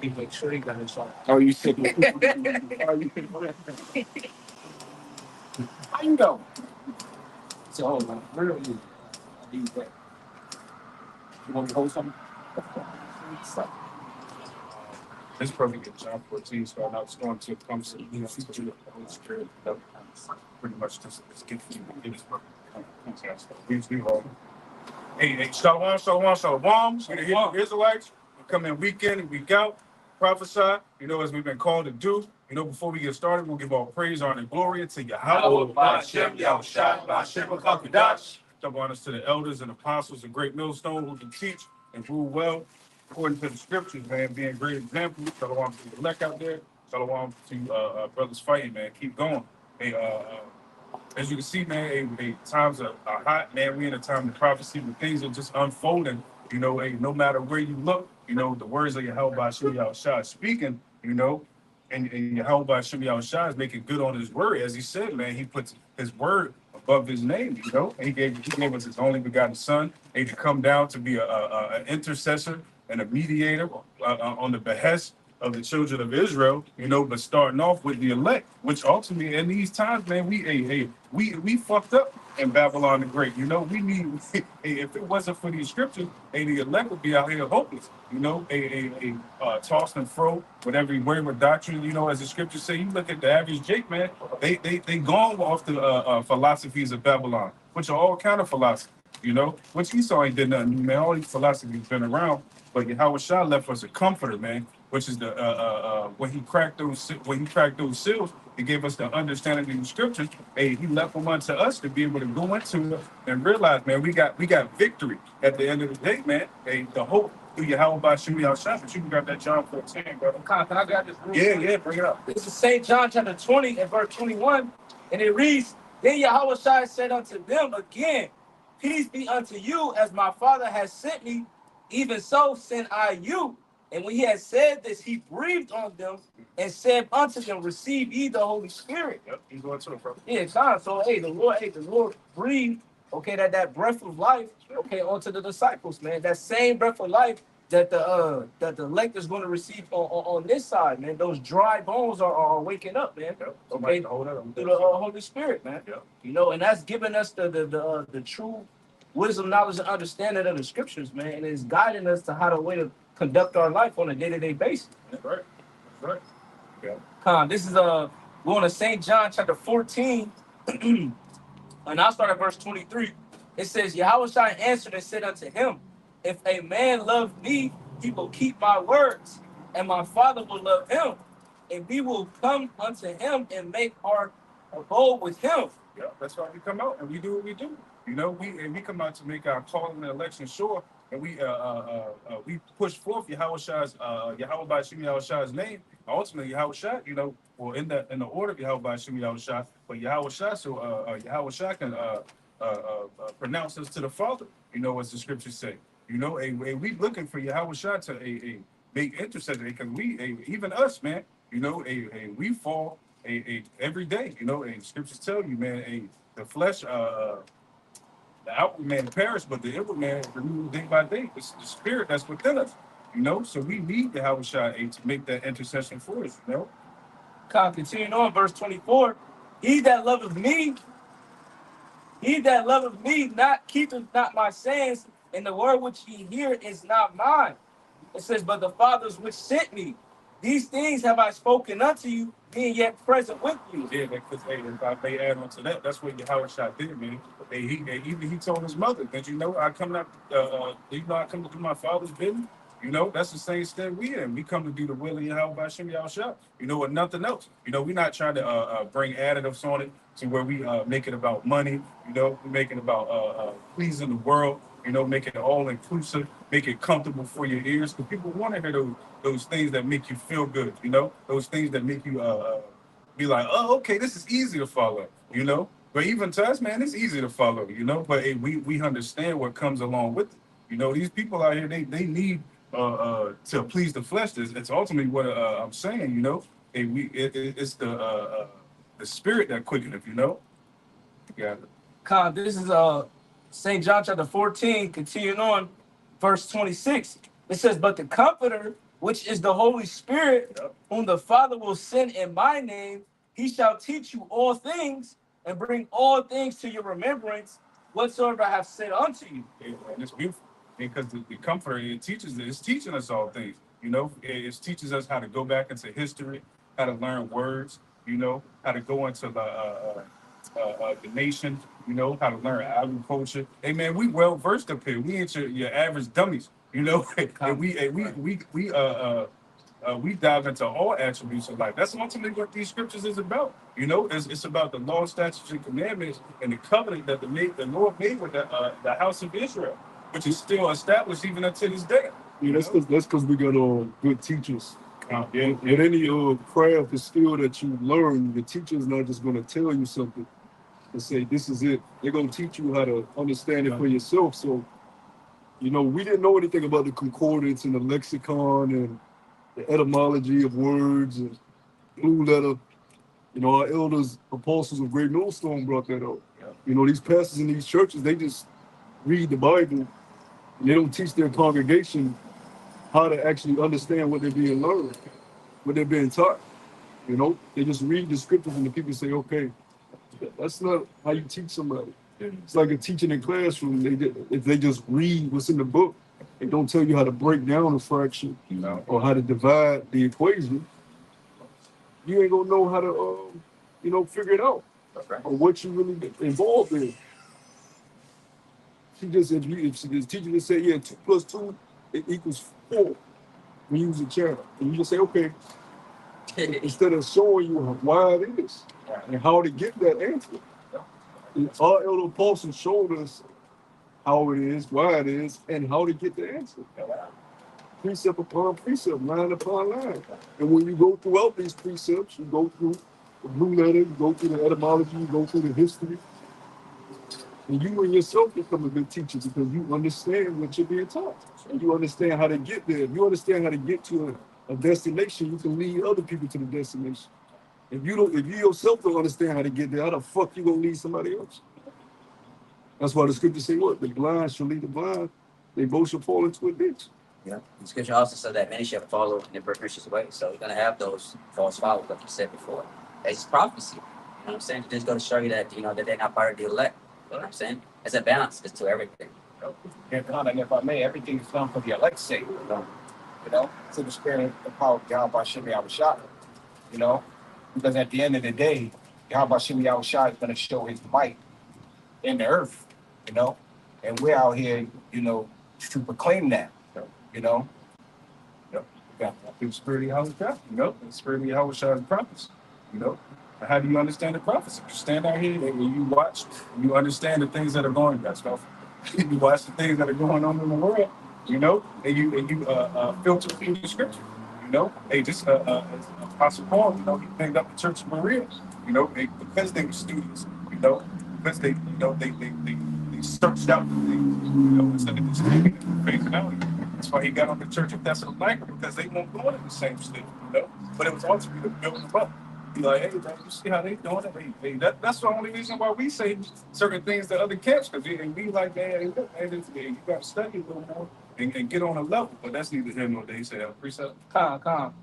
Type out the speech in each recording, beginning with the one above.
he make sure he got his shot. Oh, you said. How you know? So, man, real easy. I need that. You want me to hold something? This probably get John 14, so now it's going to come to feature the Holy Spirit. That pretty much just get you in this perfect. We all. Hey, shalom, shalom, shalom. We the Hebrew Israelites. We come in week in and week out, prophesy, as we've been called to do. Before we get started, we'll give all praise, honor, and glory to Yahweh, Ba'ashem, Yahushua, Ba'ashem, B'Kakadash. Double honors to the elders and apostles and great millstone who can teach and rule well according to the scriptures, man, being great examples. Shalom to the elect out there. Shalom to brothers fighting, man. Keep going. Hey, as you can see, man, times are hot, man. We in a time of prophecy when things are just unfolding. No matter where you look, the words of Yahweh Ba'ashem Yahushua speaking, and Yahweh Ba'ashem Yahushua is making good on his word. As he said, man, he puts his word above his name, and he gave us his only begotten son, and to come down to be an intercessor and a mediator on the behest of the children of Israel, but starting off with the elect, which ultimately in these times, man, we fucked up in Babylon the Great. We need if it wasn't for these scriptures, the elect would be out here hopeless. Tossed and fro with every word of doctrine. As the scriptures say, you look at the average Jake, man, they gone off the philosophies of Babylon, which are all kind of philosophy. Which Esau ain't did nothing new, man. All these philosophies been around, but Yahweh Shah left us a comforter, man, which is the when he cracked those seals, he gave us the understanding of the scriptures. Hey, he left them unto us to be able to go into it and realize, man, we got victory at the end of the day, man. Hey, the hope through Yahweh Ba'ashem Yahushua, but you can grab that John 14, brother. Can I grab this? Yeah, bring it up. This is St. John chapter 20 and verse 21, and it reads, Then Yahweh Shai said unto them again, Peace be unto you, as my Father has sent me, even so send I you. And when he had said this, he breathed on them and said unto them, Receive ye the Holy Spirit. Yep, he's going to it, bro. Yeah, God. So the Lord breathed, that breath of life, onto the disciples, man. That same breath of life that the elect is going to receive on this side, man. Those dry bones are waking up, man. Yep. Through the Holy Spirit, man. Yep. And that's giving us the true wisdom, knowledge, and understanding of the scriptures, man, and it's guiding us to how to way to conduct our life on a day-to-day basis. That's right. Yeah. This is going to St. John chapter 14, and I'll start at verse 23. It says, Yahweh Shai answered and said unto him, If a man love me, he will keep my words, and my Father will love him, and we will come unto him and make our abode with him. Yeah, that's why we come out and we do what we do. We come out to make our calling and election sure, and we push forth Yahweh Shai's Yahweh Ba'ashem Yahushua's name. Ultimately, Yahweh Shai, or in the order of Yahweh Ba'ashem Yahushua, but Yahweh Shai, so Yahweh Shai can pronounce us to the Father. As the scriptures say. We looking for Yahweh Shai to make intercession, because even us, man. We fall every day. Scriptures tell you, man, the flesh, the outward man perish, but the inward man renewed day by day. It's the spirit that's within us. So we need the Yahweh Shai to make that intercession for us. Continuing on, verse 24. He that loveth me, not keepeth not my sayings, and the word which ye hear is not mine. It says, but the Father's which sent me. These things have I spoken unto you, being yet present with you. Yeah, because if I may add on to that, that's what Yahweh Shai did, man. He told his mother that I come to do my Father's business. That's the same step we in. We come to do the will of Yahweh Ba'ashem Yahushua, and nothing else. We're not trying to bring additives on it to where we make it about money. We're making it about pleasing the world. Make it all inclusive, make it comfortable for your ears, because people want to hear those things that make you feel good. Those things that make you be like, oh, okay, this is easy to follow. But even to us, man, it's easy to follow. But we understand what comes along with it. These people out here, they need to please the flesh. It's ultimately what I'm saying. It's the spirit that quickeneth. Yeah. This is St. John chapter 14, continuing on, verse 26. It says, but the Comforter, which is the Holy Spirit, whom the Father will send in my name. He shall teach you all things and bring all things to your remembrance, whatsoever I have said unto you. And it's beautiful because the Comforter, it's teaching us all things. You know, it teaches us how to go back into history, how to learn words. You know, how to go into the nation. You know, how to learn agriculture. Hey man, we well versed up here. We ain't your average dummies. You know, and we dive into all attributes of life. That's ultimately what these scriptures is about. You know, it's about the law, statutes, and commandments, and the covenant that the Lord made with the house of Israel, which is still established even unto this day. Yeah, that's because we got good teachers. Yeah, With any craft or skill that you learn, the teacher is not just going to tell you something and say this is it. They're going to teach you how to understand it for yourself. So, you know, we didn't know anything about the concordance and the lexicon and the etymology of words and blue letter. You know, our elders, apostles of Great Millstone brought that up. Yeah. You know, these pastors in these churches, they just read the Bible and they don't teach their congregation how to actually understand what they're being learned, what they're being taught. You know, they just read the scriptures and the people say, okay, that's not how you teach somebody. It's like a teaching in classroom. If they just read what's in the book, they don't tell you how to break down a fraction or how to divide the equation, you ain't gonna know how to, figure it out or what you really involved in. If the teacher just say, yeah, 2 + 2 it equals 4, we use a channel, and you just say, okay, instead of showing you why it is and how to get that answer. Our elder apostles showed us how it is, why it is, and how to get the answer. Precept upon precept, line upon line. And when you go throughout these precepts, you go through the blue letter, you go through the etymology, you go through the history, and you and yourself become a good teacher because you understand what you're being taught. And you understand how to get there. If you understand how to get to a destination, you can lead other people to the destination. If you yourself don't understand how to get there, how the fuck you gonna lead somebody else? That's why the scriptures say what? The blind shall lead the blind. They both shall fall into a ditch. Yeah. The scripture also said that many shall follow in their pernicious way. So you're gonna have those false followers, like you said before. It's prophecy. You know what I'm saying? It's just gonna show you that that they're not part of the elect. You know what I'm saying? It's a balance. It's to everything. And if I may, everything is done for the elect's sake. You know, to the spirit and power of Yahweh Shemi Yahushua. You know, because at the end of the day, Yahweh Shemi Yahushua is going to show his might in the earth. You know, and we're out here, to proclaim that. You know, Yeah, the spirit of Yahushua, the spirit of Yahushua is prophets, But how do you understand the prophecy? You stand out here and you watch, you understand the things that are going on, stuff. You watch the things that are going on in the world, and you filter through the scripture, Hey, this Apostle Paul, he named up the Church of Berea, because they were students, because they searched out the things, instead of just taking it for face value. That's why he got on the Church of Thessalonica, because they weren't doing it the same shit, But it was ultimately to build them up. Be like, hey, man, you see how they doing it? Hey, that's the only reason why we say certain things to other camps, because we be like, man, look, man, you got to study a little more and get on a level. But that's neither here nor there. He said, precept. Con.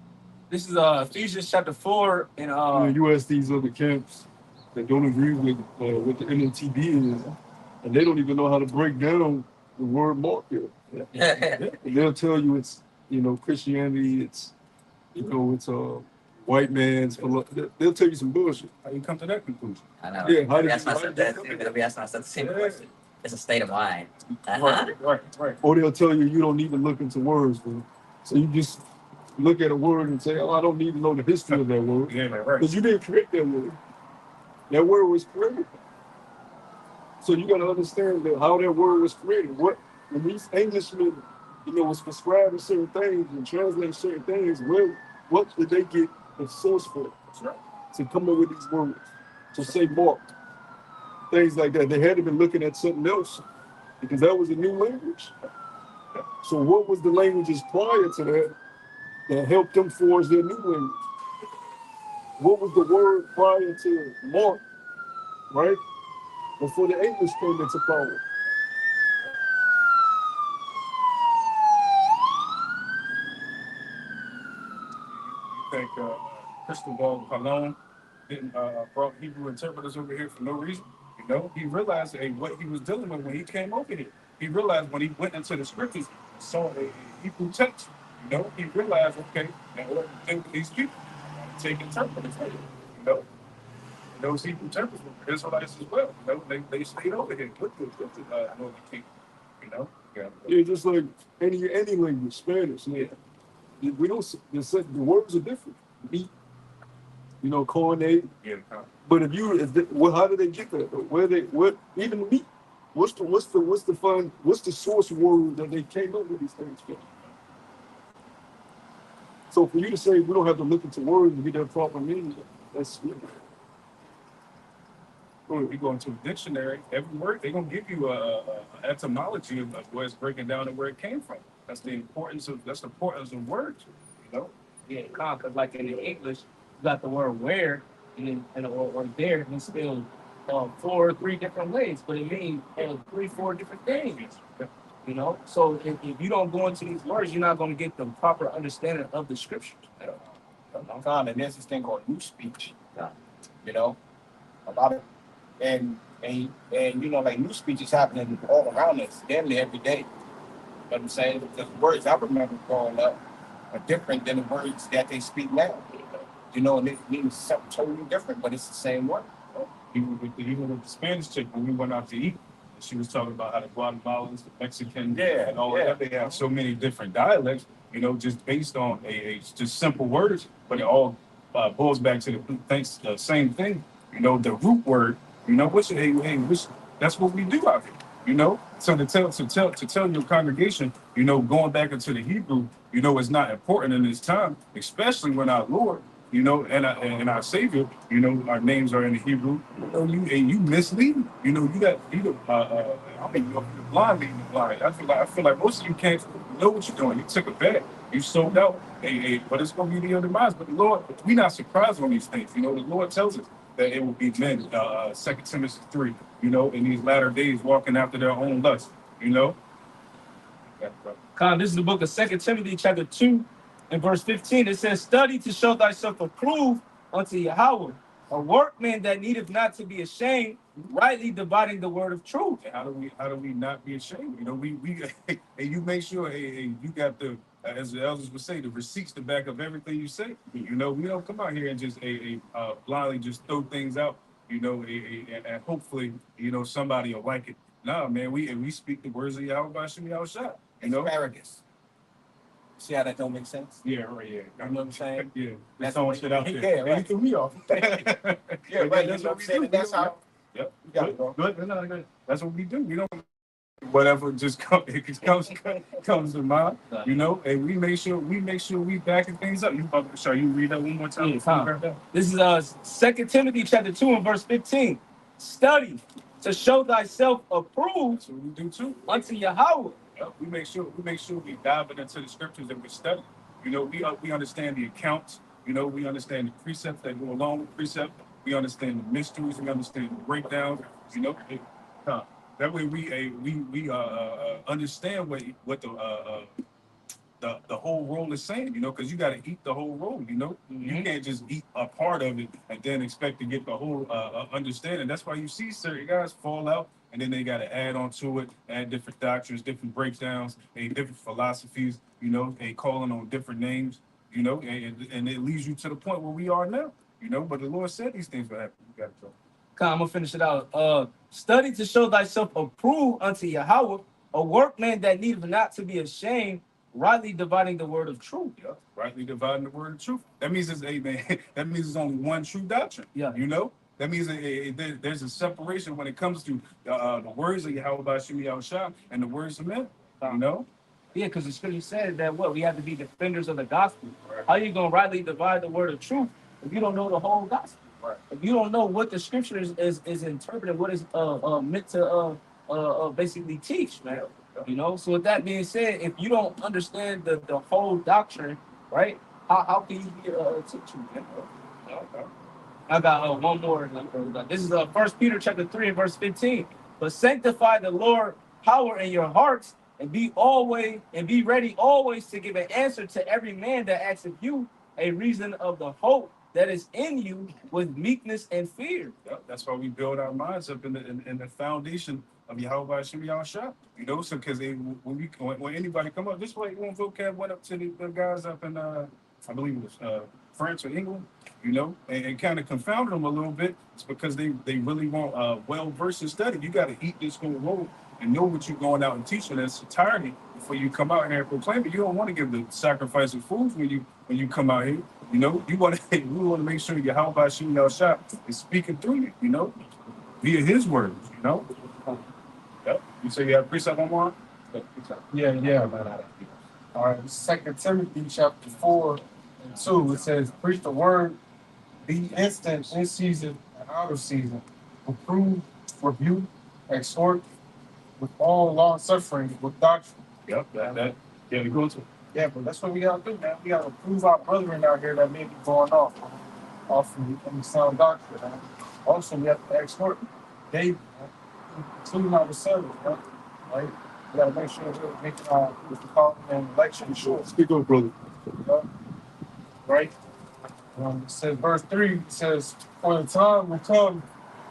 This is Ephesians chapter 4 and You ask these other camps that don't agree with what the MOTB is, and they don't even know how to break down the word market. And they'll tell you it's Christianity, it's white man's philosophy. They'll tell you some bullshit. How you come to that conclusion? I know. Yeah, how Maybe did ask you- myself that. Maybe ask myself the same question. It's a state of mind. Right. Or they'll tell you don't need to look into words, man. So you just look at a word and say, oh, I don't need to know the history of that word. Yeah, right. Because you didn't create that word. That word was created. So you got to understand how that word was created. When these Englishmen, was prescribing certain things and translating certain things, what did they get the source for? To come up with these words, to say mark, things like that. They had to be looking at something else because that was a new language. So what was the languages prior to that helped them forge their new language? What was the word prior to mark, right? Before the English came into power. think Cristobal Colon didn't brought Hebrew interpreters over here for no reason? You know, he realized what he was dealing with when he came over here. He realized when he went into the scriptures, saw a Hebrew text. You know, he realized, okay, in order to deal with these people, I gotta take interpreters. You know, and those Hebrew interpreters were Israelites as well. You know, they stayed over here with the northern people. You know, Yeah, just like any language, Spanish. Yeah. We don't. The words are different. Meat, you know, carne. yeah. But well, how do they get that? What even the meat? What's the source word that they came up with these things from? So for you to say we don't have to look into words to get their proper meaning, that's If you go into a dictionary, every word they're gonna give you a etymology of where it's breaking down and where it came from. That's the importance of words. You know, Yeah, because like in the English, you got the word where or there, and it's spelled 4 or 3 different ways, but it means 3, 4 different things. You know, so if you don't go into these words, you're not going to get the proper understanding of the scriptures. And there's this thing called new speech. You know, a lot of and you know, like new speech is happening all around us, damn near every day. You know what I'm saying? Because the words I remember growing up are different than the words that they speak now. You know, and it means something totally different, but it's the same word. even with the Spanish chick when we went out to eat, she was talking about how the Guatemalans, the Mexican, and all of that, they have so many different dialects. You know, just based on just simple words, but it all boils back to the same thing. You know, the root word. You know, that's what we do out here. You know, so to tell your congregation, you know, going back into the Hebrew, you know, is not important in this time, especially when our Lord, you know, and our Savior, you know, our names are in the Hebrew. You know, you misleading. You know, I mean, you're blind leading the blind. I feel like most of you can't know what you're doing. You took a bet. You sold out. But it's going to be the other demise. But the Lord, we're not surprised on these things. You know, the Lord tells us that it will be men, 2 Timothy 3, you know, in these latter days walking after their own lust, you know. This is the book of 2 Timothy chapter 2 and verse 15. It says, study to show thyself approved unto Yahweh, a workman that needeth not to be ashamed, rightly dividing the word of truth. And how do we not be ashamed? You know, we and you make sure you got the as the elders would say, the receipts to back up everything you say. You know, we don't come out here and just blindly just throw things out, you know, and hopefully, you know, somebody will like it. Nah, man, we speak the words of Yahweh by Shemi Yahushua. You know, Asparagus. See how that don't make sense? Yeah, right. Yeah, you know what I'm saying? Yeah, that's throwing shit out there. Yeah, right. You threw me off. Yeah, right. That's what I'm saying. That's how. Yep. Good. Good. That's what we do. We don't. Whatever just comes to mind, you know, and we make sure we backing things up. Shall you read that one more time? This is 2 Timothy chapter 2 and verse 15. Study to show thyself approved. That's what we do too. Unto Yahweh. We make sure we dive into the scriptures that we study. You know, we understand the accounts. You know, we understand the precepts that go along with precept. We understand the mysteries. We understand the breakdowns. You know, that way we understand what the whole roll is saying. You know, because you got to eat the whole roll. You know, you can't just eat a part of it and then expect to get the whole understanding. That's why you see certain guys fall out. And then they got to add on to it, add different doctrines, different breakdowns, different philosophies, you know, calling on different names, you know, and it leads you to the point where we are now, you know. But the Lord said these things will happen. You got to go. I'm going to finish it out. Study to show thyself approved unto Yahweh, a workman that needeth not to be ashamed, rightly dividing the word of truth. Yeah, rightly dividing the word of truth. That means that means there's only one true doctrine. Yeah, you know. That means there's a separation when it comes to the words of Yahweh by Shemi Yahushua and the words of men. You know? Yeah, because the scripture said that we have to be defenders of the gospel. Right. How are you going to rightly divide the word of truth if you don't know the whole gospel? Right. If you don't know what the scripture is interpreted, what is meant to basically teach, man. You know? So with that being said, if you don't understand the whole doctrine, right, how can you be a teacher, man? Okay. I got one more. This is 1 Peter chapter 3 and verse 15. But sanctify the Lord power in your hearts, and be ready always to give an answer to every man that asks of you a reason of the hope that is in you with meekness and fear. Yep, that's why we build our minds up in the foundation of Yahweh Hashem Yahushua. You know, so because when anybody come up this way, when vocab went up to the guys up in I believe it was France or England, you know, and kind of confounded them a little bit. It's because they really want well versed in study. You got to eat this whole road and know what you're going out and teaching in its entirety before you come out here and proclaim it. You don't want to give the sacrifice of fools when you come out here. You know, we want to make sure Yahweh Hashem Yahushua is speaking through you. You know, via His words. You know. Yep. You say you have precept on one? Yeah. All right, 2 Timothy chapter 4:2, it says, preach the word, be instant in season and out of season, reprove, rebuke, exhort with all long suffering, with doctrine. Yep, that yeah, we go to. Yeah, but that's what we gotta do, man. We gotta prove our brethren out here that may be going off from the sound doctrine, man. Also, we have to exhort David, including ourselves, man. Right? We gotta make sure we're making our calling and election sure. Speak up, brother. Right? It says, verse 3 says, for the time will come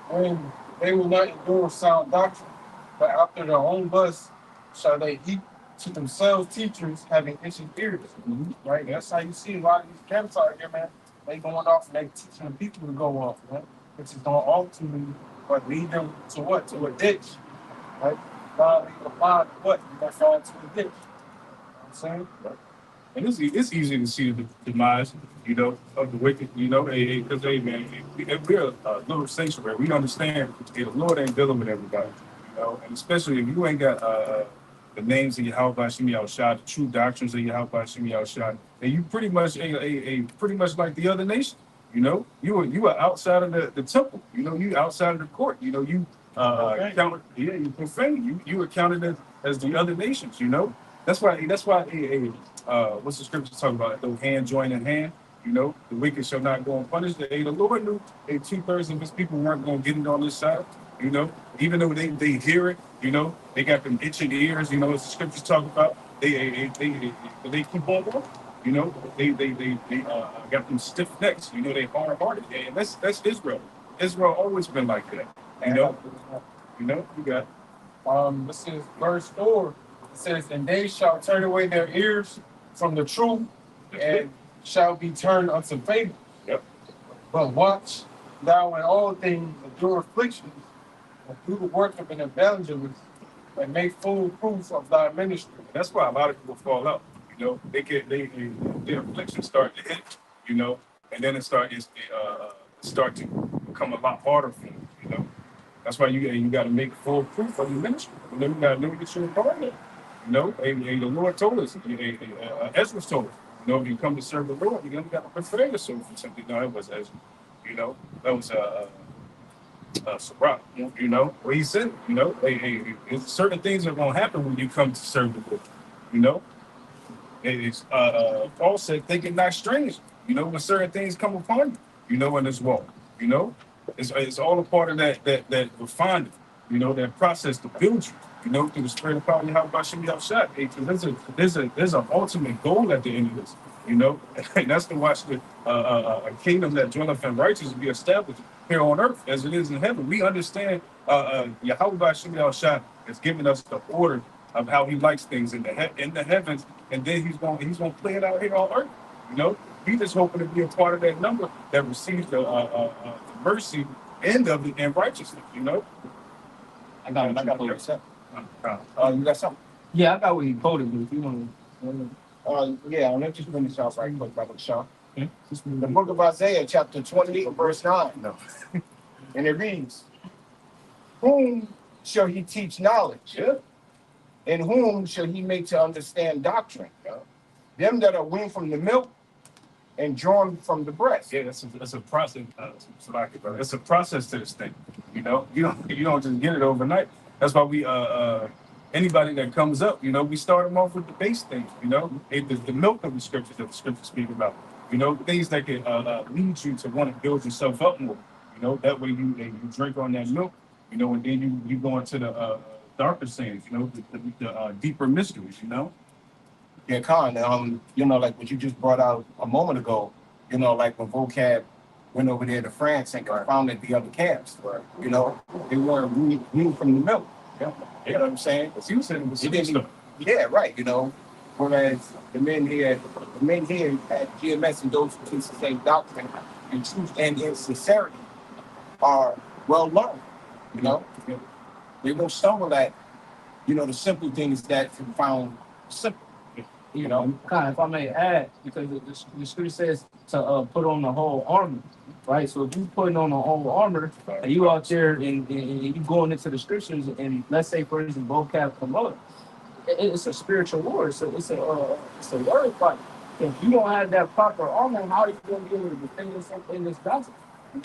when they will not endure sound doctrine, but after their own lust shall they heap to themselves teachers having itching ears. Right? That's how you see a lot of these camps out here, man. They going off and they teaching the people to go off, man. Which is going ultimately but lead them to what? To a ditch. Right? God lead them to what? You're going to fall into a ditch. You know what I'm saying? And it's easy to see the demise, you know, of the wicked, you know, because man, we're a little sanctuary. We understand the Lord ain't dealing with everybody, you know, and especially if you ain't got the names of Yahweh Hashem Yahushua, the true doctrines of Yahweh Hashem Yahushua, then you pretty much pretty much like the other nation, you know. You were outside of the temple, you know, you outside of the court, you know, you you profane, you were counted as the other nations, you know. That's why what's the scripture talking about? Though hand join in hand, you know, the wicked shall not go unpunished. The Lord knew 2/3 of his people weren't going to get it on this side, you know, even though they hear it, you know, they got them itching ears, you know, as the scriptures talk about, they keep on going, you know, they got them stiff necks, you know, they hard hearted, and that's Israel. Israel always been like that, you know, you got. This is verse 4. It says, and they shall turn away their ears from the truth and shall be turned unto fable. Yep. But watch thou in all things endure afflictions and do the work of an evangelist and make full proof of thy ministry. That's why a lot of people fall out. You know, their afflictions start to hit, you know, and then it start to become a lot harder for them, you know. That's why you got to make full proof of your ministry. And then you got to know that you're a partner. You know, the Lord told us, Ezra told us, you know, if you come to serve the Lord, you're going to prepare yourself for something. No, it was Ezra, you know, that was Sirach, you know, where he said, you know, certain things are going to happen when you come to serve the Lord, you know. It's Paul said, think it not strange, you know, when certain things come upon you, you know, in this walk, you know, it's all a part of that refinement, you know, that process to build you. You know, through the spirit of power, how about Shem Yahushua? Because there's an ultimate goal at the end of this, you know, and that's to watch a kingdom that dwelleth in righteousness be established here on earth as it is in heaven. We understand Yahweh Shem Yahushua has given us the order of how He likes things in the heavens, and then He's going to play it out here on earth. You know, we just hoping to be a part of that number that receives the mercy and righteousness. You know, I got it. You got something? Yeah, I got what he quoted, but if you want yeah, I'll let you finish off right quick, Brother Shaw. The book of Isaiah, chapter 28, verse 9. No. And it reads, whom shall He teach knowledge? Yeah. And whom shall He make to understand doctrine? Yeah. Them that are weaned from the milk and drawn from the breast. Yeah, that's a process. It's a process to this thing. You know, you don't just get it overnight. That's why we anybody that comes up, you know, we start them off with the base things. You know, the milk of the scriptures that the scriptures speak about. You know, things that can lead you to want to build yourself up more. You know, that way you drink on that milk. You know, and then you go into the darker sayings. You know, the deeper mysteries. You know. Yeah, Khan. You know, like what you just brought out a moment ago. You know, like when vocab went over there to France and confounded the other camps. You know, they weren't reading from the middle. Yeah. You know what I'm saying? Because he was saying it was It didn't, yeah, right. You know, whereas the men here at GMS and those who teach the same doctrine and truth and in sincerity are well learned. You know, they won't stumble at, you know, the simple things that confound simple. You know, Kind of, if I may add, because the scripture says to put on the whole armor, right? So if you putting on the whole armor and you out there and you going into the scriptures and let's say for instance vocab come up, it's a spiritual war. It's a word fight. If you don't have that proper armor, how are you going to be able to defend yourself in this battle?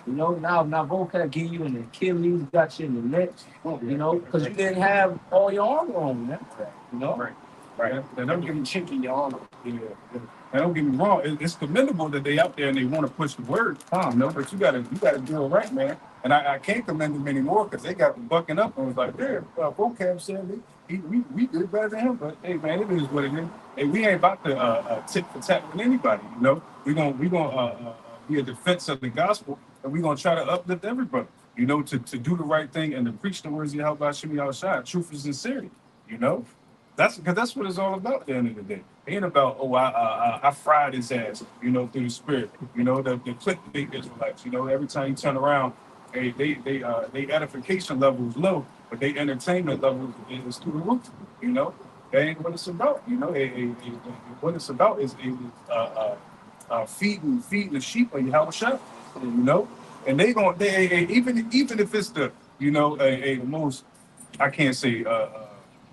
You know, now vocab give you an Achilles, got you in the neck, you know, because you didn't have all your armor on, man. You know, Right. Right. And don't get me chink in your armor. Yeah. And don't get me wrong, it's commendable that they out there and they want to push the word, you know, but you gotta do it right, man. And I can't commend them anymore because they got them bucking up and was like, yeah, vocab said we did better than him, but hey man, it is what it is. Hey, we ain't about to tit for tat with anybody, you know. We gonna be a defense of the gospel, and we gonna try to uplift everybody, you know, to do the right thing and to preach the words of Yahweh Shem Yahushua, truth and sincerity, you know. That's what it's all about at the end of the day. It ain't about, I fried his ass, you know, through the spirit. You know, the clickbait Israelites, you know, every time you turn around, they edification level is low, but they entertainment level is through the roof, you know. That ain't what it's about, you know. What it's about is feeding the sheep of Yahweh Shah, you know. And even if it's the, you know, the most, I can't say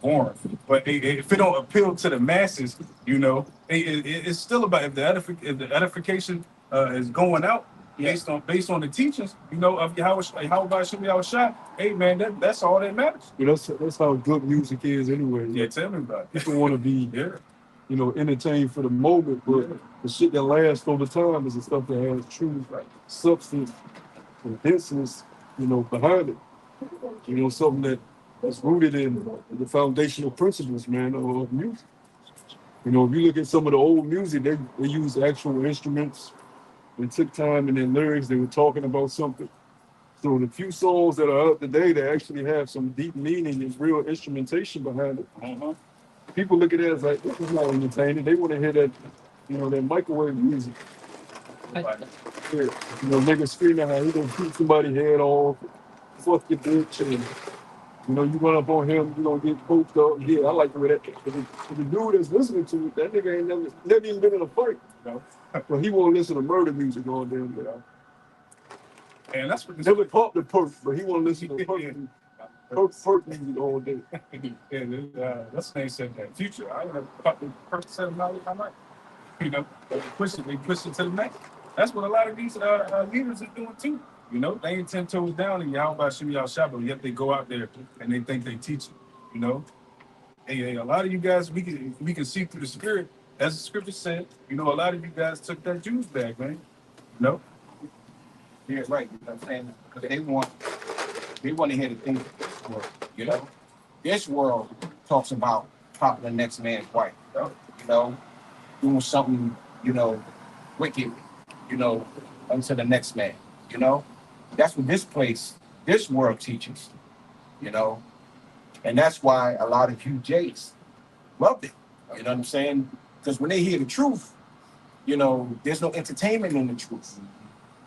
boring, but if it don't appeal to the masses, you know, it's still about if the edification is going out based on the teachings, you know, of how should be our shot. Hey man, that's all that matters. You know, that's how good music is anyway. Yeah, tell me about it. People want to be, Yeah. you know, entertained for the moment, but the shit that lasts over time is the stuff that has true substance and denseness, you know, behind it. You know, something that's rooted in the foundational principles, man, of music. You know, if you look at some of the old music, they use actual instruments and took time in their lyrics. They were talking about something. So the few songs that are out today that actually have some deep meaning and real instrumentation behind it. People look at it as like, this is not entertaining. They want to hear that, you know, that microwave music. Yeah. You know, niggas screaming how he gonna shoot somebody's head off, fuck your bitch, and you know, you run up on him, you gonna get poked up. Yeah, I like the way that. If the dude that's listening to it, that nigga ain't never even been in a fight. You know? But he won't listen to murder music all day. You know? And that's what never pop the perk, but he won't listen to perk music all day. That's the name said that. Future, I would have popped the perk $7 I might. You know, they push it to the next. That's what a lot of these leaders are doing too. You know, they ain't 10 toes down in Yahweh Shem Yahushua, but yet they go out there and they think they teach it. You know, hey, a lot of you guys, we can see through the spirit, as the scripture said. You know, a lot of you guys took that Jews back, man. You know? yeah, right. You know what I'm saying? Because they want to hear the things of this world. You know, this world talks about popping the next man's wife. You know, doing something, you know, wicked, you know, unto the next man. You know, that's what this world teaches, you know, and that's why a lot of UJs loved it. You know what I'm saying? Because when they hear the truth, you know, there's no entertainment in the truth,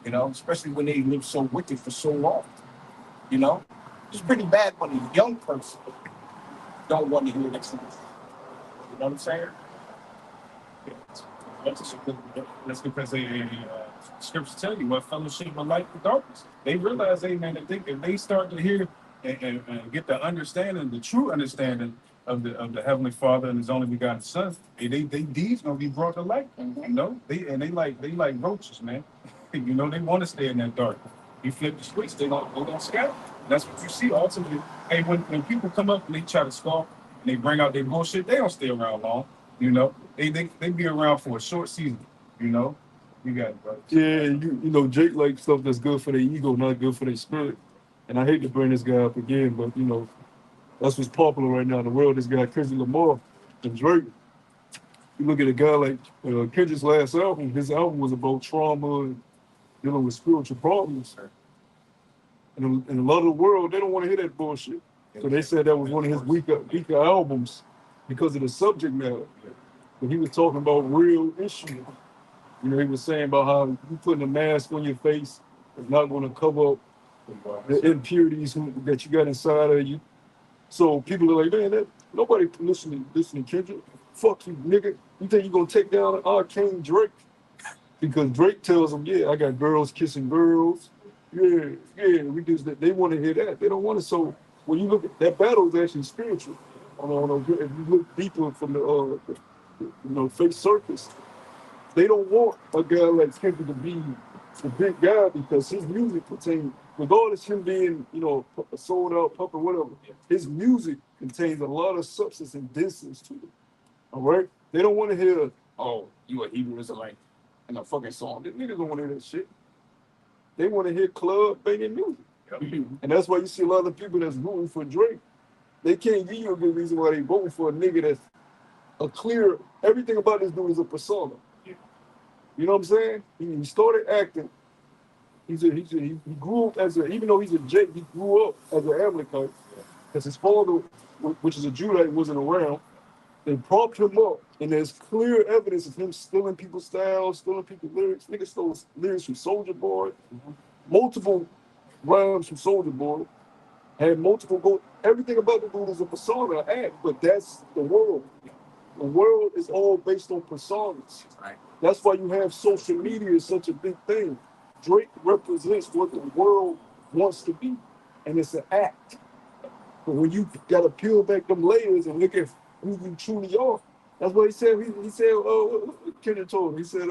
you know, especially when they live so wicked for so long. You know, it's pretty bad when a young person don't want to hear the truth. You know what I'm saying? That's because scriptures tell you what fellowship of light with darkness. They realize, man, if they start to hear and get the understanding, the true understanding of the Heavenly Father and His only begotten Son, they deeds gonna be brought to light. You know, they like roaches, man. You know, they want to stay in that dark. You flip the switch, they don't scatter. That's what you see ultimately. Hey, when people come up and they try to scoff and they bring out their bullshit, they don't stay around long. You know, they be around for a short season. You know, you got it, bro. Yeah, you know, Jake likes stuff that's good for their ego, not good for their spirit. And I hate to bring this guy up again, but you know, that's what's popular right now in the world. This guy, Kendrick Lamar and Drake. You look at a guy like Kendrick's last album. His album was about trauma and dealing with spiritual problems. And in a lot of the world, they don't want to hear that bullshit. So they said that was one of his weaker albums because of the subject matter. But he was talking about real issues. You know, he was saying about how you putting a mask on your face is not going to cover up the impurities that you got inside of you. So people are like, man, nobody listening to Kendrick. Fuck you, nigga. You think you're gonna take down Arcane Drake? Because Drake tells them, yeah, I got girls kissing girls. Yeah, we do that. They want to hear that. They don't want to. So when you look at that battle, is actually spiritual. If you look deeper from the face surface, they don't want a guy like Kendrick to be the big guy because his music contains, regardless of him being, a sold out puppet, whatever, his music contains a lot of substance and distance to it. All right? They don't want to hear, oh, you a Hebrew Israelite in a fucking song. The niggas don't want to hear that shit. They want to hear club banging music. And that's why you see a lot of people that's rooting for Drake. They can't give you a good reason why they voting for a nigga that's a clear, everything about this dude is a persona. You know what I'm saying? He started acting. He grew up even though he's a Jake, he grew up as an Amalekite. Because his father, which is a Judite, wasn't around. They propped him up, and there's clear evidence of him stealing people's styles, stealing people's lyrics. Nigga stole lyrics from Soulja Boy, multiple rhymes from Soulja Boy, had multiple goals. Everything about the dude is a persona, an act, but that's the world. The world is all based on personas. That's why you have social media is such a big thing. Drake represents what the world wants to be, and it's an act. But when you gotta peel back them layers and look at who you truly are, that's what he said. He said, Kendrick told him. He said,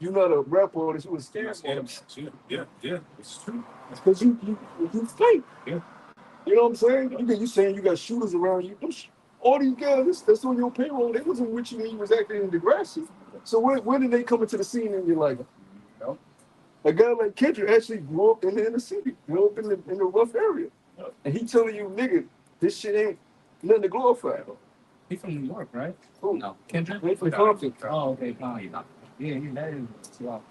you're not a rapper, or this was scam. Yeah, it's true. It's because you fake. Yeah. You know what I'm saying? You saying you got shooters around you. All these guys that's on your payroll, they wasn't with you when you was acting in Degrassi. So when did they come into the scene and you're like, a guy like Kendrick actually grew up in the inner city, grew up in the rough area. And he telling you, nigga, this shit ain't nothing to glorify. He from New York, right? Oh, No. Kendrick? He from Compton. Oh, okay, fine. Yeah, that is. Wow.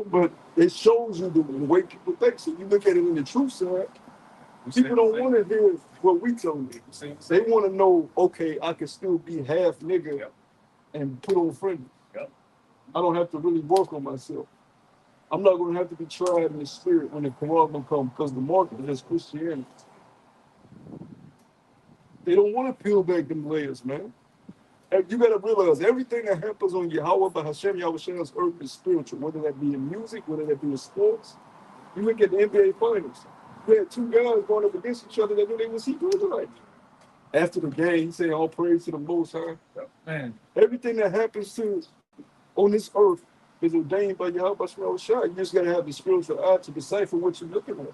But it shows you the way people think. So you look at it in the truth side, people don't want to hear what we tell them. They want to know, okay, I can still be half nigga and put on friendly. I don't have to really work on myself. I'm not going to have to be tried in the spirit when the Quran comes because the market is Christianity. They don't want to peel back them layers, man. And you got to realize everything that happens on Yahweh by Hashem Yahushua earth is spiritual, whether that be in music, whether that be in sports. You look at the NBA Finals. You had two guys going up against each other that knew they was Hebrew Israelites. After the game, he said, all praise to the Most High. Man. Everything that happens on this earth is ordained by Yahweh Shah. You just got to have the spiritual eye to decipher what you're looking at.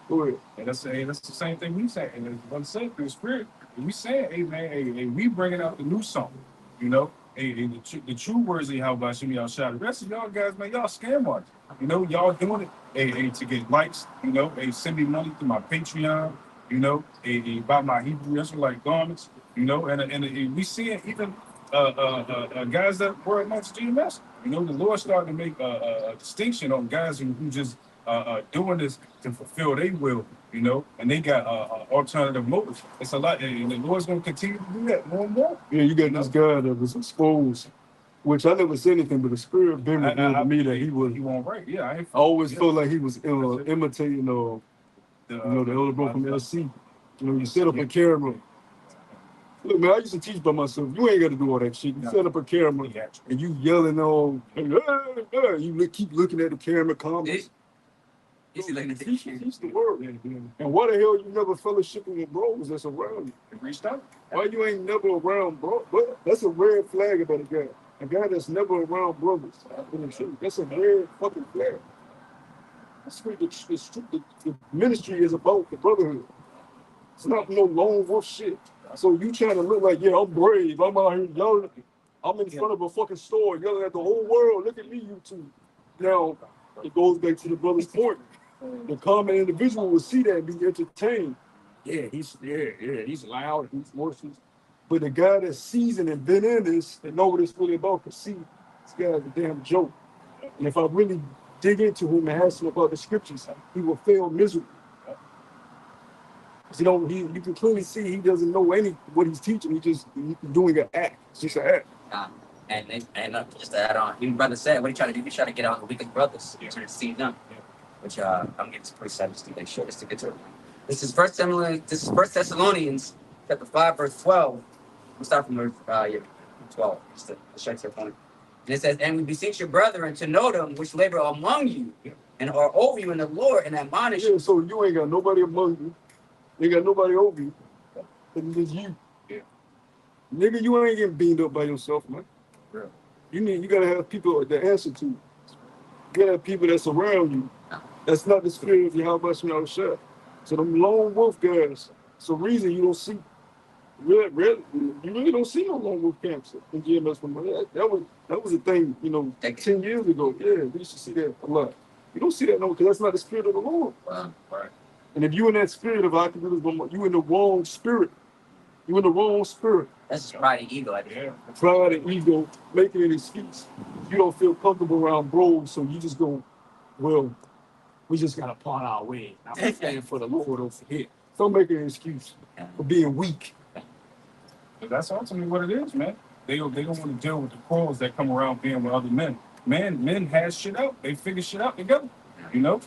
Go ahead. And that's the same thing we say. And what I'm saying through the spirit, we say, hey man, hey, we bringing out the new song, Hey, the true words of Yahweh Shimmy y'all shot. The rest of y'all guys, man, y'all scam artists. Y'all doing it, hey, to get likes, hey, send me money through my Patreon, hey, buy my Hebrew Israelite garments, and we see it even guys that were amongst GMS. The Lord started to make a distinction on guys who just doing this to fulfill their will, and they got alternative motives. It's a lot, and the Lord's going to continue to do that more and more. Yeah, you got this guy that was exposed, which I never said anything, but the spirit been revealed to me that he won't right. Yeah, I always felt like he was imitating, the elder bro from LC. You set up a camera. Look, man, I used to teach by myself. You ain't got to do all that shit. You set up a camera and you yelling on, you keep looking at the camera, comments. Teach the word. And why the hell you never fellowshipping with bros that's around you? Reached out. Why you ain't never around bro? But that's a red flag about a guy. A guy that's never around brothers. That's a red fucking flag. That's what the ministry is about, the brotherhood. It's not no lone wolf shit. So you trying to look like, yeah, I'm brave. I'm out here yelling. I'm in front of a fucking store yelling at the whole world. Look at me, you two. Now, it goes back to the brother's point. The common individual will see that and be entertained. he's loud, he's voices. But the guy that's seasoned and been in this and know what it's really about can see this guy's a damn joke. And if I really dig into him and ask him about the scriptures, he will fail miserably. 'Cause you can clearly see he doesn't know what he's teaching. He's doing an act. It's just an act. And just to add on, even brother said, what he trying to do? He trying to get on the weakest brothers to see them, which I'm getting pretty sad to make sure just to get to it. This is First Thessalonians chapter 5 verse 12. We'll start from verse 12 just to straight to the point. And it says, "And we beseech your brethren to know them which labor among you and are over you in the Lord and admonish you." Yeah, so you ain't got nobody among you. You ain't got nobody over you. It's just you. Yeah. Nigga, you ain't getting beamed up by yourself, man. Yeah. You gotta have people to answer to. You gotta have people that's around you. That's not the spirit of Yahweh Shemel Shah. So them lone wolf guys, it's a reason you don't see you really don't see no lone wolf camps in GMS. That was a thing, 10 years ago. Yeah, we used to see that a lot. You don't see that no, because that's not the spirit of the Lord. Right. And if you in that spirit of Akibilis, you in the wrong spirit. You in the wrong spirit. That's just pride and ego. Pride and ego, making an excuse. You don't feel comfortable around bros, so you just go, well, we just gotta part our way. I'm standing for the Lord over here. Don't make an excuse for being weak. But that's ultimately what it is, man. They don't want to deal with the pros that come around being with other men. Men has shit out. They figure shit out together. He don't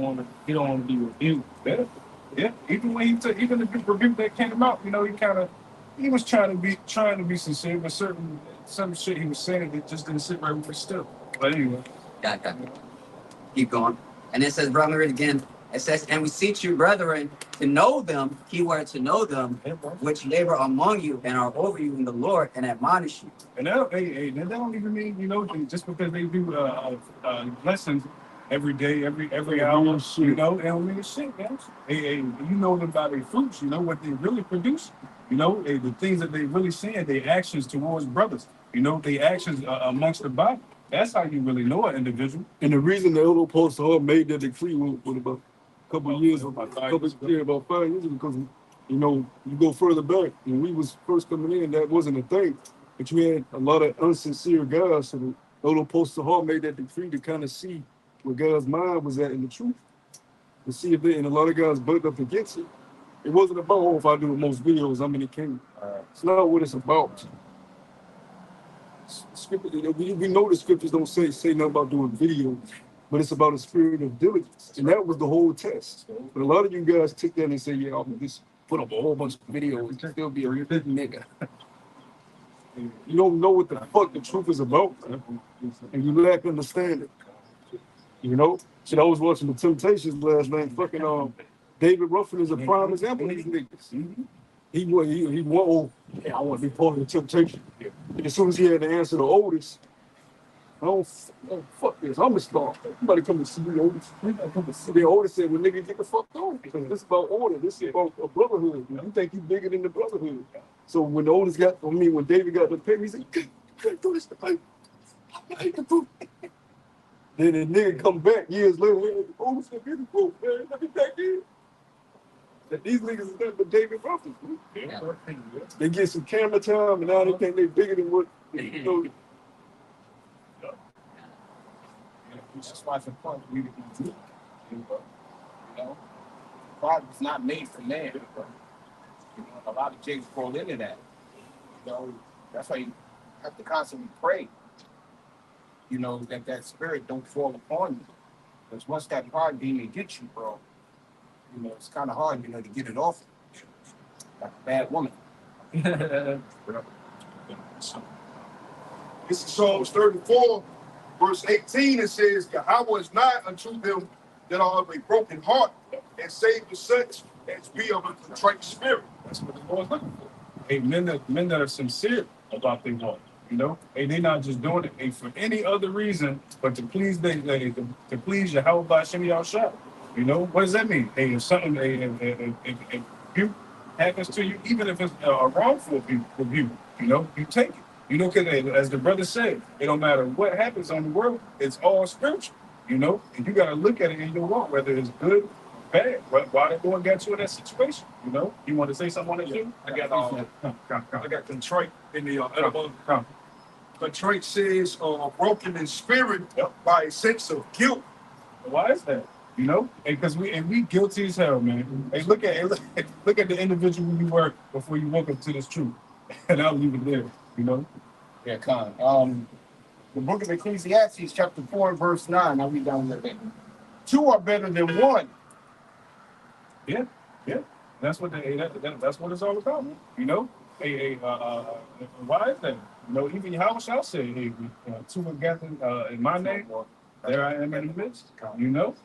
want to be rebuked. Yeah. Even when even the rebuke that came out, he was trying to be sincere, but some shit he was saying that just didn't sit right with me still. But anyway. Got it. Keep going. And it says, brother, again, it says, "And we beseech you, brethren, to know them," keyword to know them, "which labor among you and are over you in the Lord and admonish you." And that don't even mean, just because they do lessons every day, every hour, they don't mean shit, man. You know them by their fruits, you know what they really produce. The things that they really saying, their actions towards brothers, their actions amongst the body. That's how you really know an individual. And the reason the Elder Apostle made that decree was about a couple of years, about 5 years because, you go further back, when we was first coming in, that wasn't a thing. But you had a lot of unsincere guys, so the Elder Apostle made that decree to kind of see where God's mind was at in the truth. To see if and a lot of guys bucked up against it. It wasn't about, if I do the most videos, I'm in the kingdom. It's not what it's about. Scripture, we know the scriptures don't say nothing about doing videos, but it's about a spirit of diligence. And that was the whole test. But a lot of you guys take that and say, yeah, I'm just put up a whole bunch of videos. You can still be a real nigga. You don't know what the fuck the truth is about, man. And you lack understanding. Shit, I was watching the Temptations last night. Fucking David Ruffin is a prime example of these niggas. He went, I want to be part of the Temptation. And as soon as he had to answer the Otis, fuck this, I'm a star. Somebody come to see me, Otis. The Otis said, well, nigga, get the fuck on. This is about order. This is about a brotherhood. You think you bigger than the brotherhood. So when when David got the paper, he said, you can't do this. I hate the book. Then the nigga come back years later, Otis said, get the book, man. Let me back in. That these niggas is nothing but David Ruffin. Yeah. They get some camera time, and now they think they bigger than what That's why it's important for you to be weak. Pride was not made for man. A lot of jigs fall into that. That's why you have to constantly pray. That spirit don't fall upon you. Because once that pride demon gets you, bro, it's kind of hard, to get it off. Like a bad woman. This is Psalms 34, verse 18. It says, Yahweh is nigh unto them that are of a broken heart, and save the such as be of a contrite spirit. That's what the Lord's looking for. Hey, men that are sincere about their heart. Hey, they're not just doing it for any other reason but to please to please Yahweh B'Shem Yahushua. What does that mean? Hey, if something, if you happens to you, even if it's a wrongful rebuke, you take it. Because as the brother said, it don't matter what happens on the world, it's all spiritual, and you got to look at it in your walk, whether it's good bad. Why they go and get you in that situation? You know, you want to say something on that too? I got contrite in the album. Contrite says broken in spirit by a sense of guilt. Why is that? You know, because we guilty as hell, man. Hey, look at the individual you were before you woke up to this truth, and I'll leave it there. You know. Yeah, Con. The book of Ecclesiastes, chapter 4, verse 9. I'll read down a little bit. Two are better than one. Yeah, yeah. That's what that's what it's all about. You know. Why is that? You know, even Yahweh shall say, hey, two are gathered in my name, there I am in the midst. You know.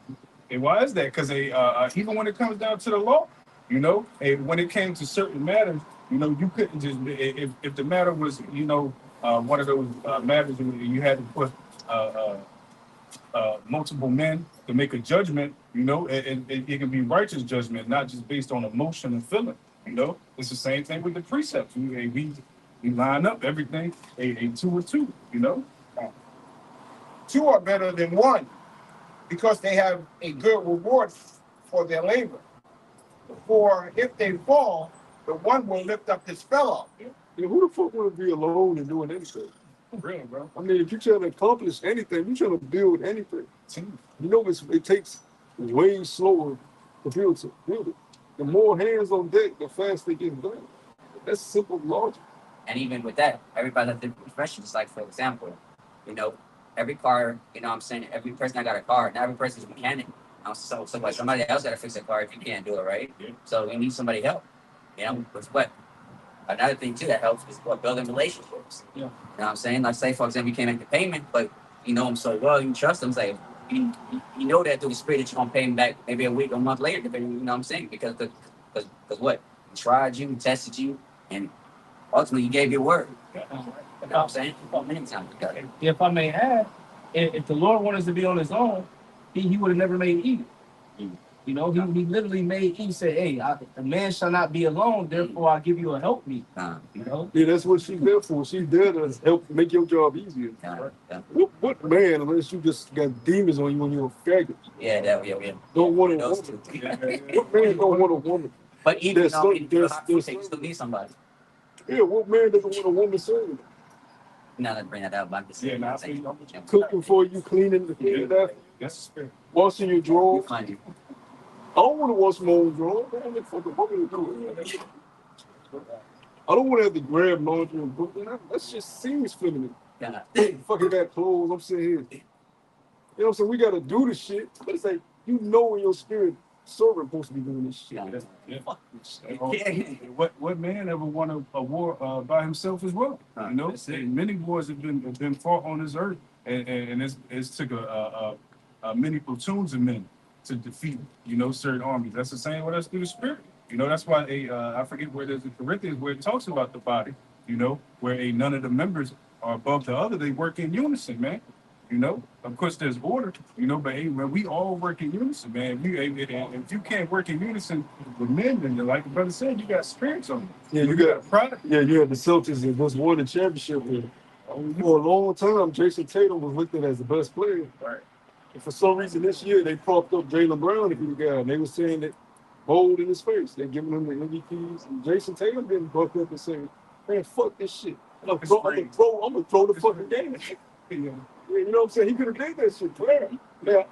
And why is that? Because even when it comes down to the law, you know, when it came to certain matters, you know, you couldn't just if the matter was, you know, one of those matters where you had to put multiple men to make a judgment, you know, and it can be righteous judgment, not just based on emotion and feeling. You know, it's the same thing with the precepts. We line up everything a two or two. You know, Two are better than one because they have a good reward for their labor. For if they fall, the one will lift up his fellow. Yeah, who the fuck want to be alone and doing anything? real, bro. I mean, if you're trying to accomplish anything, you're trying to build anything. You know, it takes way slower to build it. The more hands on deck, the faster it gets done. That's simple logic. And even with that, everybody has different professions. Like, for example, you know, every car, you know what I'm saying, every person that got a car, not every person's a mechanic. So like somebody else got to fix a car if you can't do it, right? Yeah. So we need somebody help. You know, with what? Another thing too that helps is what, building relationships. Yeah. You know what I'm saying? Like, say for example, you can't make the payment, but you know him so well, you trust him. It's like you know that through the spirit that you're gonna pay him back maybe a week or a month later, depending. You know what I'm saying? Because what? He tried you, tested you, and ultimately you gave your word. You know what I'm saying? Many times. If I may add, if the Lord wanted us to be on his own, he would have never made Eve. You know, he literally made Eve say, hey, a man shall not be alone, therefore I give you a help me. You know? Yeah, that's what she's there for. She's there to help make your job easier. What man, unless you just got demons on you when you're a faggot? Yeah. Don't want a Those woman. two. What man don't want a woman? But even There's though some- you there's still need somebody. Yeah, what man doesn't want a woman serving? Now let's bring that out, but I'm just saying. Yeah, saying, Cooking for you, cleaning after, That's the spirit. washing your you drawers. find it. I don't want to wash my own drawers. I don't want the woman to do it. I don't want to have to grab laundry and put it out. That shit seems feminine. Yeah. Fucking got clothes. I'm sitting here. You know what I'm saying? We got to do this shit. But it's like, you know in your spirit, servant supposed to be doing this shit. What man ever won a war by himself as well? You know, many wars have been fought on this earth, and it's took a many platoons of men to defeat, you know, certain armies. That's the same with us through the spirit. You know, that's why I forget where there's in Corinthians where it talks about the body. You know, where none of the members are above the other. They work in unison, man. You know, of course, there's order, you know, but when we all work in unison, man, if you can't work in unison with men, then like the brother said, you got spirits on you. Yeah, you got a product. Yeah, you had the Celtics that just won the championship. For a long time, Jason Tatum was looked at as the best player. Right. And for some reason this year, they propped up Jaylen Brown to be the guy. And they were saying that bold in his face. They're giving him the MVPs. And Jason Tatum didn't buck up and say, man, fuck this shit. I'm gonna throw the fucking game. Yeah, you know what I'm saying? He could have did that shit. Now,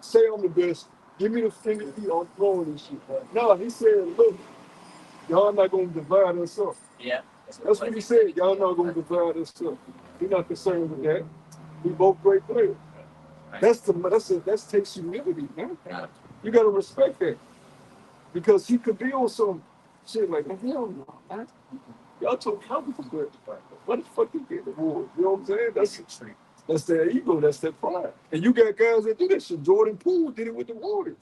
say I'm the best. Give me the finger feet on throwing this shit. No, he said, look, y'all not going to divide us up. Yeah. That's what he said. Y'all not going to divide us up. We're not concerned with that. We both great players. That takes humility, man. You got to respect that. Because he could be on some shit like, hell no, man. Y'all told how to good. What the fuck you get the award? You know what I'm saying? That's their ego. That's their pride. And you got guys that do that shit. Jordan Poole did it with the Warriors.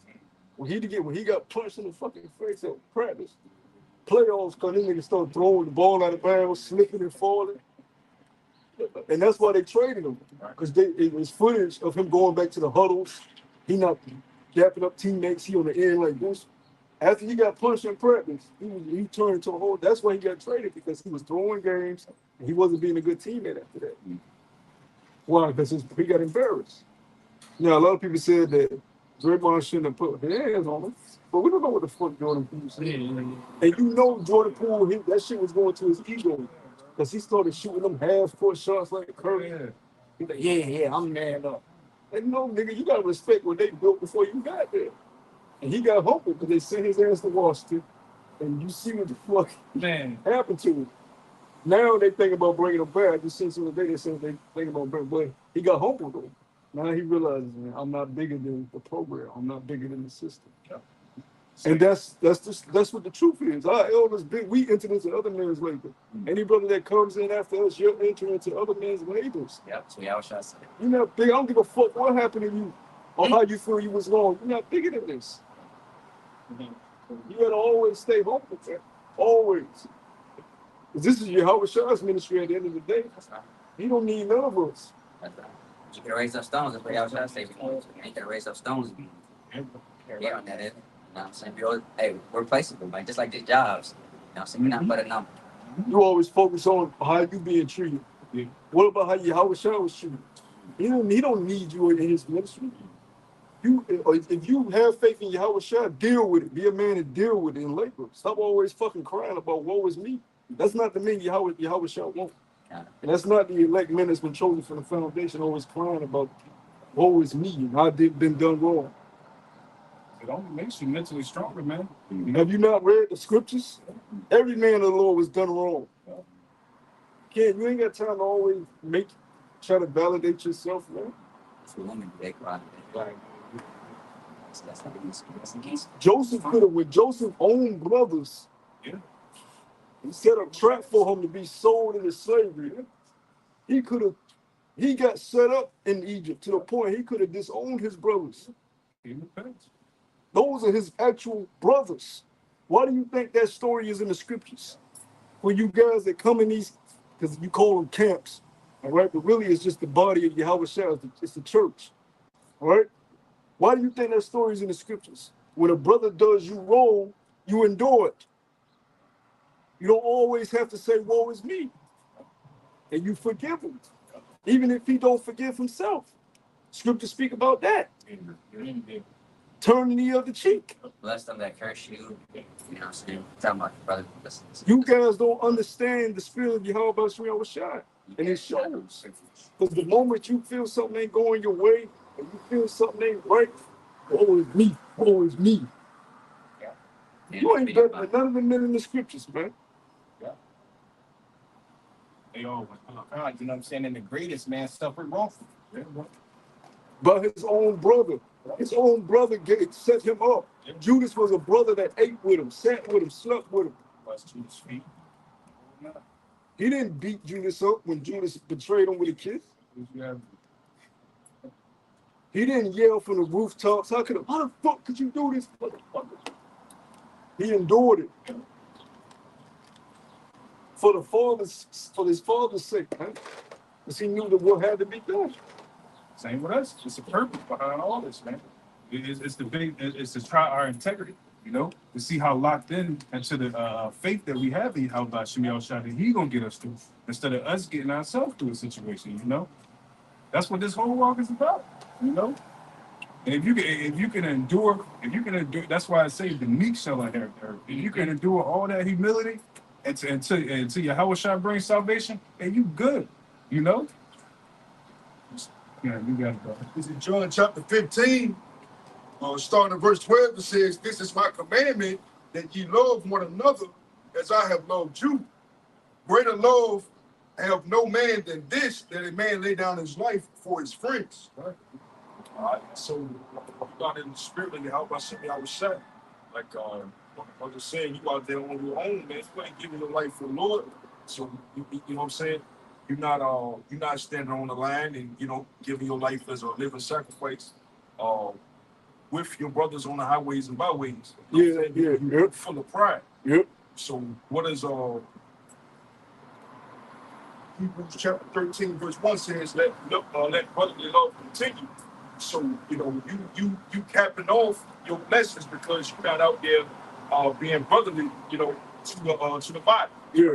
When he got punched in the fucking face at practice, playoffs, because these niggas started throwing the ball out of bounds, slipping and falling. And that's why they traded him. Because it was footage of him going back to the huddles. He not dapping up teammates. He on the end like this. After he got punched in practice, he turned into a whole. That's why he got traded, because he was throwing games and he wasn't being a good teammate after that. Why? Because he got embarrassed. You know, a lot of people said that Draymond shouldn't have put his hands on him. But we don't know what the fuck Jordan Poole said. And you know Jordan Poole, that shit was going to his ego. Because he started shooting them half-court shots like Curry. He's like, yeah, I'm man up. And no, nigga, you gotta respect what they built before you got there. And he got humbled because they sent his ass to Washington. And you see what the fuck happened to him. Now they think about bringing him back. Just since the day they said they think about bringing him back. He got humbled though. Now he realizes, man, I'm not bigger than the program. I'm not bigger than the system. Yeah. And that's what the truth is. Our elders we enter into other men's labor. Any brother that comes in after us, you'll enter into other men's labors. Yep, so y'all shall say. You're not big. I don't give a fuck what happened to you or how you feel you was wrong. You're not bigger than this. You gotta always stay humble, man. Always. This is Yahweh Shah's ministry at the end of the day. He don't need none of us. That's right. You can raise up stones, that's what y'all shall say. You ain't gonna raise up stones. Yeah, on that is. You know what I'm saying? Hey, we're replaceable, man. Just like the jobs. You know what I'm saying? We're not but a number. You always focus on how you being treated. Yeah. What about how Yahweh Shah was treated? He don't need you in his ministry. If you have faith in Yahweh Shah, deal with it. Be a man and deal with it in labor. Stop always fucking crying about woe is me. That's not the man Yahweh Shah wants. And that's not the elect men that's been chosen from the foundation always crying about woe is me and I been done wrong. It only makes you mentally stronger, man. Have you not read the scriptures? Every man of the Lord was done wrong. You ain't got time to always try to validate yourself, man. Joseph could have, with Joseph's own brothers, he set a trap for him to be sold into slavery. He got set up in Egypt to the point he could have disowned his brothers. Those are his actual brothers. Why do you think that story is in the scriptures? For you guys that come in these, because you call them camps, all right? But really it's just the body of Yahweh Shah, it's the church, all right? Why do you think that story is in the scriptures? When a brother does you wrong, you endure it. You don't always have to say, woe is me. And you forgive him, even if he don't forgive himself. Scriptures speak about that. Turn the other cheek. Bless them that curse you. You know what I'm saying? Talking about brother. You guys don't understand the spirit of Yahweh Shah. And it shows. Because the moment you feel something ain't going your way, and you feel something ain't right, woe is me, woe is me. You ain't better than none of the men in the scriptures, man. They all went, oh God, you know what I'm saying? And the greatest man suffered wrongfully. But his own brother set him up. Judas was a brother that ate with him, sat with him, slept with him. Judas' feet. He didn't beat Judas up when Judas betrayed him with a kiss. He didn't yell from the rooftops. How the fuck could you do this, motherfucker? He endured it. For his father's sake, man. Because he knew that what had to be done. Same with us. It's a purpose behind all this, man. It's to try our integrity, you know, to see how locked in into the faith that we have in Yahweh Shemiel Shah that he gonna get us through, instead of us getting ourselves through a situation, you know. That's what this whole walk is about, you know. And if you can endure, that's why I say the meek shall inherit the earth. If you can endure all that humility until Yahweh Shah brings salvation, and you good, you know. Yeah, you got it, bro. This is John chapter 15, starting at verse 12, it says, "This is my commandment, that ye love one another as I have loved you. Greater love have no man than this, that a man lay down his life for his friends." Right? So you got in the spirit of Yahweh Shah. Like I was just saying, you out there on your own, man. You ain't giving your life for the Lord. So you know what I'm saying? You're not standing on the line and giving your life as a living sacrifice with your brothers on the highways and byways. You're full of pride. Yep. So what is Hebrews chapter 13 verse 1 says, let brotherly love continue. So you capping off your blessings because you're not out there being brotherly, to the body. Yeah.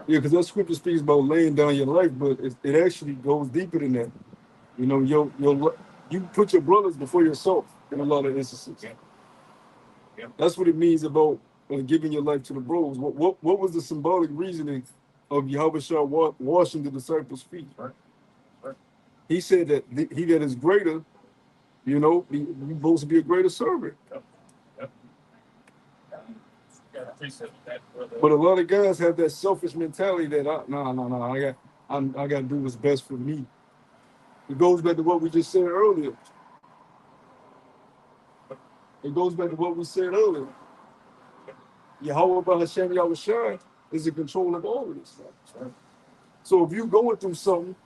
Because that scripture speaks about laying down your life, but it actually goes deeper than that. You put your brothers before yourself. in a lot of instances. Yeah. Yeah. That's what it means about giving your life to the bros. What was the symbolic reasoning of Yahweh Shah washing the disciples' feet? Right. Right. He said that he that is greater, you know, you're supposed to be a greater servant. Yep. Yep. Yeah, precept that, brother. But a lot of guys have that selfish mentality that I got to do what's best for me. It goes back to what we just said earlier. It goes back to what we said earlier. Yahweh Hashem Yahweh Shai is in control of all of this stuff. Right. So if you're going through something,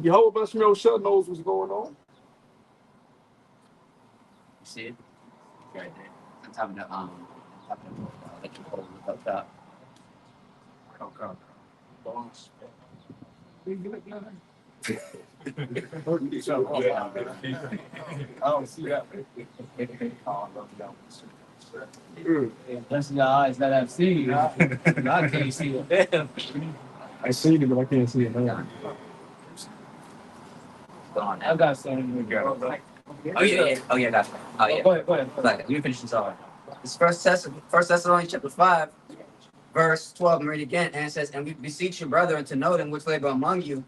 Yahweh Hashem Yahweh Shai knows what's going on. You see it? Right there. On top of the electrical up top. Okay. Boss. I don't see that. That's your eyes that I've seen. I can't see it. I seen it, but I can't see it now. Gone. I got something. Oh yeah. Oh yeah, gotcha. Oh yeah. Go ahead. Let me finish this off. It's First Thessalonians chapter 5, verse 12. And read again, and it says, "And we beseech you, brethren, to know them which labor among you,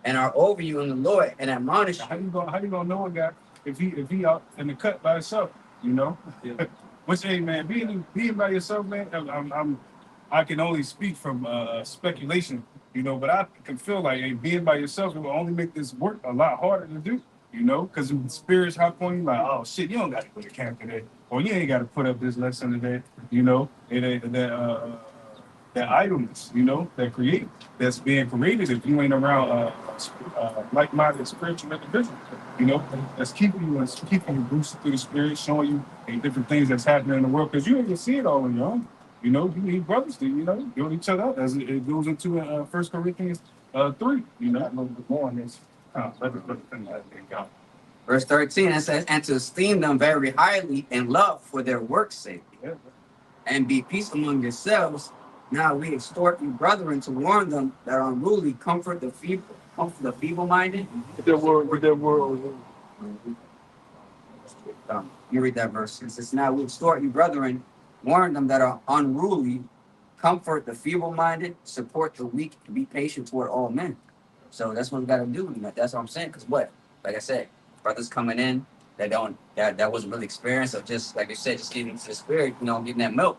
and are over you in the Lord, and admonish you." How you gonna know a guy if he out in the cut by himself? You know. Yeah. Which, hey man, being by yourself, man. I can only speak from speculation, you know. But I can feel like, hey, being by yourself, it will only make this work a lot harder to do. You know, because spirits hop on you like, oh shit, you don't got to go to camp today, or you ain't got to put up this lesson today. You know, that idleness, you know, that's being created if you ain't around like-minded spiritual individuals, you know, that's keeping you boosted through the spirit, showing you different things that's happening in the world, because you ain't gonna see it all on your own. You know, you need brothers to, you know, build each other up as it goes into 1 Corinthians 3, you know. More on this. Verse 13, it says, "And to esteem them very highly in love for their work's sake, Yeah. and be peace among yourselves. Now we exhort you, brethren, to warn them that are unruly, comfort the feeble-minded." With that word. You read that verse. It says, "Now we exhort you, brethren, warn them that are unruly, comfort the feeble-minded, support the weak, be patient toward all men." So that's what we got to do. That's what I'm saying. Because what? Like I said, brothers coming in that wasn't really experience of just, like I said, just getting into the spirit, you know, getting that milk.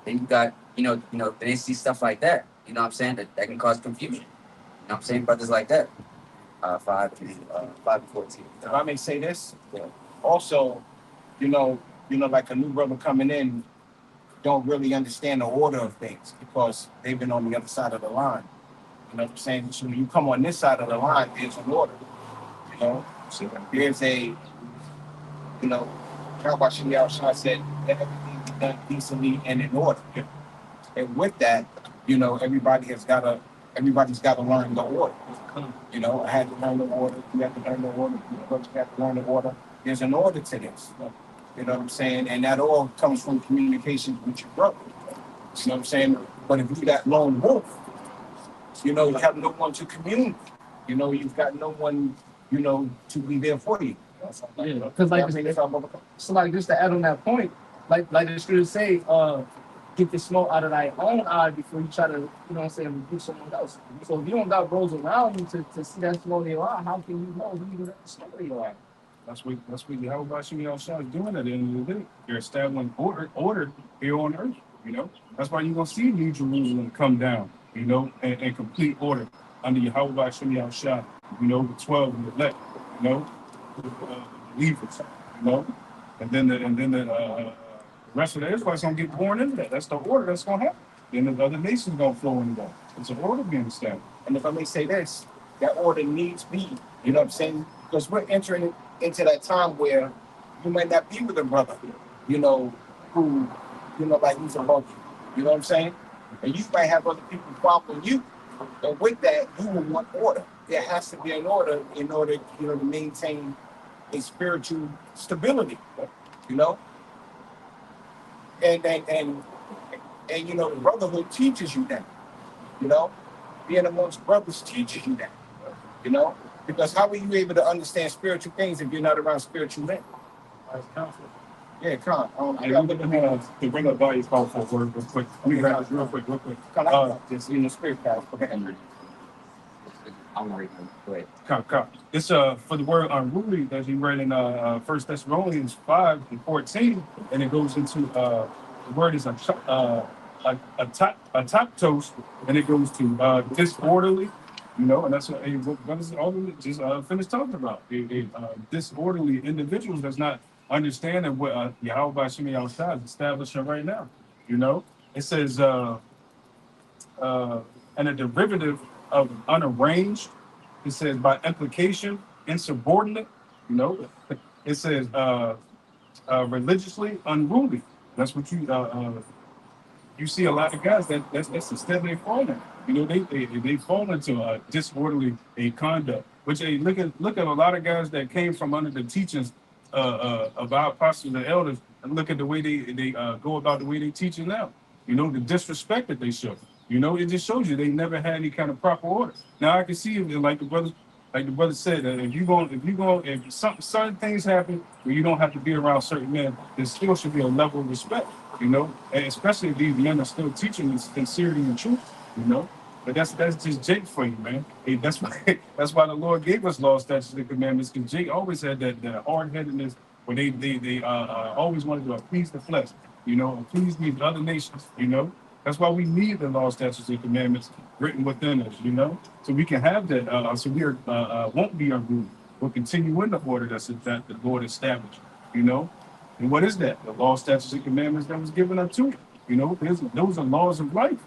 Then you got, you know, then they see stuff like that. You know what I'm saying? That can cause confusion. You know what I'm saying? Brothers like that. 5 and 14. If I may say this, also, you know, like a new brother coming in don't really understand the order of things because they've been on the other side of the line. You know what I'm saying? So when you come on this side of the line, there's an order. You know, so there's a, you know, Rabbi Shimei said that everything be done decently and in order. And with that, you know, everybody's got to learn the order. You know, I had to learn the order. You have to learn the order. You have to learn the order. There's an order to this. You know what I'm saying? And that all comes from communication with your brother. You know what I'm saying? But if you got lone wolf, you know, you have no one to commune. You know, you've got no one, you know, to be there for you. Yeah, because like just to add on that point, like the scriptures say, get the smoke out of thy own eye before you try to, you know what I'm saying, rebuke someone else. So if you don't got bros around you to see that smoke in your eye, how can you know who you got the smoke in your eye? That's what Yahweh Shimei is doing at the end of the day. They're establishing order here on earth, you know. That's why you're gonna see New Jerusalem come down, you know, and complete order under Yahweh Shimei, you know, the 12 and the elect, you know, believers, you know, and then the rest of the Israelites gonna get born into that. That's the order that's gonna happen. Then the other nations gonna flow into that. It's an order being established. And if I may say this, that order needs be, you know what I'm saying? Because we're entering into that time where you might not be with a brother, you know, who, you know, like who's above you. You know what I'm saying? And you might have other people following you. And with that, you will want order. There has to be an order in order, you know, to maintain a spiritual stability, you know? And you know, the brotherhood teaches you that, you know? Being amongst brothers teaches you that, you know? Because how are you able to understand spiritual things if you're not around spiritual men? Yeah, come on. Hey, let me bring up Volume Call for a word real quick. Let me grab this real quick. Just in the spirit pass. Okay. I'm not even. Go ahead. It's for the word unruly that he read in First Thessalonians 5:14, and it goes into the word is a top toast, and it goes to disorderly, and that's what is all of it just finished talking about. Disorderly individuals that's not understanding what Yahweh Shemi Shai is establishing right now. It says and a derivative of unarranged. It says by implication, insubordinate. You know, it says religiously unruly. That's what you see a lot of guys that's the step they fall in. They fall into disorderly conduct. Which look at a lot of guys that came from under the teachings of our apostles and elders, and look at the way they go about the way they teaching now. The disrespect that they show. It just shows you they never had any kind of proper order. Now I can see like the brother said, that if certain things happen where you don't have to be around certain men, there still should be a level of respect. And especially if these men are still teaching in sincerity and truth. But that's just Jake for you, man. Hey, that's why that's why the Lord gave us law, statutes, and commandments, because Jake always had that hard headedness where they always wanted to appease the flesh, appease these other nations. That's why we need the law, statutes, and commandments written within us, so we can have that. So we won't be unruly. We'll continue in the order that the Lord established, And what is that? The law, statutes, and commandments that was given up to it. Those are laws of life.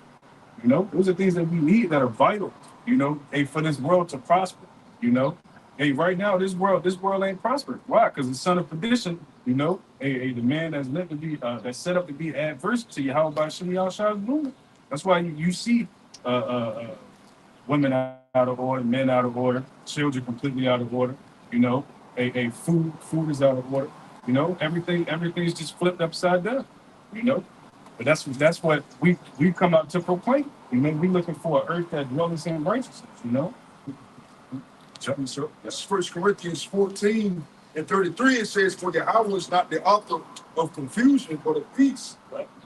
Those are things that we need that are vital, for this world to prosper, Hey, right now, this world ain't prosperous. Why? Because the son of perdition, the man that's meant to be, that's set up to be adverse to Yahweh Shemi Shai's movement. That's why you see women out of order, men out of order, children completely out of order. Food is out of order. Everything's just flipped upside down. But that's what we come out to proclaim. We looking for an earth that dwells in righteousness. So that's 1 Corinthians 14:33. It says, "For Yahweh is not the author of confusion, but of peace,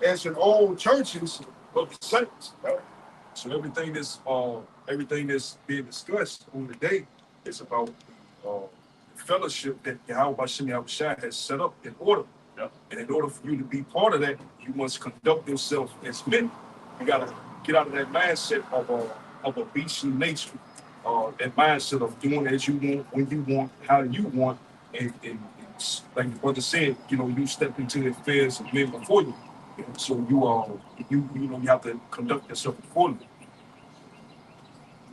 as in all churches of the saints." So everything that's being discussed on the day is about fellowship that Yahweh Shemi Shai has set up in order. And in order for you to be part of that, you must conduct yourself as men. You gotta get out of that mindset of a beastly nature. That mindset of doing as you want, when you want, how you want, and like the brother said, you step into the affairs of men before you. So you have to conduct yourself accordingly.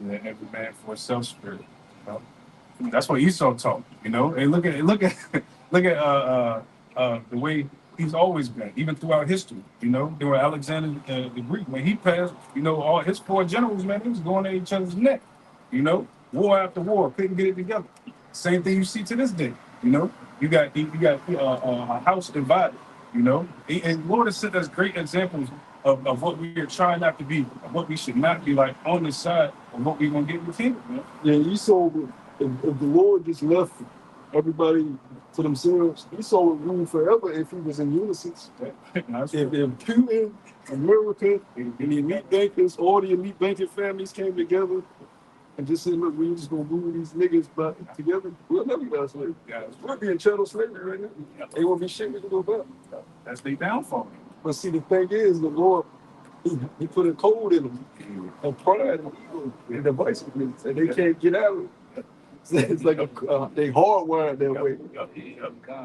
Yeah, every man for himself spirit. That's what Esau taught. And look at the way he's always been, even throughout history. There were Alexander the Greek when he passed. All his 4 generals, man, he was going at each other's neck. War after war, couldn't get it together. Same thing you see to this day. You got a house divided. And Lord has set us great examples of what we are trying not to be, of what we should not be like on the side of what we're gonna get with him. Yeah, Esau, if the Lord just left everybody to themselves, Esau would rule forever if he was in unison. If Putin, America, and the elite bankers, all the elite banking families came together and just said, "Look, we're just gonna move these niggas back together," we'll never be out slavery. We're being chattel slavery right now. They won't be shit we can go back. That's their downfall. But see, the thing is, the Lord, he put a code in them, of pride and ego and divisiveness, and they can't get out of it. It's like they hardwired that way.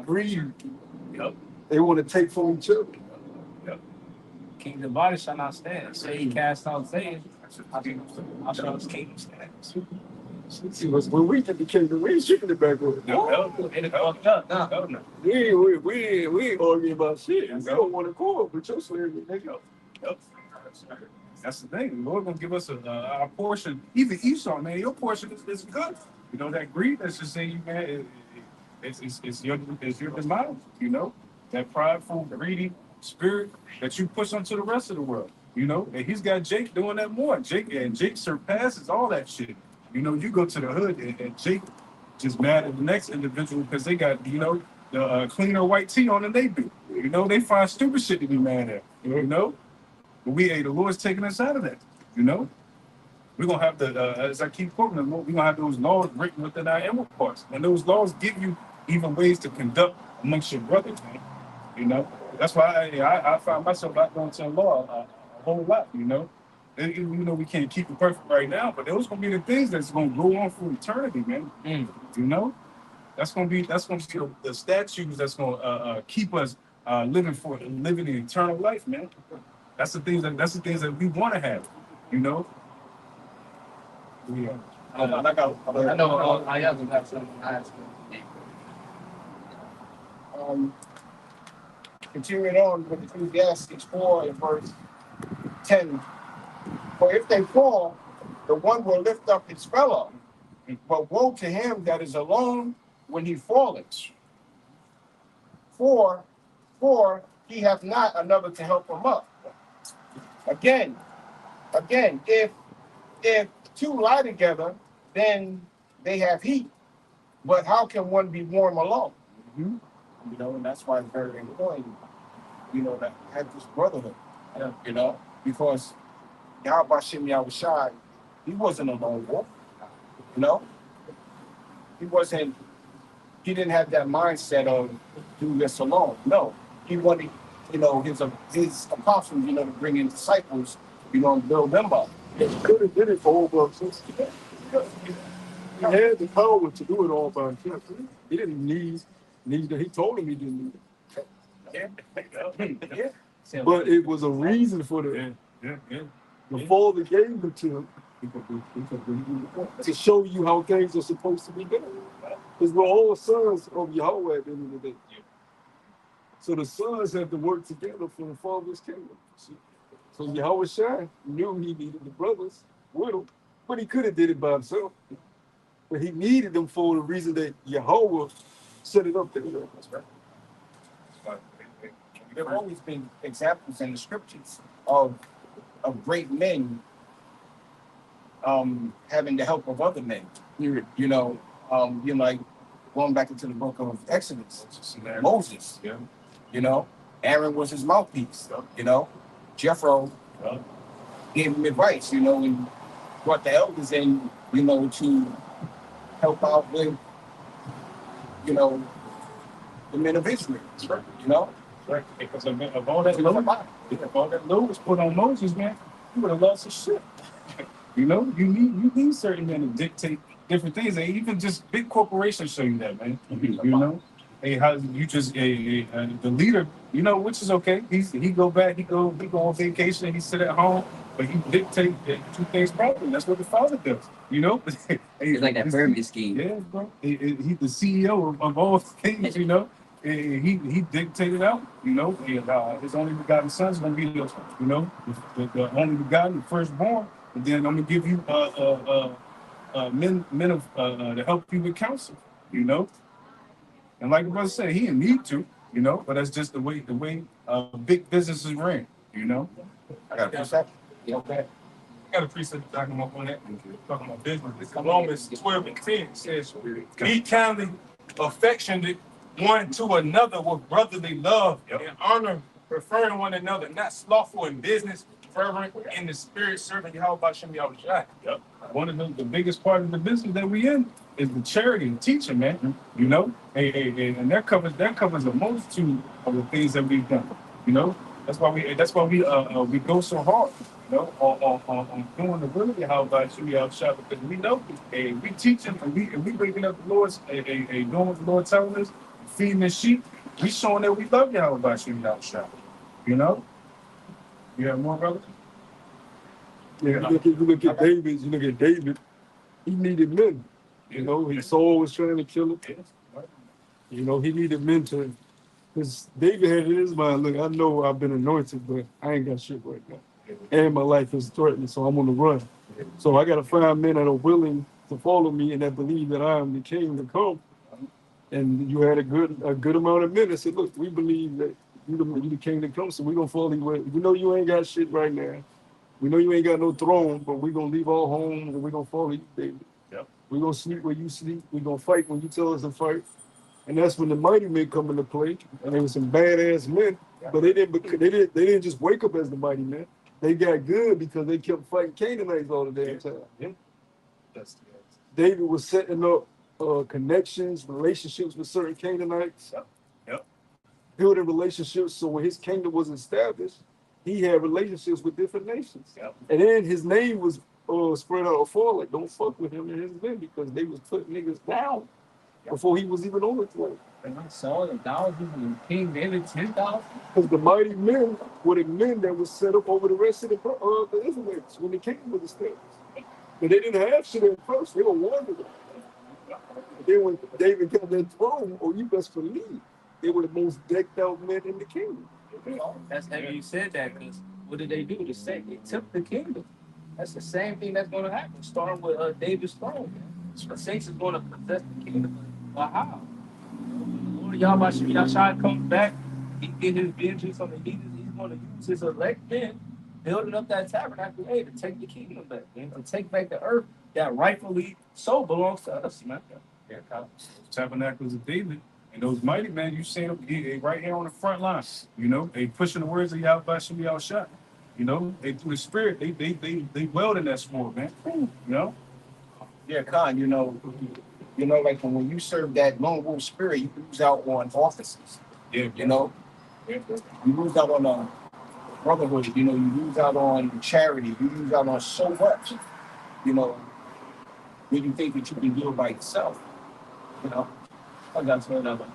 Greed. They want to take from each other. King divided shall not stand. Say he cast out Satan. I shall his kingdom stand. See, when we get the kingdom, we ain't shooting the back road. It fucked up. We ain't arguing about shit. We don't want to call with your slavery, nigga. That's the thing. The Lord gonna give us our portion. Even Esau, man, your portion is good. That greed that's just saying you, man, it's your demise. That prideful, greedy spirit that you push onto the rest of the world. And he's got Jake doing that more. Jake surpasses all that shit. You go to the hood and Jake just mad at the next individual because they got, the cleaner white tee on than they do. You know, they find stupid shit to be mad at. You know, but the Lord's taking us out of that. You know, we're gonna have as I keep quoting them, we're gonna have those laws written within our inward parts, and those laws give you even ways to conduct amongst your brothers, man. You know, that's why I find myself not going to the law a whole lot. You know, and, you know, we can't keep it perfect right now, but those gonna be the things that's gonna go on for eternity, man. You know, that's gonna be the statues that's gonna keep us living the eternal life, man. That's the things that we want to have. You know. Yeah. I know I have something I ask. Continuing on with Ecclesiastes 4 and verse 10. For if they fall, the one will lift up his fellow. But woe to him that is alone when he falleth. For he hath not another to help him up. Again, if two lie together, then they have heat. But how can one be warm alone? Mm-hmm. You know, and that's why it's very important, you know, that have this brotherhood. You know, because Yahweh Shem Yahushai, he wasn't a lone wolf. You know, he didn't have that mindset of do this alone. No, he wanted, you know, his apostles, you know, to bring in disciples, you know, and build them up. He could have did it for all by himself. He had the power to do it all by himself. He didn't need that. He told him he didn't need it. Yeah. But it was a reason for that. Yeah. The Father gave it to him to show you how things are supposed to be done. Because we're all sons of Yahweh at the end of the day. So the sons have to work together for the Father's kingdom. So Yahweh Shai knew he needed the brothers with him, but he could have did it by himself. But he needed them for the reason that Yahweh set it up there. That's right. There have always been examples in the scriptures of great men having the help of other men. You know, like going back into the book of Exodus, Moses. Yeah. You know, Aaron was his mouthpiece. You know, Jethro gave him advice. You know, and brought the elders in. You know, to help out with, you know, the men of Israel. Right. You know. Right, because of all that load was put on Moses, man, you would have lost his shit. You know, you need certain men to dictate different things. And even just big corporations show you that, man. You know, hey, how you just the leader, you know, which is okay. He go back, he go on vacation, he sit at home, but he dictate two things properly. That's what the Father does. You know, It's like that pyramid scheme. Yeah, bro. He's the CEO of all things. You know. He dictated out, you know, his only begotten son's gonna be the the only begotten, the firstborn, and then I'm gonna give you men of to help you with counsel, you know. And like the brother said, he didn't need to, you know, but that's just the way big businesses ran, you know. I got a precept. Okay. I got a precept talking about that. Talking about business. It's Romans 12 and 10 says, "Be kindly affectionate one to another with brotherly love and honor, preferring one another, not slothful in business, fervent in the spirit, serving Yahweh Shem Yahushai." Yep. One of the biggest part of the business that we in is the charity and teaching, man. You know, and that covers a multitude of the things that we've done. You know, that's why we go so hard. You know, on doing the will of Yahweh Shem Yahushai, because we know, we teaching and we waking up the Lord's, doing what the Lord telling us. Feeding the sheep, we showing that we love Yahweh Shem Yahushai. You know? You have more, brother? Yeah, you look at David, he needed men. You know, his soul was trying to kill him. You know, he needed men to, because David had in his mind, look, I know I've been anointed, but I ain't got shit right now. And my life is threatened, so I'm on the run. So I got to find men that are willing to follow me and that believe that I am the king to come. And you had a good amount of men that said, look, we believe that you the king that comes, so we're going to follow you. We know you ain't got shit right now. We know you ain't got no throne, but we're going to leave our homes and we're going to follow you, David. Yep. We're going to sleep where you sleep. We're going to fight when you tell us to fight. And that's when the mighty men come into play. And there were some badass men, but they didn't just wake up as the mighty men. They got good because they kept fighting Canaanites all the damn time. Yeah. That's David was setting up connections, relationships with certain Canaanites. Yep. Building relationships, so when his kingdom was established, he had relationships with different nations. Yep. And then his name was spread out afar, like don't fuck with him and his men because they was putting niggas down before he was even on the throne. And I saw the thousands and King David 10,000. Because the mighty men were the men that was set up over the rest of the Israelites when the kingdom was established. But they didn't have shit at first, they were wandering. Then when David got that throne, you best believe they were the most decked out men in the kingdom. That's heavy you said that, because what did they do? They took the kingdom. That's the same thing that's going to happen, starting with David's throne. The saints is going to possess the kingdom. But how? Lord Yahweh comes back, he get his vengeance on the heathens. He's going to use his elect men, building up that tabernacle, to take the kingdom back, man, to take back the earth that rightfully so belongs to us, man. Yeah, Tabernacles of David. And those mighty men, you see them right here on the front line. You know, they pushing the words of Yahweh Shem Yahushua. You know, they through the spirit, they weld in that sword, man. You know? Yeah, Khan, you know, like when you serve that lone wolf spirit, you lose out on offices. Yeah. You know? Yeah. You lose out on brotherhood, you know, you lose out on charity, you lose out on so much, you know, when you think that you can do it by yourself. You know? I got to another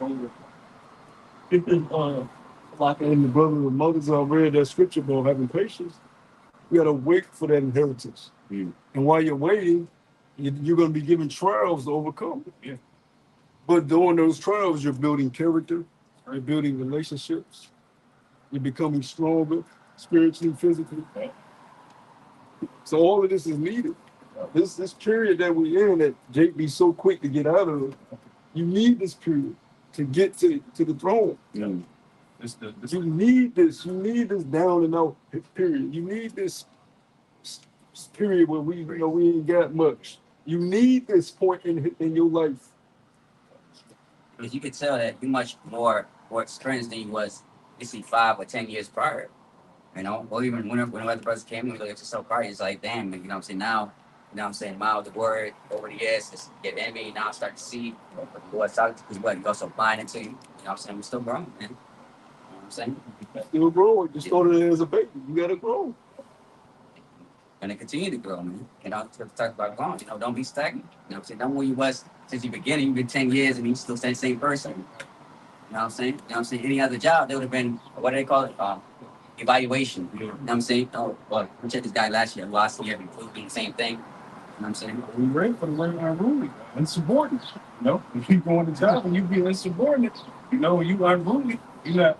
Like and the brothers and mothers read that scripture about having patience. You gotta wait for that inheritance. Mm. And while you're waiting, you're gonna be given trials to overcome. Yeah. But during those trials, you're building character, you're building relationships, you're becoming stronger spiritually, physically. So all of this is needed. This period that we're in that Jake be so quick to get out of, you need this period to get to the throne. Yeah. You need this down and out period. You need this period where we ain't got much. You need this point in your life. Because you could tell that you're much more experienced than you was, 5 or 10 years prior. You know, or even when the brothers came in, we look at yourself prior, it's like, damn, you know what I'm saying? Now, you know what I'm saying? Now the word over the years is get envy. Now I start to see what's out because what goes so blind into you. You know what I'm saying? We're still growing, man. You know what I'm saying? Still growing. You started as a baby. You gotta grow. Gonna continue to grow, man. You know, to talk about growing, you know, don't be stagnant. You know what I'm saying? Don't where you was since the beginning. You've been 10 years and you still stay the same person. You know what I'm saying? You know what I'm saying? Any other job, they would have been, what do they call it? Evaluation. You know what I'm saying? Oh, well, we checked this guy last year, doing the same thing. You know what I'm saying? We ready for the word unruly, insubordinate. You know, if you go on the job and you be insubordinate, you know, when you unruly, you're not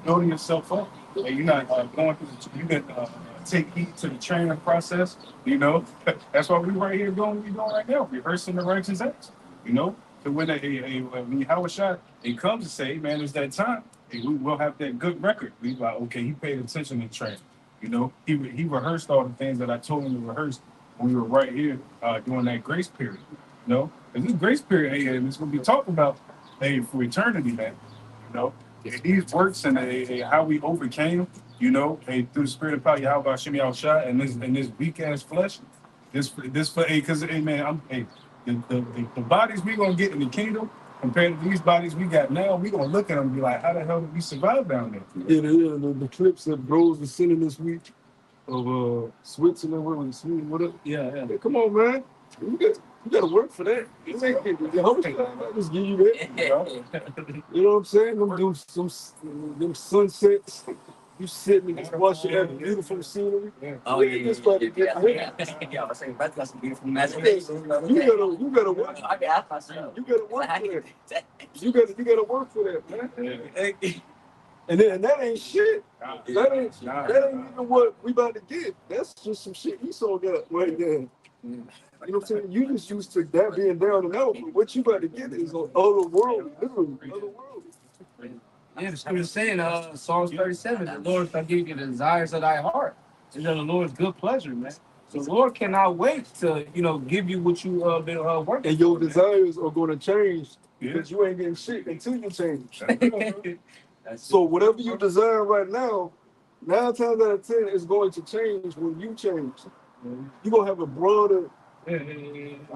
building yourself up. And you're not going through you can take heed to the training process. You know, that's why we right here doing what we're doing right now, rehearsing the righteous acts. You know, so when Yahushua it comes to say, man, it's that time. And we will have that good record. We like, okay, he paid attention to training. You know, he rehearsed all the things that I told him to rehearse. We were right here during that grace period, you know. And this grace period, it's going to be talked about, for eternity, man. You know, these works and how we overcame, you know, through the spirit of power, Yahweh Shem Yahushua, and this weak ass flesh, because man, the bodies we gonna get in the kingdom compared to these bodies we got now, we gonna look at them and be like, how the hell did we survive down there? Yeah, the clips that Bros was sending this week of Switzerland, what was it, Sweden, what up? Yeah. Come on, man. You gotta work for that. You ain't getting how much time I just give you that? You know what I'm saying? Them sunsets. You sitting and watch that beautiful scenery. Oh, yeah. I was saying, brother got some beautiful messages. You gotta work. I can ask myself. You gotta work for that. You gotta work for that, man. And that ain't shit. That ain't even what we about to get. That's just some shit Esau got right there. You know what I'm saying? You just used to that being down and out, but what you about to get is on otherworldly, literally otherworldly. Yeah, the scripture is saying, Psalms 37, the Lord shall give you the desires of thy heart. It's in the Lord's good pleasure, man. The Lord cannot wait to, give you what you been working And your for, man. desires are going to change because you ain't getting shit until you change. So whatever you desire right now, 9 times out of 10 is going to change when you change. You're going to have a broader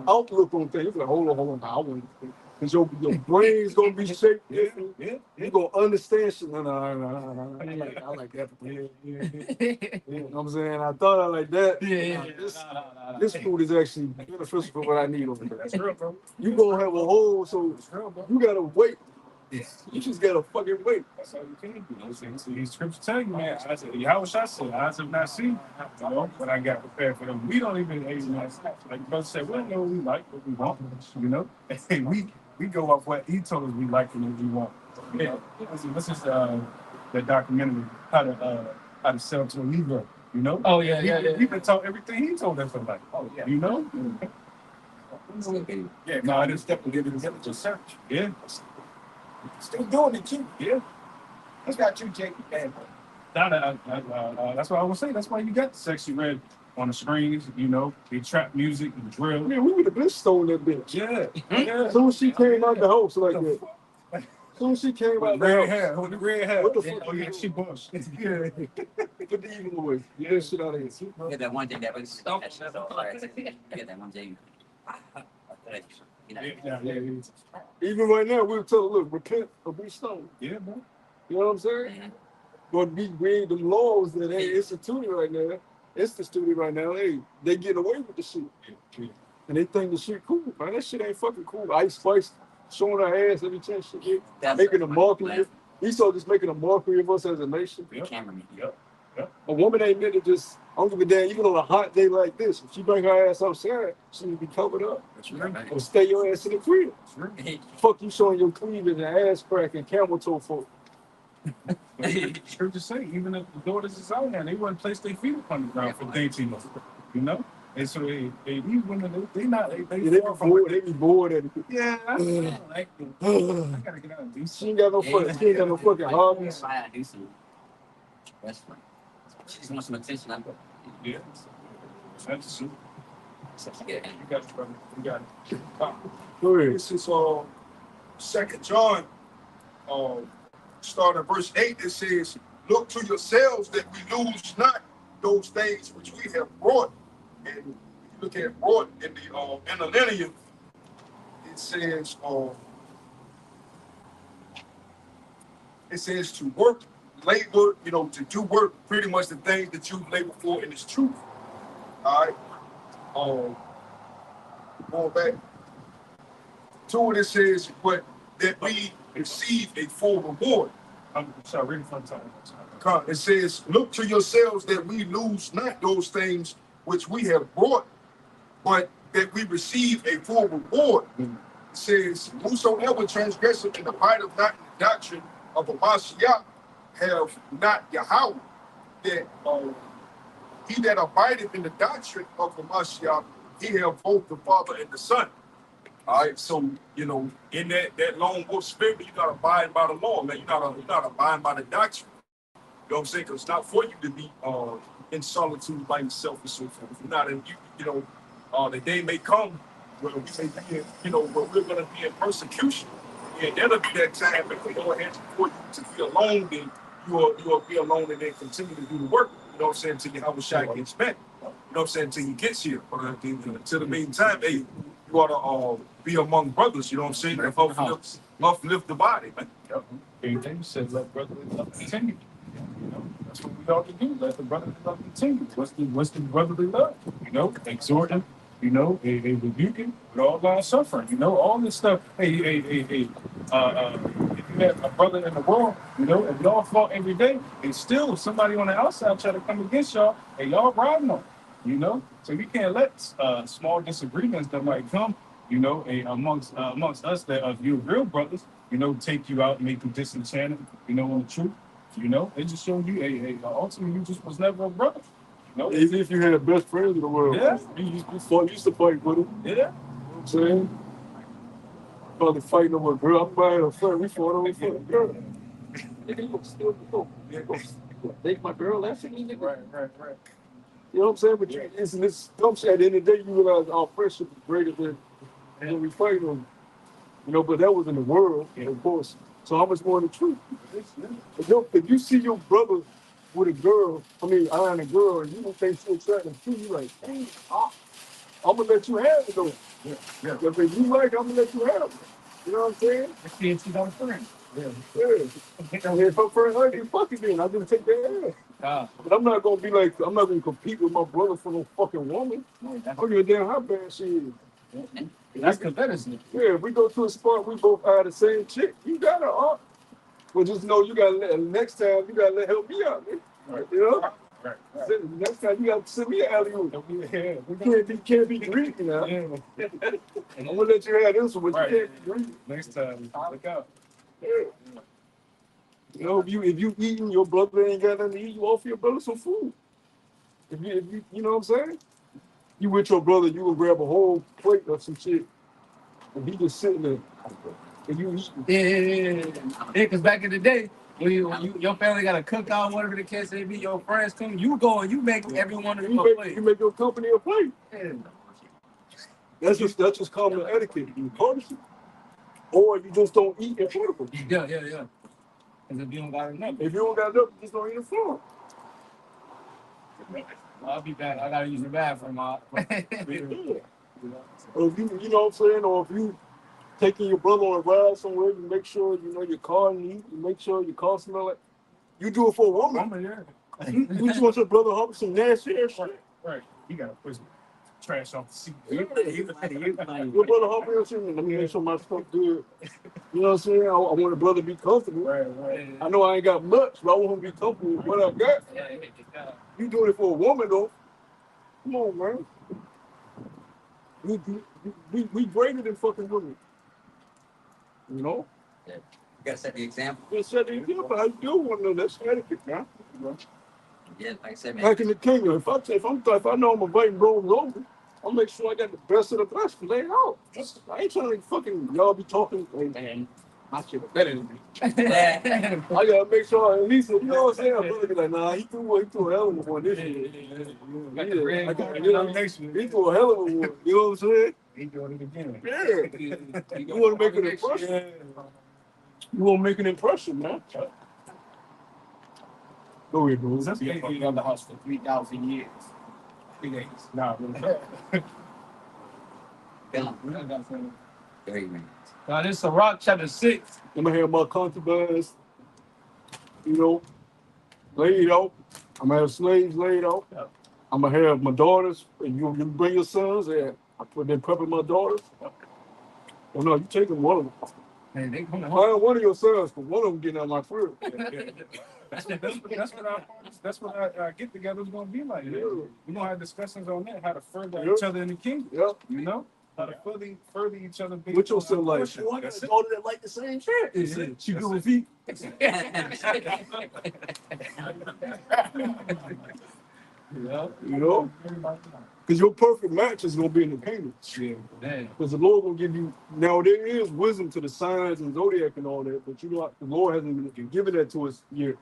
outlook on things. You're like, hold on, I want because your brain's gonna be shaped different. You're gonna understand shit. No, I like that. You know what I'm saying? I thought I like that. This food is actually beneficial for what I need over there. That's real, bro. You gonna have a whole, so you gotta wait. You just gotta fucking wait. That's all you can do. These scriptures tell you, man. I said, Yahweh Shai said, eyes have not seen, but I got prepared for them. We don't even, like brother said, we don't know what we like, what we want, And we go off what he told us we like and what we want. Yeah. This is the documentary, how to sell to a Negro, Oh, yeah. We been taught everything he told us about. Oh, yeah. Yeah, no, I just stepped into the village of search. Yeah. Still doing it too. Yeah. What's got you, Jake? Man, That's what I would say. That's why you got the Sexy Red on the screens, the trap music and drill. Man, we would have been stoned that bitch. Yeah. As soon as she came out the house like that. As soon as she came out the house. With the red hair. What the fuck? Oh, yeah, she bush. Put the evil away. Get that shit out of here. Yeah, that one thing that was that shit so hard. Yeah, that one thing. Yeah. Even right now, we'll tell her, look, repent or be stoned. Yeah, bro. You know what I'm saying? Mhm. But we the laws that they instituted right now, hey, they getting away with the shit. And they think the shit cool, man. That shit ain't fucking cool. Ice Spice showing her ass every chance she get, making a mockery. Esau just making a mockery of us as a nation. Cameraman. Yep. A woman ain't meant to just, I don't give a damn, even on a hot day like this, if she bring her ass outside, she need to be covered up. That's right. Or stay your ass in the crib. That's right. Fuck you showing your cleavage and ass crack and camel toe folk. Scripture say, even if the daughters is out there, they wouldn't place their feet upon the ground for daintiness. And so these women, they far from it. They be bored at it. Yeah, I like it. I gotta get out and do She ain't got no fucking hobbies. I do some wrestling. She just wants some attention. I'm going. Yeah. That's true. Yeah. You got it, brother. You got it. Go ahead. This is 2 John, start at verse 8. It says, "Look to yourselves that we lose not those things which we have brought." And if you look at brought in the interlinear, it says to work, labor, to do work, pretty much the things that you labor for in this truth. All right. Going back to it, it says, but that we receive a full reward. I'm sorry, reading from time. It says, look to yourselves that we lose not those things which we have brought, but that we receive a full reward. It says, whosoever transgresseth in the light of not the doctrine of the Mashiach have not Yahweh, that he that abideth in the doctrine of the Mashiach, he have both the Father and the Son. All right, so in that lone wolf spirit, you gotta abide by the law, man. You're not abiding by the doctrine. You know what I'm saying? Because it's not for you to be in solitude by yourself and so forth. You're not in, the day may come where we may be where we're gonna be in persecution. And that'll be that time if the Lord has for you to be alone, then you'll be alone and then continue to do the work. You know what I'm saying? Until Yahweh Shai gets back. You know what I'm saying? Until he gets here. But until the meantime, hey, you ought to be among brothers. You know what I'm saying? And uplift the body, man. Yep. Anything said, let brotherly love continue. That's what we ought to do. Let the brotherly love continue. What's the brotherly love? Exhort him. A rebuking with all long suffering. All this stuff. Hey. If you have a brother in the world, if y'all fought every day, and still somebody on the outside try to come against y'all, and y'all riding them. So you can't let small disagreements that might come, amongst us that are your real brothers, take you out, make you disenchanted, on the truth. They just show you, ultimately you just was never a brother. Even if you had the best friends in the world, Yeah. you used to fight with them. Yeah. You know what I'm saying? Probably fighting over a girl. I'm buying a friend. We fought over a girl. Nigga, you still go. Take my girl. That's it. Right. You know what I'm saying? But you, it's this dumb shit. At the end of the day, you realize our friendship is greater than when we fight them. You know, but that was in the world, of course. So how much more in the truth? If you see your brother with a girl, eyeing a girl, and you don't think she's attractive too, you like, hey, I'm gonna let you have it though. Yeah. If you like, I'm gonna let you have it. You know what I'm saying? It's being too dumb friend. Yeah. And if her friend like you, fuck it then. I'm gonna take their ass. But I'm not gonna be like, I'm not gonna compete with my brother for no fucking woman. I don't give a damn how bad she is. That's competitive. Yeah, if we go to a spot, we both are the same chick. You gotta well, just know you gotta let next time you gotta help me out, man. Right. You know? Right. Next time you gotta send me an alley oop. Yeah. You can't be greedy now. Yeah. I'm gonna let you have this one, but Right. you can't be greedy. Next time, look out. Yeah. You know, if you eating, your brother ain't got nothing to eat, you offer your brother some food. If you know what I'm saying? You with your brother, you will grab a whole plate of some shit, and he just sitting there, and you eating. Yeah, because back in the day, when your family got a cookout, whatever the case may be, your friends come, you go and you make everyone of them a plate. You make your company a plate. Yeah. That's just common etiquette. You courtesy. Or you just don't eat in front of them. Yeah. Because if you don't got enough, If you don't got enough, you just don't eat in front of I'll be back. I gotta use the bathroom. them. Or if you know what I'm saying, or if you taking your brother on a ride somewhere, you make sure you know your car neat, you make sure your car smell like. You do it for a woman. Yeah. You just want your brother to hop some nasty ass shit. Right. You gotta put some trash off the seat. Your brother hop in shit. Let me make sure my stuff good. You know what I'm saying? I want a brother to be comfortable. Right. I know I ain't got much, but I want him to be comfortable with what I got. You doing it for a woman though. Come on, man. We greater than fucking women. You know? You gotta set the example. Just set the example. How you do one of them? That's etiquette, man. Yeah, like I said, man. Back in the kingdom, if I know I'm inviting bros over, I'll make sure I got the best of the best laid out. I ain't trying to fucking y'all be talking. Hey man, my shit better than me. I gotta make sure at least, you know what I'm saying? I'm gonna be like, nah, he threw a hell of a one this year. He threw a hell of a one. You know what I'm saying? He doing it again. Yeah. You want to make an impression? You want to make an impression, man? Go ahead, bro. That's been on the house for 3,000 years. 3 days. Nah, Very man. Now this is Sirach chapter 6. I'm gonna have my concubines, you know, laid out. I'm gonna have slaves laid out. I'm gonna have my daughters, and you bring your sons, and I put them prepping my daughters. Oh no, you taking one of them. Man, they come I home. have one of your sons, but one of them getting out of my crib. That's what our get-together is gonna be like. Yeah. We're gonna have discussions on that, how to further Yeah. each other in the kingdom. Yeah. You know, how to further each other. What your son like? Worship. Oh, I got That's a it. daughter that like the same shit. That's it. She That's good it. with feet. You know? Because your perfect match is gonna be in the kingdom. Because the Lord gonna give you now. There is wisdom to the signs and zodiac and all that, but you know the Lord hasn't been given that to us yet.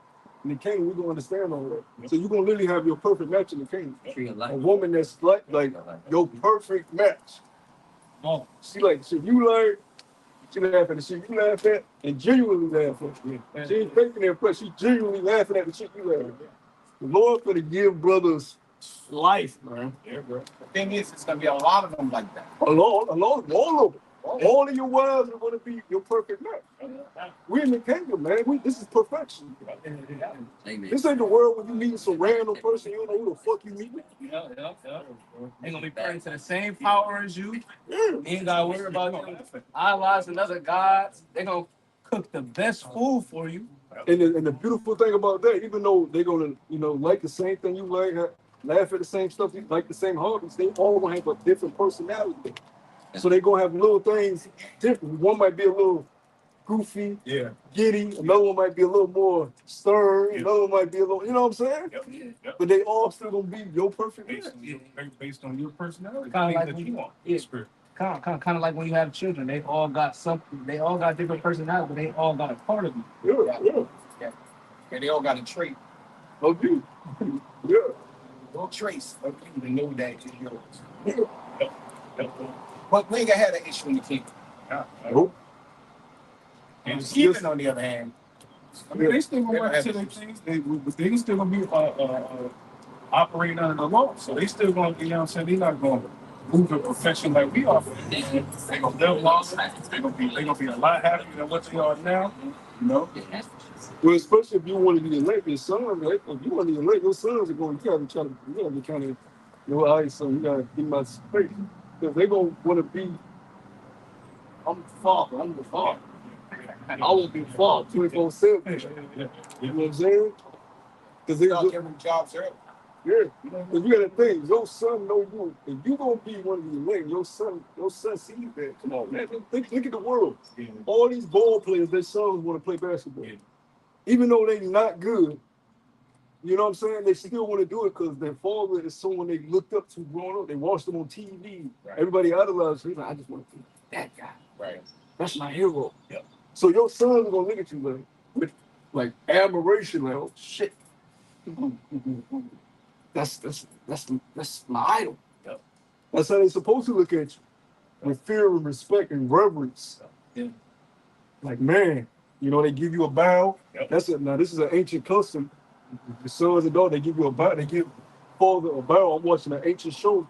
In the kingdom, we're gonna understand all that. So you're gonna literally have your perfect match in the kingdom. Tree of life. A woman that's like your perfect match. Oh, She like shit you like. She laugh at the shit you laugh at and genuinely laugh at. She ain't faking that, but she genuinely laughing at the shit you laugh at. The Lord gonna give brothers life, man. Yeah, bro. The thing is, it's gonna be a lot of them like that. All of them. All of your wives are gonna be your perfect match. We in the kingdom, man. This is perfection. Amen. This ain't the world when you meet some random person you don't know who the fuck you meeting. yeah. They gonna be praying to the same power as you. You ain't gotta worry about them idols and other gods. They gonna cook the best food for you. And the beautiful thing about that, even though they're gonna, like the same thing you like, laugh at the same stuff, you like the same hobbies, they all gonna have a different personality. So they gonna have little things different. One might be a little goofy, giddy. Another one might be a little more stern. Another one might be a little, you know what I'm saying? But they all still gonna be your perfect match. Based on your personality, Kinda like things that when you you- want. yeah. Spirit. Kind of like when you have children. They all got something. They all got different personalities, but they all got a part of you. Yeah. And they all got a trait. Okay. Yeah. no trace of you to know that it's yours. But we ain't gonna have that issue in the kingdom. Nope. And Stephen, on the other hand, I mean, they still gonna work to their things. They still gonna be operating under the law. So they still gonna, you know what I'm saying? They're not gonna move to perfection like we are. They gonna live longer. They gonna be a lot happier than what they are now. You know? Well, especially if you want to be elect, your son, right? If you want to be elect, your sons are going. You gotta try to. You gotta be kind of. All right, so you gotta give my space because they're gonna want to be. I'm the father. I'm the father. I won't be father 24/7. You know what I'm saying? Because they y'all give them jobs early. yeah. Because you gotta think, your son know you. If you gonna be one of the elect, your son sees that. Come on, man. Look at the world. Yeah. All these ball players, their sons want to play basketball. Yeah. Even though they not good, you know what I'm saying? They still want to do it because their father is someone they looked up to growing up. They watched them on TV. Right. Everybody idolized him. I just want to be that guy. Right. That's my hero. Yep. So your son's gonna look at you with admiration, like, oh shit. That's my idol. Yep. That's how they're supposed to look at you. With fear and respect and reverence. Yeah. Like, man, you know, they give you a bow. Yep. That's it. Now, this is an ancient custom. The sons and daughters, they give you a bow. They give father a bow. I'm watching an ancient show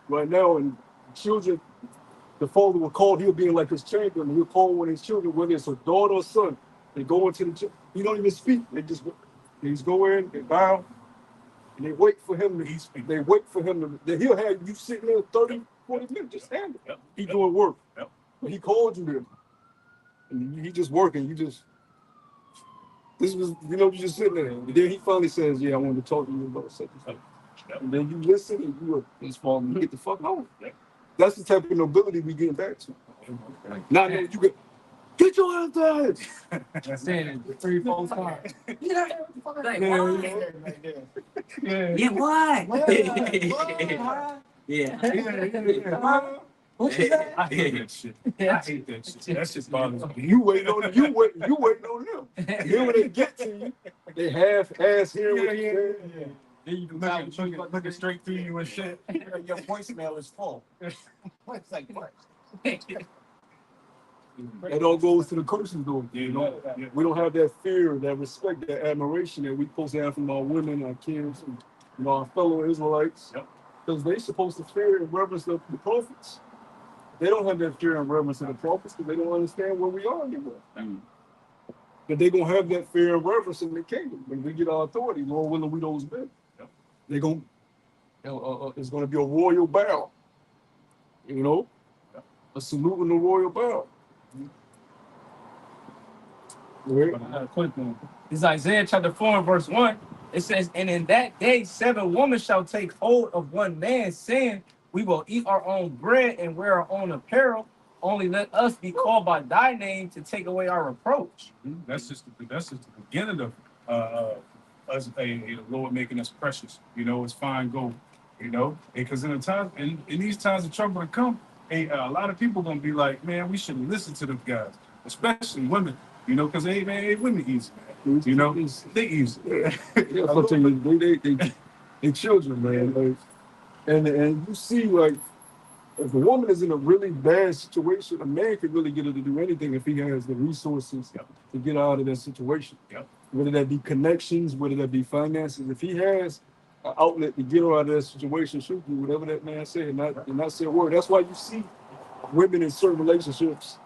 right now, and children, the father will call, he'll be in like his chamber, and he'll call one of his children, whether it's a daughter or son. They go into the, he don't even speak. They just go in, they bow, and they wait for him to, they wait for him to, he'll have you sitting there 30, 40 minutes, just stand there. Yep. He doing work. Yep. But he called you there. And he just working, this was, you know, you just sitting there. And then he finally says, yeah, I want to talk to you about such and such. Yep. And then you listen and you just fall and get the fuck home. Yep. That's the type of nobility we getting back to. Not that you get your ass down. That's saying 3, 4 times. Like, Yeah. yeah, why? Yeah. Yeah. I hate that shit. I hate that shit. That shit bothers me. You waiting on them. Then when they get to you, they half-ass hear what you say. Then you can looking straight through you and shit. Your voicemail is full. It's like, what? It all goes to the curses, though. Yeah, You know, yeah. we don't have that fear, that respect, that admiration that we supposed to have from our women, our kids, and our fellow Israelites. Yep. Because they supposed to fear and reverence the prophets. They don't have that fear and reverence of the prophets because they don't understand where we are anymore. But they're gonna have that fear and reverence in the kingdom when we get our authority. Lord willing, we those men. Yep. They're gonna, it's gonna be a royal bow. You know, Yep. a salute and a royal bow. But I had a quick one. This is Isaiah chapter 4 and verse 1. It says, and in that day 7 women shall take hold of one man, saying, we will eat our own bread and wear our own apparel. Only let us be called by thy name to take away our reproach. That's just the beginning of us, the Lord making us precious. You know, it's fine gold. You know, because in these times of trouble to come, a lot of people gonna be like, man, we shouldn't listen to them guys, especially women. You know, because women easy, man. You know, they easy. I'll tell you, they children, man. Like, and you see, like, if a woman is in a really bad situation, a man could really get her to do anything if he has the resources Yep. to get out of that situation. Yep. Whether that be connections, whether that be finances, if he has an outlet to get her out of that situation, she'll do whatever that man said, and not say a word. That's why you see women in certain relationships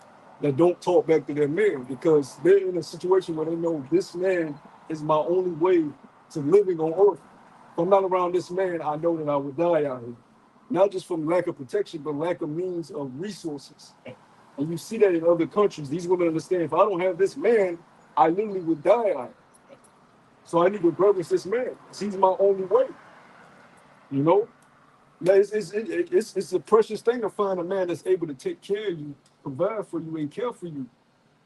that don't talk back to their man because they're in a situation where they know this man is my only way to living on earth. If I'm not around this man, I know that I would die out here. Not just from lack of protection, but lack of means of resources. And you see that in other countries. These women understand, if I don't have this man, I literally would die out here. So I need to reverence this man. He's my only way. You know? Now, it's a precious thing to find a man that's able to take care of you, provide for you, and care for you.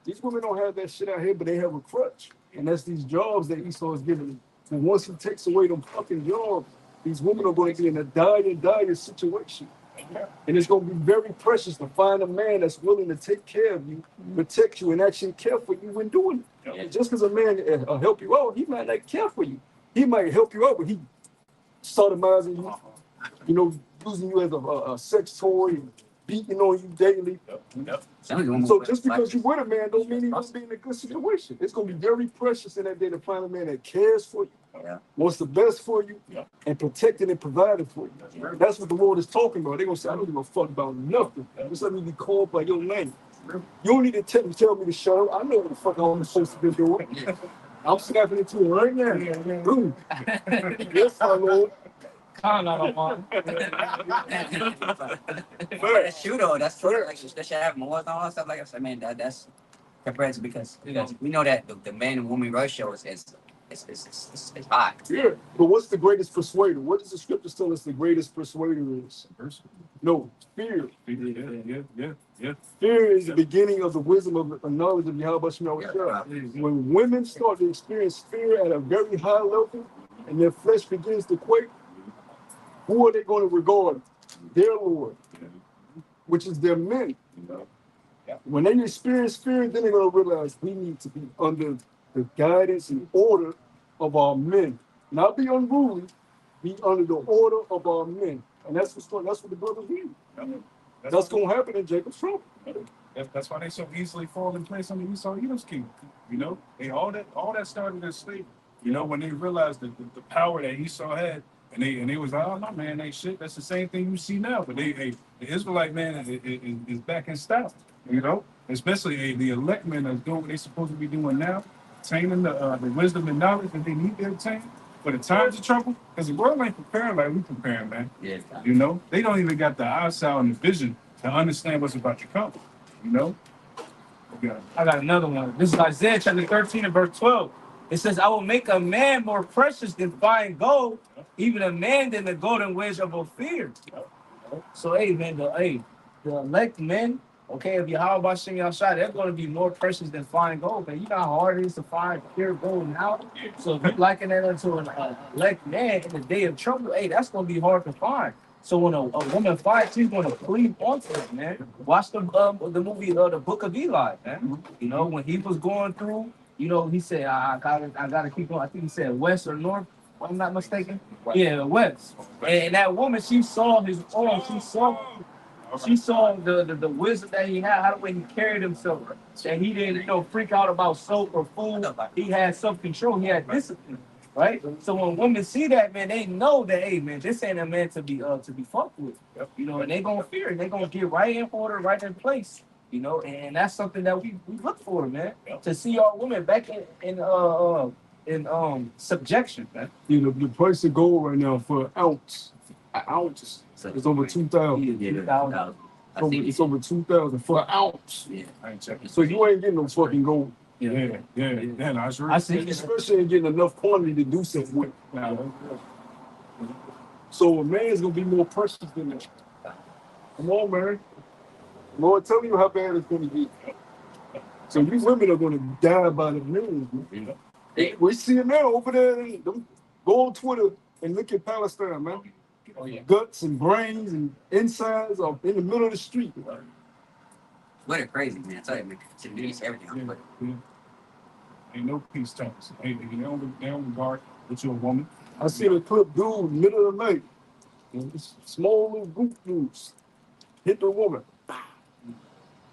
These women don't have that shit out here, but they have a crutch. And that's these jobs that Esau is giving them. And once he takes away them fucking jobs, these women are going to be in a dire situation. And it's going to be very precious to find a man that's willing to take care of you, protect you, and actually care for you when doing it. And just because a man will help you out, he might not care for you. He might help you out, but he sodomizing you, you know, using you as a sex toy, and beating on you daily. So just because you with a man don't mean he's gonna be in a good situation. It's gonna be very precious in that day to find a man that cares for you, wants the best for you, and protected and provided for you. That's what the Lord is talking about. They're gonna say, I don't give a fuck about nothing. Just let me be called by your name. You don't need to tell me to shut up. I know what the fuck I'm supposed to be doing. I'm snapping into it right now. Boom. Yes, my Lord. That's true though. That's true. Like they should have more and all that stuff like that. I mean, that's compared to because we know that the man and woman ratio is high. Yeah, but what's the greatest persuader? What does the scriptures tell us the greatest persuader is? No, fear. Yeah. Fear is the beginning of the wisdom of the knowledge of Yahweh Shemel. When women start to experience fear at a very high level and their flesh begins to quake, who are they going to regard? Their Lord, which is their men. When they experience fear, then they're going to realize we need to be under the guidance and order of our men. Not be unruly, be under the order of our men. And that's what the brothers need. That's going to happen in Jacob's trouble. That's why they so easily fall in place under Esau Edom's kingdom. You know, all that started as slavery. You know, when they realized the power that Esau had, and they was like, oh no man, they shit. That's the same thing you see now. But the Israelite man is back in style. You know, especially the elect men that's doing what they're supposed to be doing now, attaining the wisdom and knowledge that they need to attain for the times of trouble. Because the world ain't preparing like we preparing, man. Yeah. You know, they don't even got the eyesight and the vision to understand what's about to come. You know. I got another one. This is Isaiah chapter 13 and verse 12. It says, I will make a man more precious than fine gold, even a man than the golden wedge of Ophir. So, hey, man, the elect men, okay, if Yahweh Shem Yahshua, they're going to be more precious than fine gold, man. You know how hard it is to find pure gold now? So, if you liken that unto an elect man in the day of trouble, hey, that's going to be hard to find. So when a woman fights, she's going to cleave onto it, man. Watch the movie, The Book of Eli, man. You know, when he was going through, you know, he said, I gotta keep going. I think he said west or north, if I'm not mistaken. West. Yeah, west. And that woman, she saw his arm. She saw the wisdom that he had, how the way he carried himself. That he didn't, you know, freak out about soap or food. He had self-control. He had discipline. Right? So when women see that, man, they know that, hey, man, this ain't a man to be fucked with. You know, and they gonna fear it. They gonna get right in order, right in place. You know, and that's something that we look for, man. To see our women back in subjection, man. You know, the price of gold right now for an ounce is over 2,000. It's over 2,000 for an ounce. Yeah. So you ain't getting no fucking gold. Yeah. That's right. I see. Especially ain't getting enough quantity to do something with. So a man's gonna be more precious than that. Come on, man. Lord, tell you how bad it's gonna be. So these women are gonna die by the millions. We see it now over there. Them, go on Twitter and look at Palestine, man. Guts and brains and insides are in the middle of the street. Twitter crazy, man. I tell you, man. It's news, everything on Twitter. Ain't no peace talks. They don't regard that you're a woman. I see a clip, dude, middle of the night. This small little group dudes hit the woman.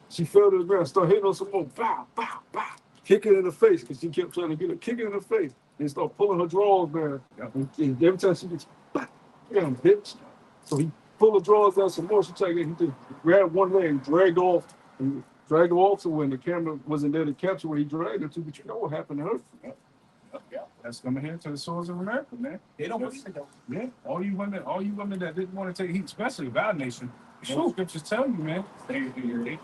She fell to the ground, started hitting her some more. Bow, bow, bow. Kick her in the face because she kept trying to get her. Kick her in the face. They start pulling her drawers down. And every time she gets, damn, bitch. So he pulled her drawers down some more. She tried to get, he grabbed one leg, dragged off. And dragged her off, so when the camera wasn't there to capture what he dragged her to, but you know what happened to her. That's coming here to the source of America, man. They don't want to. Yeah, all you women that didn't want to take heat, especially our nation. The scriptures tell you, man. You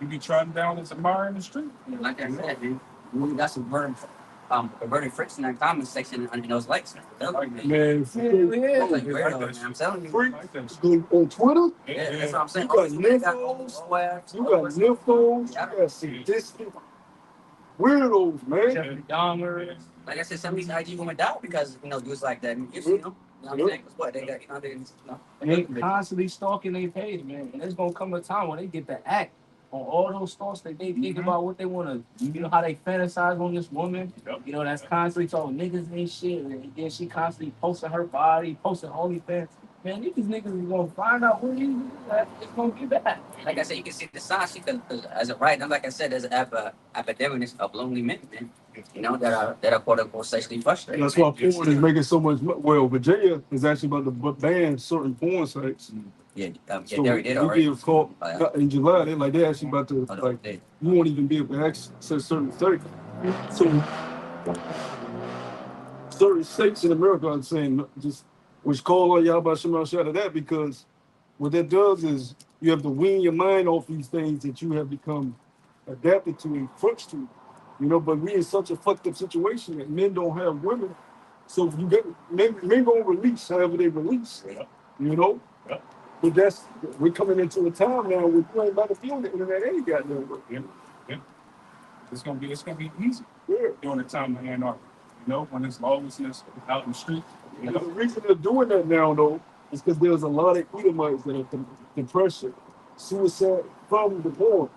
be trotting down as a mire in the street. Like I said, dude, we got some converted freaks in that comment section in those likes. Man, Like weirdos, man. I'm telling you. freaks on Twitter, Yeah, that's what I'm saying. you got nymphos, you got sadistic weirdos, man. Jeffrey Dahmer. Like I said, some of these IG women die because, you know, dudes like that. You see them. You know what I'm saying? 'Cause what they got, you know, And they constantly stalking their page, man. And there's gonna come a time when they get the act on all those thoughts that they think about what they want to, you know, how they fantasize on this woman. You know, that's constantly talking niggas ain't shit. And then she constantly posting her body, posting OnlyFans. Man, these niggas is gonna find out who these it's gonna get back. Like I said, you can see the signs. Because as of right now, like I said, there's an epidemic of lonely men, man. You know, that are quote unquote sexually frustrated. That's why porn is making so much. Well, Virginia is actually about to ban certain porn sites. Yeah, So they already did you already. get caught in July. They're actually about to Oh, like they- you won't even be able to access certain sites. So certain states in America are saying just which call on y'all about Shemal out of that because what that does is you have to wean your mind off these things that you have become adapted to and crushed to. You know, but we in such a fucked up situation that men don't have women. So you get men gonna release however they release. You know? But that's we're coming into a time now where you ain't about to be on the internet any goddamn way. Yeah. It's gonna be easy Yeah. during the time of anarchy. You know, when there's lawlessness out in the street. You The know, reason they're doing that now, though, is because there's a lot of Edomites that have depression, suicide from the porn.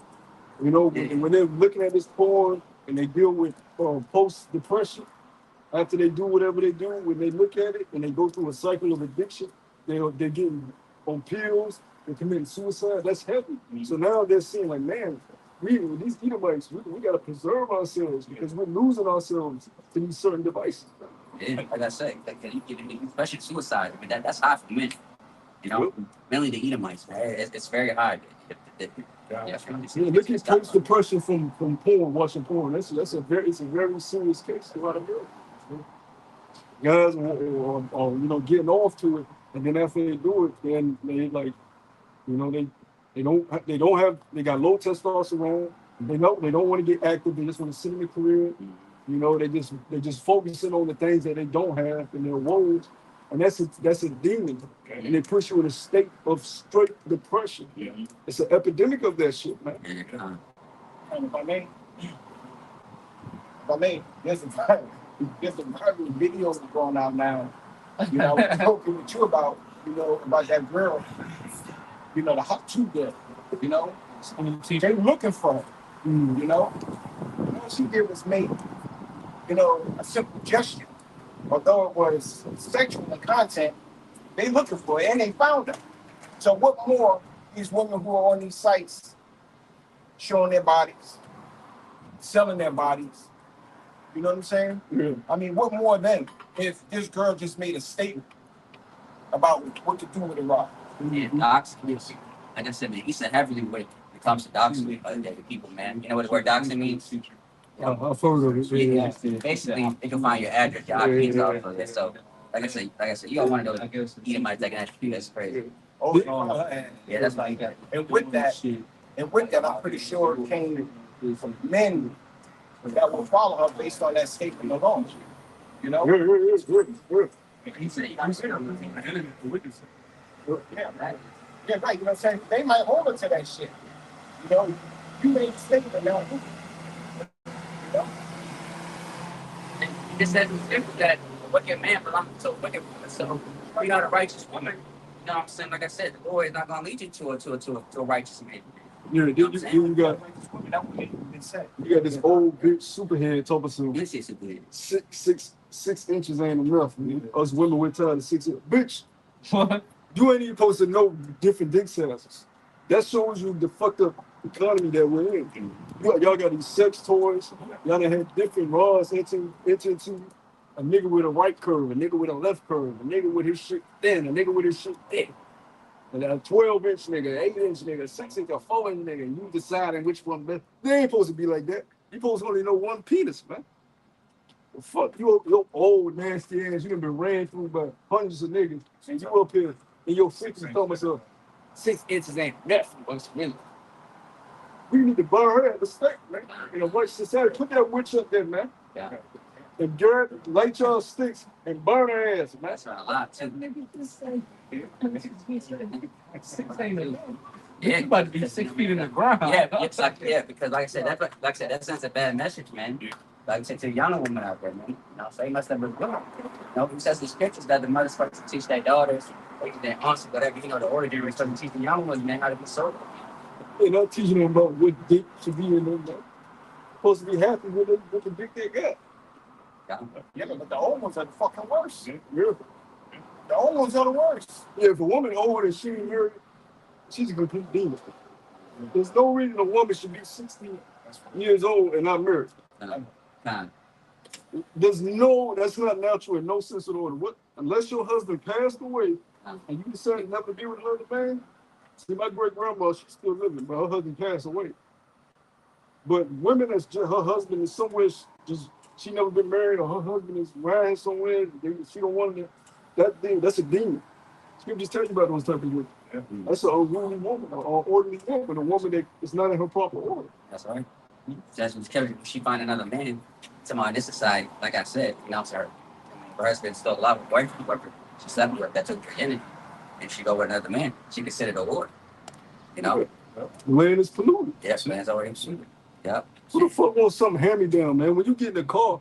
You know, when they're looking at this porn and they deal with post-depression, after they do whatever they do, when they look at it and they go through a cycle of addiction, they're getting on pills, they're committing suicide. That's heavy. So now they're seeing like, man, these Edomites, we got to preserve ourselves because we're losing ourselves to these certain devices. Yeah, like I said, especially suicide. I mean, that's high for men. You know, mainly the Edomites, man. It's very high. Yeah, look at post-depression from porn, watching porn. It's a very serious case. A lot of girls. Guys are getting off to it, and then after they do it, then they like, you know, they got low testosterone. They don't want to get active. They just want to sit in their career. You know, they just focusing on the things that they don't have in their woes, and that's a demon, and they push you in a state of straight depression. It's an epidemic of that shit, man. And if I may, there's a viral video going out now. You know, I was talking with you about that girl, you know, the hot tube girl, you know, they looking for her, you know. All she did was make, you know, a simple gesture. Although it was sexual in content, they looking for her and they found her. So what more these women who are on these sites showing their bodies, selling their bodies, you know what I'm saying? Yeah. I mean, what more then if this girl just made a statement about what to do with the rock? Yeah, doxing. Like I said, man, he's a heavily when it comes to doxing the people, man. You know what the word doxing means? I've heard of it. Yeah. Basically, they can find your address, your IPs off of it. So, like I said, you got one of those Edomites taking that shit. That's crazy. Yeah, that's why you got. And with that, I'm pretty sure it came from men that will follow her based on that statement alone. You know? he said, Yeah, right. Yeah, right. You know what I'm saying? They might hold her to that shit. You know, you made a statement now. You know? It says that a wicked man belongs to a wicked woman. So, you're not a righteous woman. You know what I'm saying? Like I said, the Lord is not going to lead you to a righteous man. Yeah, you got this old bitch superhead talking some This is a good. 6 inches ain't enough. Man. Us women we're tired of 6 inches. Bitch, What? you ain't even supposed to know different dick sizes. That shows you the fucked up economy that we're in. Y'all got these sex toys. Y'all done had different rods into a nigga with a right curve, a nigga with a left curve, a nigga with his shit thin, a nigga with his shit thick. And a 12-inch nigga, 8-inch nigga, 6-inch, or 4-inch nigga, you deciding which one best. They ain't supposed to be like that. You supposed to only know one penis, man. Well, fuck you old nasty ass. You done been ran through by hundreds of niggas, and you up here in your 60s telling myself 6 inches ain't nothing. What's really? We need to burn her at the stake, man. In a white society, put that witch up there, man. Yeah. And Garrett, light y'all sticks and burn her ass, man. That's a lot, too. Yeah, you about to be 6 feet in the ground. Yeah, because like I said, that sends a bad message, man. Like I said, to the young women out there, man. You know, so you must have been good. You know, who says the scriptures that the mothers supposed to teach their daughters, or their aunts, whatever, you know, the order is supposed to teach the young ones, man, how to be sober. They're not teaching them about what dick should be in them. They're supposed to be happy with the dick they got. Yeah, but the old ones are the fucking worst. Yeah. The old ones are the worst. Yeah, if a woman older and she ain't married, she's a complete demon. There's no reason a woman should be 60 years old and not married. Con. That's not natural in no sense of the order. Unless your husband passed away and you decided never to be with another man. See, my great grandma, she's still living, but her husband passed away. But women that's just her husband is somewhere she never been married, or her husband is married somewhere, she don't want to. That's a demon. Scriptures tell you about those type of women. Yeah. That's an unruly woman, or orderly woman, a woman that is not in her proper order. That's right. That's when she find another man, somehow in this society, like I said, you know, her husband's still alive, her boyfriend, whoever she slept with, that took virginity, and she go with another man, she considered a whore. You know? The land is polluted. Yes, man's already polluted. Yep. Who the fuck wants something hand-me-down, man? When you get in a car,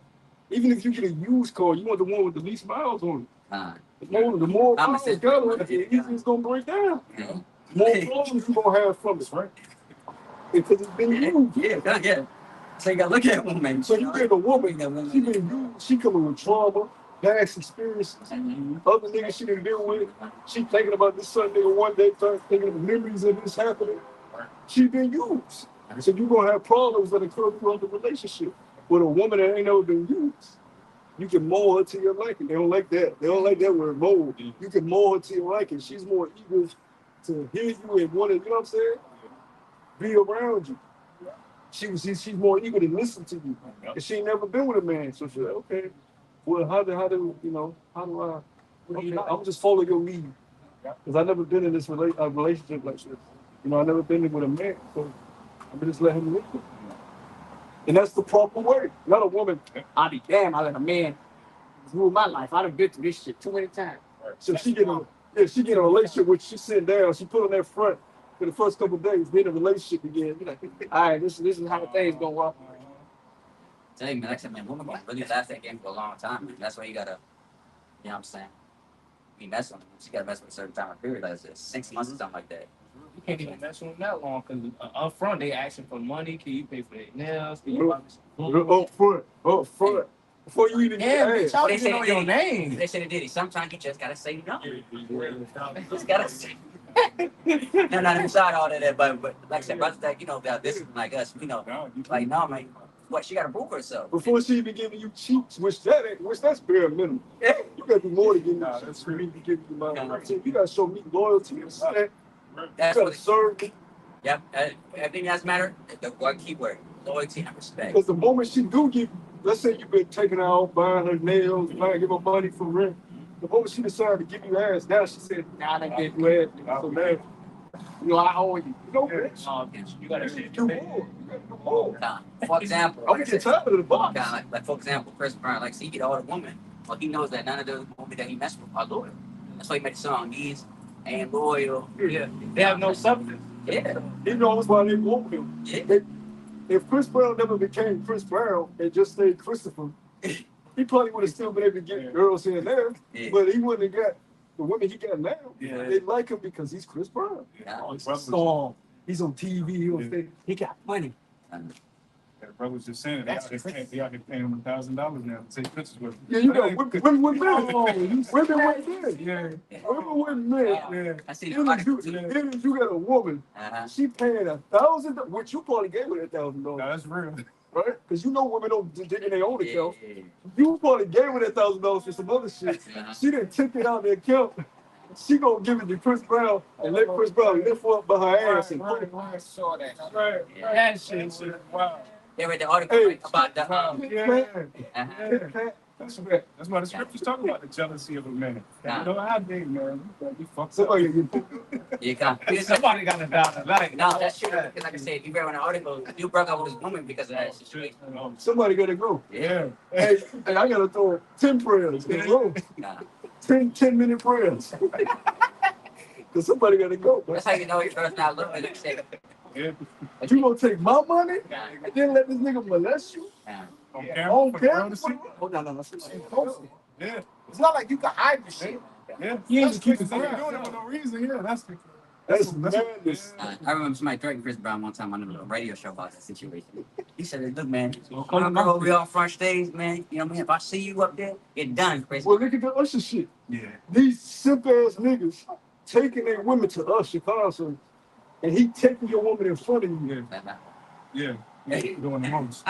even if you get a used car, you want the one with the least miles on it. The more miles got on it, the easier it's gonna break down. Yeah. More problems you gonna have from it, right? Because it's been used. Yeah. So you gotta look at women. So you get a woman, she been used, she coming with trauma, past experiences, other niggas she didn't deal with. She thinking about this son nigga one day, thinking of memories of this happening. She been used. So you're gonna have problems that occur throughout the relationship with a woman that ain't never been used. You can mold her to your liking. They don't like that. They don't like that word mold. You can mold her to your liking. She's more eager to hear you and want to, you know what I'm saying? Be around you. She's more eager to listen to you. And she ain't never been with a man. So she's like, okay, well, how do I, okay, I'm just follow your lead. Because I've never been in this relationship like this. You know, I've never been with a man. So I'm just let him live. And that's the proper way. Not a woman. I'll be damn, I let a man rule my life. I done been through this shit too many times. So she get in a relationship with, she sitting down, she put on that front for the first couple of days, be in a relationship again. Be like, all right, this is how the things gonna work. Tell you, man, like I said, man, women can really last that game for a long time, man. That's why you gotta, you know what I'm saying? You mess with them. You gotta mess with a certain time of period, like 6 months or something like that. You can't even mess with them that long because up front they asking for money. Can you pay for their nails? Can you Up front. Before you even yeah, get bitch, asked. I don't even know your name. They say they did it. Sometimes you just gotta say no. You just gotta say. No, not inside all of that, but like I said, brothers that, you know, that this is like us, you know, like, no, man, what, she gotta prove herself. Before she even giving you cheeks, which that's bare minimum. You gotta do more to give me cheeks for me to give you my you gotta show me loyalty, respect. That's You what gotta serve me. Yep, everything that's matter, the one key word, loyalty and respect. Because the moment she do give, let's say you've been taking her out, buying her nails, give her money for rent. The moment she decided to give you ass, now she said, nah, I get glad. So now, you know, I owe you. You know, bitch. You gotta do more. You gotta do more. For example, I'm gonna get tired of the box. like for example, Chris Brown, like, see, he get all the women. Well, he knows that none of the women that he messed with are loyal. That's why he made the song, These Ain't Loyal. Yeah, they have no substance. Yeah. He knows why they want him. Yeah. If Chris Brown never became Chris Brown and just stayed Christopher, he probably would have still been able to get girls here and there, but he wouldn't have got the women he got now. Yeah. They like him because he's Chris Brown. Yeah. He's a star. He's on TV. He got money. That brother's just saying it. They out there paying him $1,000 now to take pictures with him. Yeah, you got women with men. Women with men. Yeah. Women with men. Yeah. I see Even if you got a woman, she paying $1,000, which you probably gave her $1,000. No, that's real. Right? Because you know women don't dig in their own account. You probably gave her that $1,000 for some other shit. She didn't tip it out the account. She gonna give it to Chris Brown and let Chris Brown lift her up by her ass and put it. I saw that. That shit. Wow. They read the article right, about the That's why the scriptures talk about the jealousy of a man. You know how they, man. You fuck Somebody, Somebody got to die tonight. No, that's true. Because like I said, you read an article, you broke up with this woman because of that situation. somebody gotta go. Yeah. Hey, I gotta throw 10 prayers in a row. Nah. 10-minute prayers. Because somebody gotta go. That's how you know your girl's not looking at you. Yeah. You gonna take my money and then let this nigga molest you? On I camera don't for the care. world to see. Oh, no. Yeah. It's not like you can hide the shit. Yeah. You ain't just keep it They're doing doing it for no reason. Yeah, that's the That's madness. I remember somebody threatened Chris Brown one time on a radio show about that situation. He said, "Look, man, Well, when I come go on. over here on front stage, man, you know what I mean? If I see you up there, get done, Chris." Well, look at the Usher shit. Yeah. These simp ass niggas taking their women to Usher concert, and he taking your woman in front of you. Yeah. Yeah. Doing the most.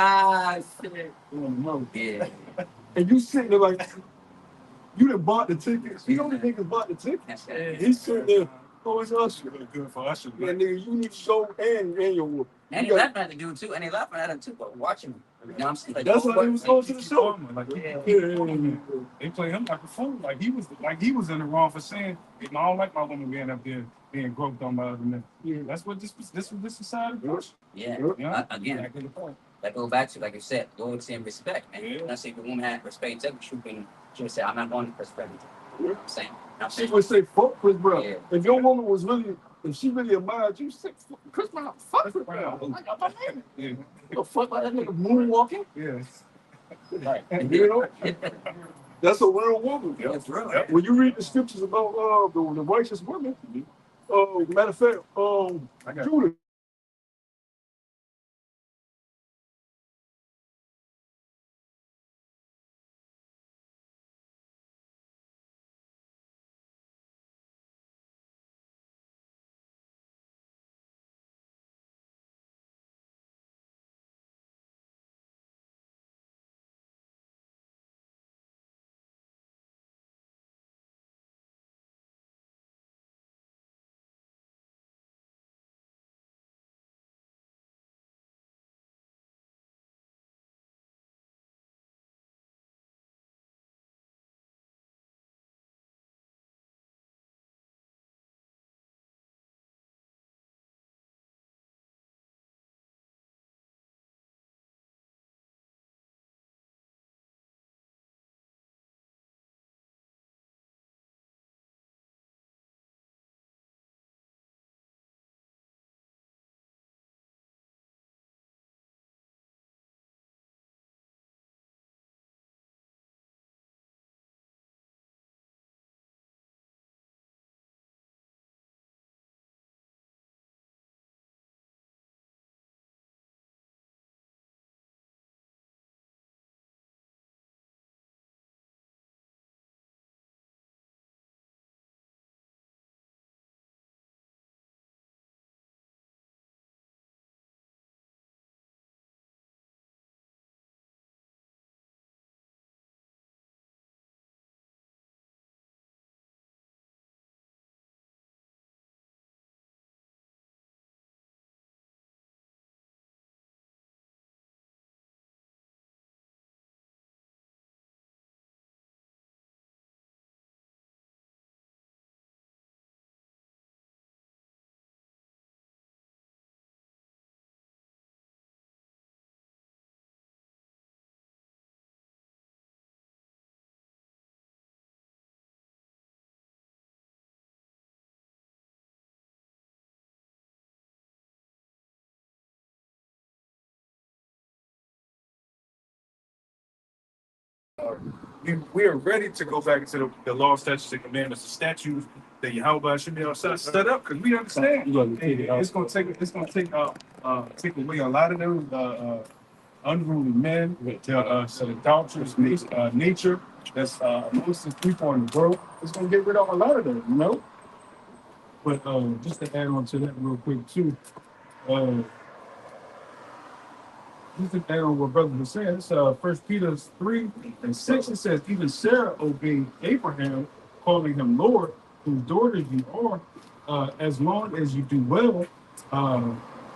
Shit. Doing the most. Yeah. And you sitting there like, you done bought the tickets. You know the niggas bought the tickets. And he's sitting there, oh, it's Usher. Really good for Usher. Yeah, nigga, you need to show and your woman. And he You got- laughing at the dude too, and he laughing at him too, but watching him. You know what I'm saying? Like, That's why he was going to the show. Like, Yeah. they play him like a fool. Like he was in the wrong for saying, I don't like my woman being up there being groped on by other men. Yeah. That's what this society was. Yeah. Yeah. Again, Exactly the point. that go back to, like you said, loyalty and respect, man. Yeah. Let's say if a woman had respect, she would say, "I'm not going to respect you." You know what I'm saying? I'm She saying, would say, fuck Chris Brown. Yeah. If your woman was really, if she really admired you, say, Chris Brown, fuck Chris Brown. Like, I'm not man. Yeah. The fuck like that nigga moonwalking? Yeah. Right. You know? That's a real woman. it's real. Yep. When you read the scriptures about the righteous women, matter of fact, I got Judah. we are ready to go back into the law, statutes, and commandments, the statutes that Yahweh should be able to set up, because we understand it's gonna take away a lot of those unruly men, adulterous nature that's amongst the people in the world. It's gonna get rid of a lot of them, you know. But just to add on to that real quick too, just to add on what brother was saying, it's 1 Peter 3:6. It says, even Sarah obeyed Abraham, calling him Lord, whose daughters you are, as long as you do well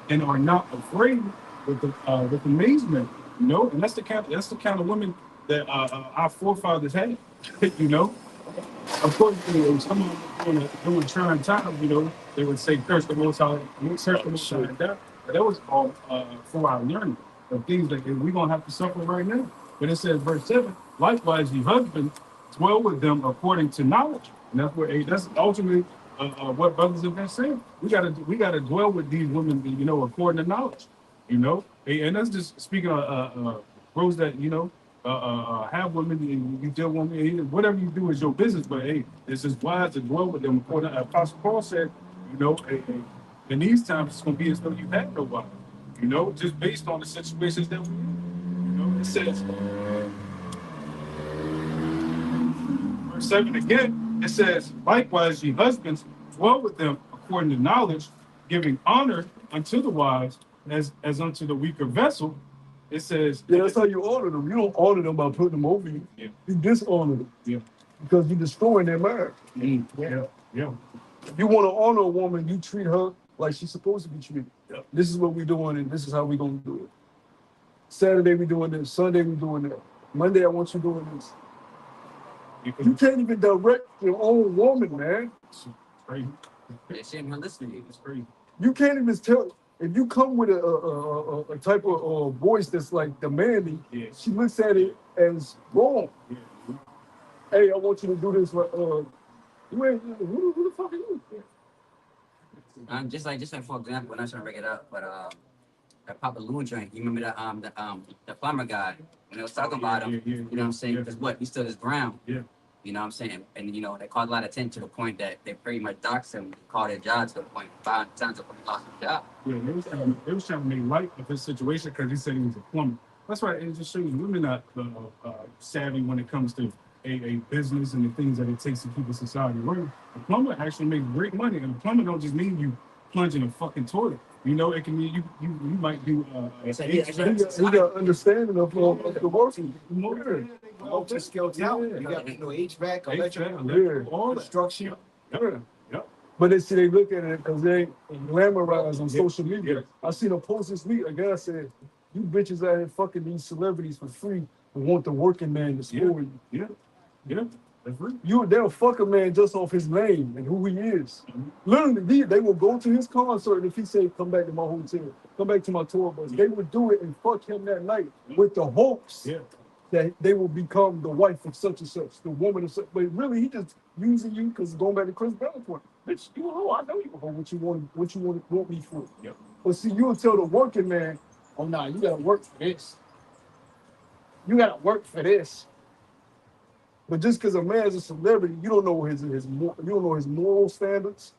and are not afraid with amazement, you know. And that's the kind of women that our forefathers had, you know. Of course, some of them during trying times, you know, they would say, curse the Most High, curse the Most High, that. But that was all for our learning of things that we're going to have to suffer right now. But it says, verse 7, likewise, ye husbands, dwell with them according to knowledge. And that's ultimately what brothers have been saying. We gotta dwell with these women, you know, according to knowledge, you know. And that's just speaking of bros that, you know, have women, you deal with women, whatever you do is your business. But hey, it's just wise to dwell with them. According to Apostle Paul said, You know, and these times it's gonna be as though you had no wife. You know, just based on the situations that we're in. You know, it says verse 7 again, it says, likewise, ye husbands, dwell with them according to knowledge, giving honor unto the wives as unto the weaker vessel. It says, Yeah, that's how you honor them. You don't honor them by putting them over you. yeah, You dishonor them yeah, because you're destroying their marriage. yeah, yeah, If you want to honor a woman, you treat her like she's supposed to be treated. yeah. This is what we're doing, and this is how we're gonna do it. Saturday we doing this. Sunday we doing that. Monday I want you doing this. You can't even direct your own woman, man. It's crazy. They shouldn't even listen to you. It's crazy. You can't even tell if you come with a type of voice that's like demanding. Yeah. She looks at it as wrong. Yeah. Hey, I want you to do this. You ain't who the fuck are you? Just like for example, I'm not trying to break it up, but that Papa Lou joint, you remember the plumber guy when they was talking about him, you know what I'm saying? Because what he stood his ground. Yeah. You know what I'm saying? And you know, they caused a lot of attention to the point that they pretty much doxed him, called their job to the point 5 times of he lost his job. Yeah, they was trying to make light of his situation because he said he was a plumber. That's why it just shows women not savvy when it comes to a business and the things that it takes to keep a society running. A plumber actually makes great money, and a plumber don't just mean you plunging a fucking toilet. You know, it can mean you might do He got understanding of the working. Multi-skilled talent. You got HVAC, electrical, all that. construction. Yep. But they look at it because they glamorize on social media. I seen a post this week. A guy said, "You bitches out here fucking these celebrities for free and want the working man to score you." Yeah. That's right. They'll fuck a man just off his name and who he is. Literally, they will go to his concert if he say, "Come back to my hotel, come back to my tour bus." They would do it and fuck him that night with the hopes that they will become the wife of such and such, the woman of such. But really, he just using you because going back to Chris Brown's point, bitch, you a hoe. I know you a hoe. What you want me for? Yep. But see, you'll tell the working man, "Oh nah, you gotta work for this. You gotta work for this." But just because a man's a celebrity, you don't know you don't know his moral standards.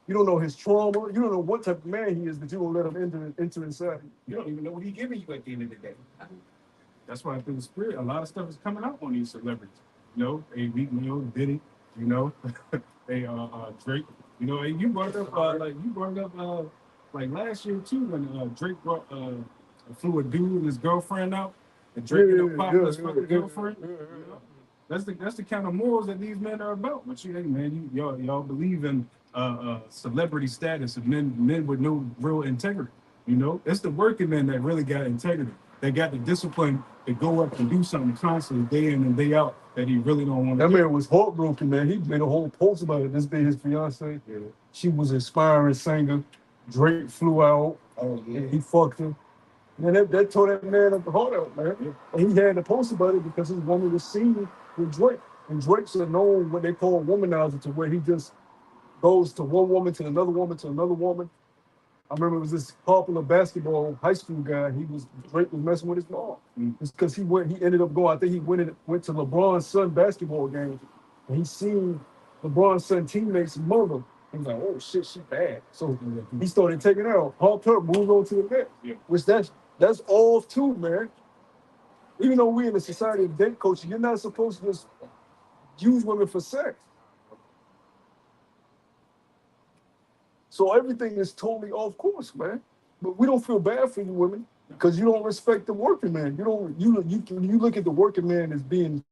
You don't know his trauma. You don't know what type of man he is that you don't let him enter inside. You don't even know what he's giving you at the end of the day. That's why through the spirit, a lot of stuff is coming out on these celebrities. You know, a Meek Mill, Diddy, you know, a Drake. You know, and you brought up like last year too when Drake brought flew a dude and his girlfriend out, and Drake ended up popping his fucking girlfriend. You know? That's the kind of morals that these men are about. But hey man, y'all believe in celebrity status of men with no real integrity. You know, it's the working men that really got integrity. They got the discipline to go up and do something constantly, day in and day out, that he really don't want to. That man was heartbroken, man. He made a whole post about it. This being his fiance. Yeah. She was an aspiring singer. Drake flew out. Oh yeah. And he fucked her. And that tore that man up the heart out, man. Yeah. And he had to post about it because his woman was seen with Drake. And Drake's a known what they call womanizer, to where he just goes to one woman to another woman to another woman. I remember it was this popular basketball high school guy. Drake was messing with his mom. It's because he ended up going. I think he went to LeBron's son basketball game, and he seen LeBron's son teammate's mother. He was like, "Oh shit, she bad." So he started taking her out, popped her, moved on to the next. Yeah. Which that's off too, man. Even though we're in a society of date culture, you're not supposed to just use women for sex. So everything is totally off course, man. But we don't feel bad for you women because you don't respect the working man. You look at the working man as being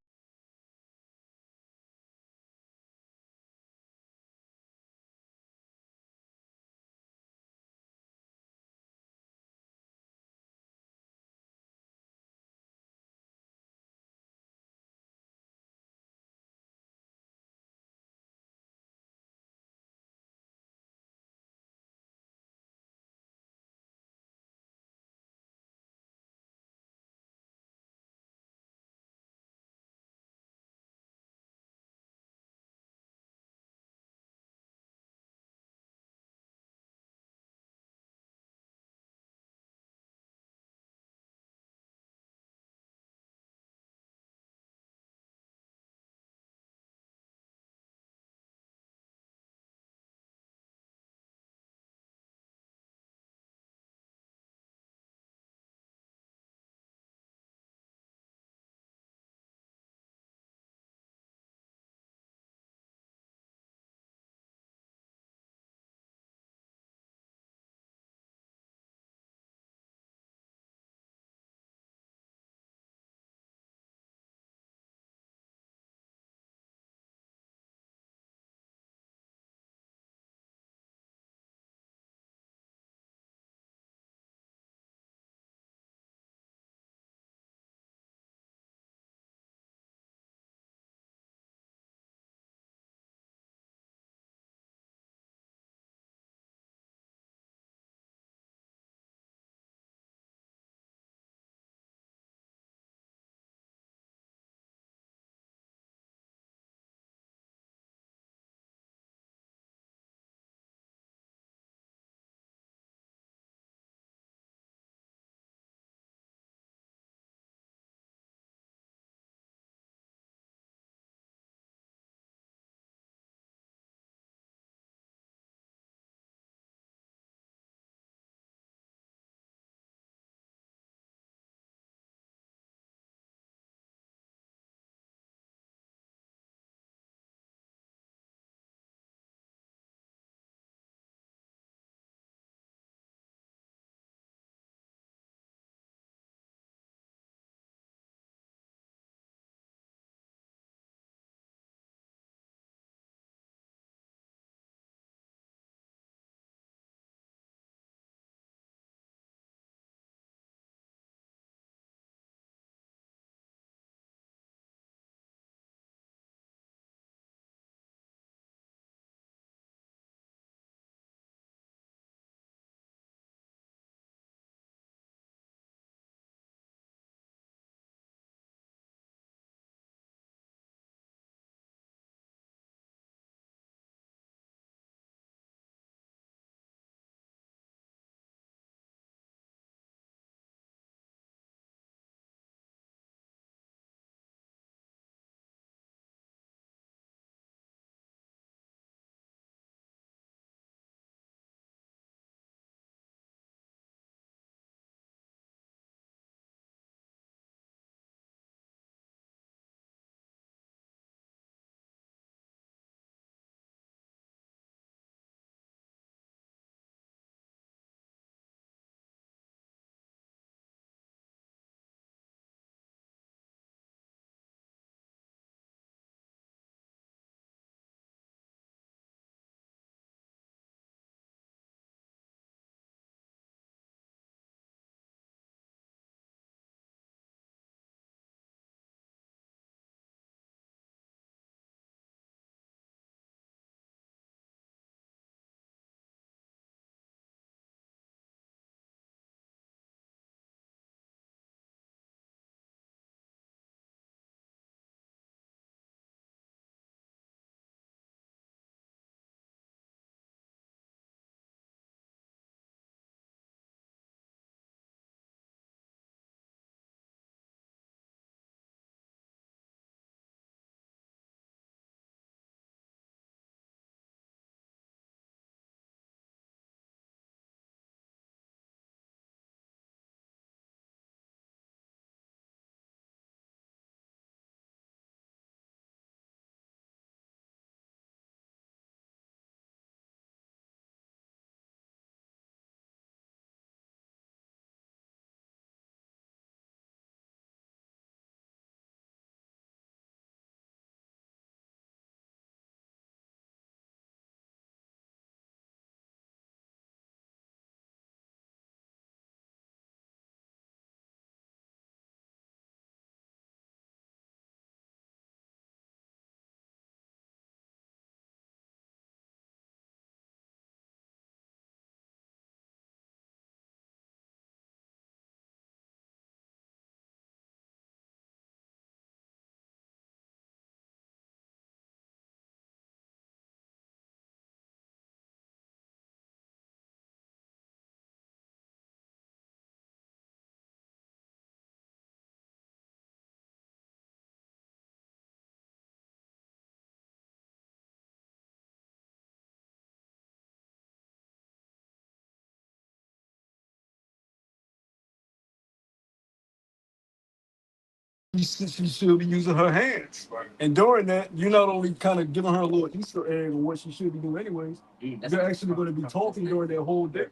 she should be using her hands. And during that, you're not only kind of giving her a little Easter egg on what she should be doing anyways, you're actually going to be talking during that whole day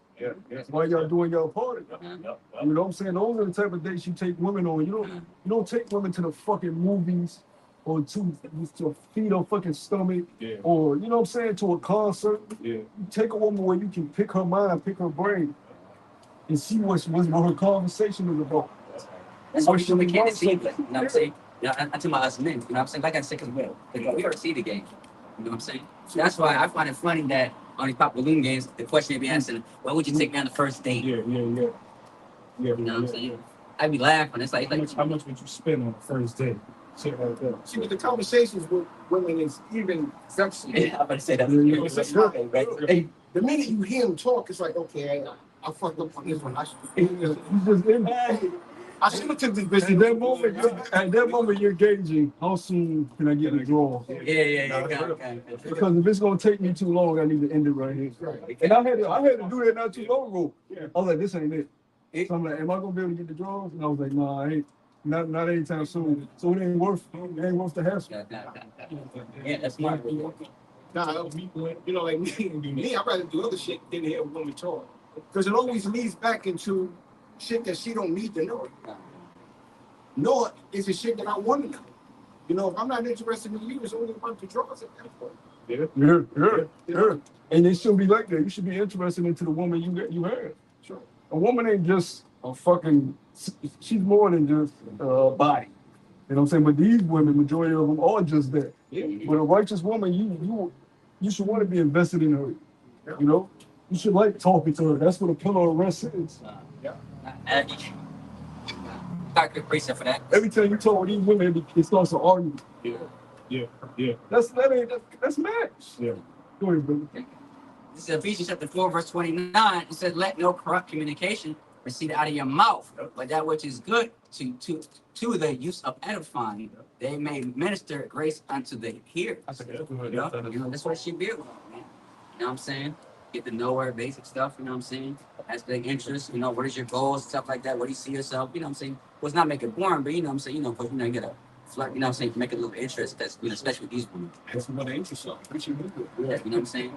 while y'all doing y'all party. You know what I'm saying? Those are the type of dates you take women on. You don't take women to the fucking movies or to feed her fucking stomach or, you know what I'm saying, to a concert. You take a woman where you can pick her mind, pick her brain, and see what her conversation is about. That's what we can't deceive us, you know what I'm saying? You know, until my us men, you know what I'm saying? Like I said, as well. Because we already see the game. You know what I'm saying? So that's why I find it funny that on these Pop Balloon games, the question they be asking, well, would you take me on the first date? Yeah. You know what I'm saying? I be laughing. It's like How much would you spend on the first date? Shit like that. See, with the conversations with women is even sexy. yeah, I'm about to say that. Hey, the minute you hear him talk, it's like, okay, I fucked up on this one. I should have took this bitch. At that moment, you're gauging how soon can I get the draw. Yeah. Because if it's gonna take me too long, I need to end it right here. And I had to do that not too long ago. I was like, this ain't it. So I'm like, am I gonna be able to get the draws? And I was like, nah, I ain't. Not anytime soon. So it ain't worth the hassle. Yeah, that's smart. Nah, you know, like me, I'd rather do other shit than hear a woman talk. Because it always leads back into shit that she don't need to know. Nor is it shit that I want to know. You know, if I'm not interested in you, it's only about the draws at that point. Yeah. And it shouldn't be like that. You should be interested into the woman you have. Sure. A woman ain't just a fucking. She's more than just a body. You know what I'm saying? But these women, majority of them are just that. Yeah. But a righteous woman, you should want to be invested in her. You know, you should like talking to her. That's what a pillar of rest is. Got good precept for that. Every time you talk with these women, it starts to argue. Yeah. That's match. Yeah. Go ahead, brother. This is Ephesians chapter 4, verse 29. It says, let no corrupt communication proceed out of your mouth, but that which is good to the use of edifying, they may minister grace unto the hearers. You know, that's what it should be about, man. You know what I'm saying? Get to know her, basic stuff, you know what I'm saying? Ask their interests, you know, what is your goals, stuff like that. What do you see yourself? You know what I'm saying? Well, it's not make it boring, but you know what I'm saying? You know, because, you gotta flirt, you know what I'm saying? Make it a little interest, that's, especially with these women. That's what the interest are. Yeah, you know what I'm saying?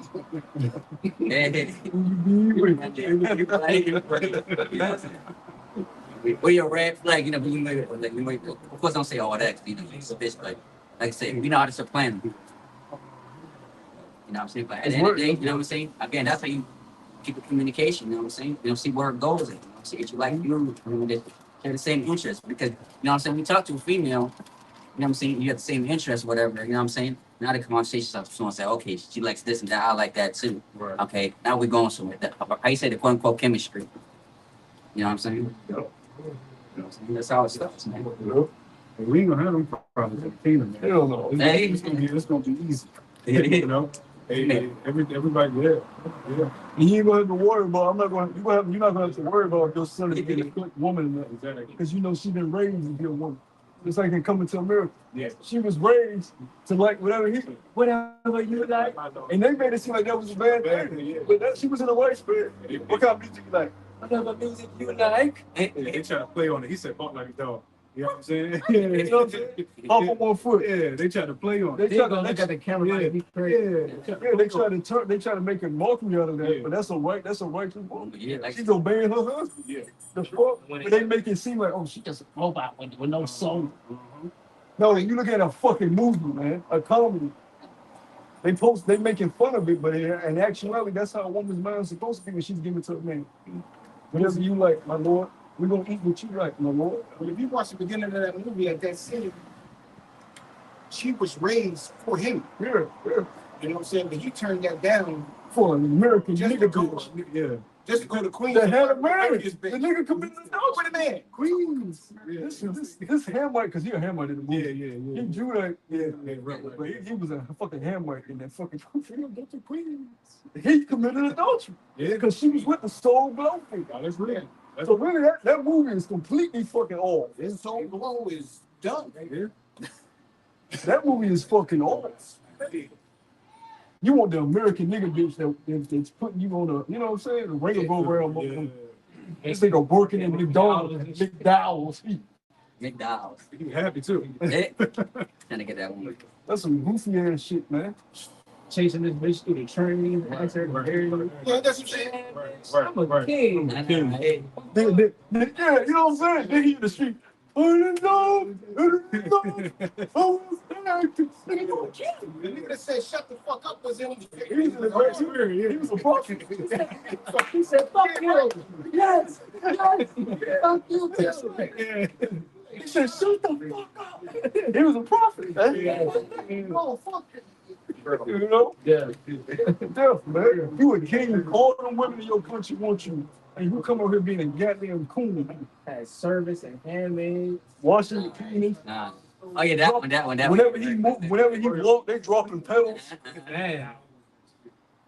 What your red flag, you know, we might, of course, don't say all that, you know, it's a bitch, but like I said, we know how to supplant them. You know what I'm saying? But at the end of the day, you know what I'm saying? Again, that's how you keep the communication, you know what I'm saying? You know, see where it goes. You know what I'm saying? If you like you that share the same interest. Because, you know what I'm saying? We talk to a female, you know what I'm saying? You have the same interest, whatever, you know what I'm saying? Now the conversation starts to someone say, okay, she likes this and that, I like that too. Right. Okay, now we're going somewhere. How you say the quote unquote chemistry? You know what I'm saying? You know what I'm saying? That's how it starts, man. We ain't gonna have them problems in the kingdom, man. Hell no. It's gonna be easy. You know? Everybody, yeah. You ain't gonna have to worry about. You're not gonna have to worry about your son being a good woman, because you know she been raised to be a woman. It's like they coming to America. Yeah. She was raised to like whatever you like, and they made it seem like that was a bad thing. But she was in the right spirit. What kind of music you like? Whatever music you like. They try to play on it. He said, "Fuck like a dog." You know what I'm saying? Yeah, you know what I'm saying? Off on one foot. Yeah, they try to play on it. They try to look at the camera. Yeah, they try to make a mockery out of that. Yeah. But that's a righteous woman. Yeah, like, She's obeying her husband. Yeah. The fuck? But they make it seem like, oh, she just a robot with no soul. No, you look at a fucking movie, man, a comedy. They making fun of it, but in actuality, that's how a woman's mind is supposed to be when she's giving to a man. Whatever you like, my lord. We're gonna eat what you like, my lord. But if you watch the beginning of that movie at that scene, she was raised for him. Yeah. You know what I'm saying? But he turned that down For an American just to nigga go, bitch. just to go to Queens. The head of marriage. The nigga committed Wait a minute. Queens. This Hamite, because he a Hamite in the movie. Yeah. He drew that. Right. But he was a fucking Hamite in that fucking go to Queens. He committed adultery. Yeah. Because she was with the Soul Glow thing. Oh, that's real. So really, that movie is completely fucking off. His Soul Glow is done. Yeah. That movie is fucking off. You want the American nigga bitch that's putting you on a, you know what I'm saying, the ring go around. This nigga working in McDonald's. McDowell's. You happy too. Yeah. Trying to get that one. That's some goofy ass shit, man. Chasing this bitch through the train, Yeah, that's some shit. I'm a king. I know, right? Yeah, you know what I'm saying? Then he in the street. The nigga that said shut the fuck up was in the He was in the great spirit. He was a prophet. He said, "Fuck you." Yes. Yes. Fuck you. That's right. He said, "Shut the fuck up." He was a prophet. Oh, fuck it. You know? Yeah. Death, man. You a king. All them women in your country want you. And you come over here being a goddamn coon. Had service and handmade. Washing the penis. Nah. Oh yeah, that one. Whenever he moved, whenever he walked, they dropping pedals. Man.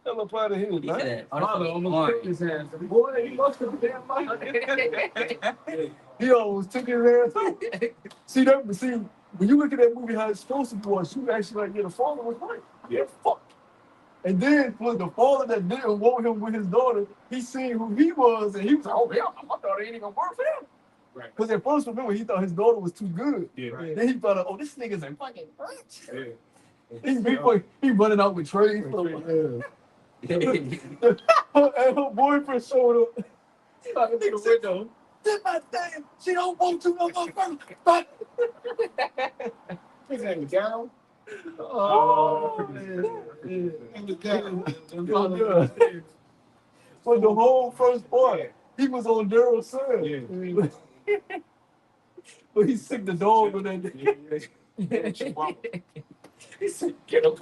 Hell up out of here, He man. said, Father almost took his ass. Boy, he lost the damn mic. He almost took his ass out. See that? But see, when you look at that movie, how it's supposed to was, you actually like, yeah, the father was right. Yeah, fuck. And then for the father that didn't want him with his daughter, he seen who he was, and he was like, oh, yeah, my daughter ain't even gonna work for him. Right. Because at first, remember, he thought his daughter was too good. Yeah. Right. Then he thought, oh, this nigga's a fucking bitch. Yeah. He running out with trays. And her boyfriend showed up. Fucking through the window. Did my thing. She don't want to no more. But His name was Daryl. oh, man. He was Daryl. Yeah. But the whole first part, he was on Daryl's side. Yeah. But he sick the dog with that. He said, get him.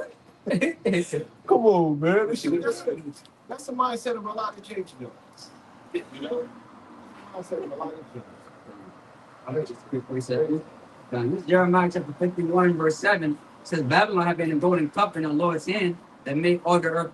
Come on, man. This shit is- That's the mindset of a lot of church though. You know? Mindset of a lot of church. I heard just quickly said. This Jeremiah chapter 51, verse 7 says, Babylon had been a golden cup in the Lord's hand that made all the earth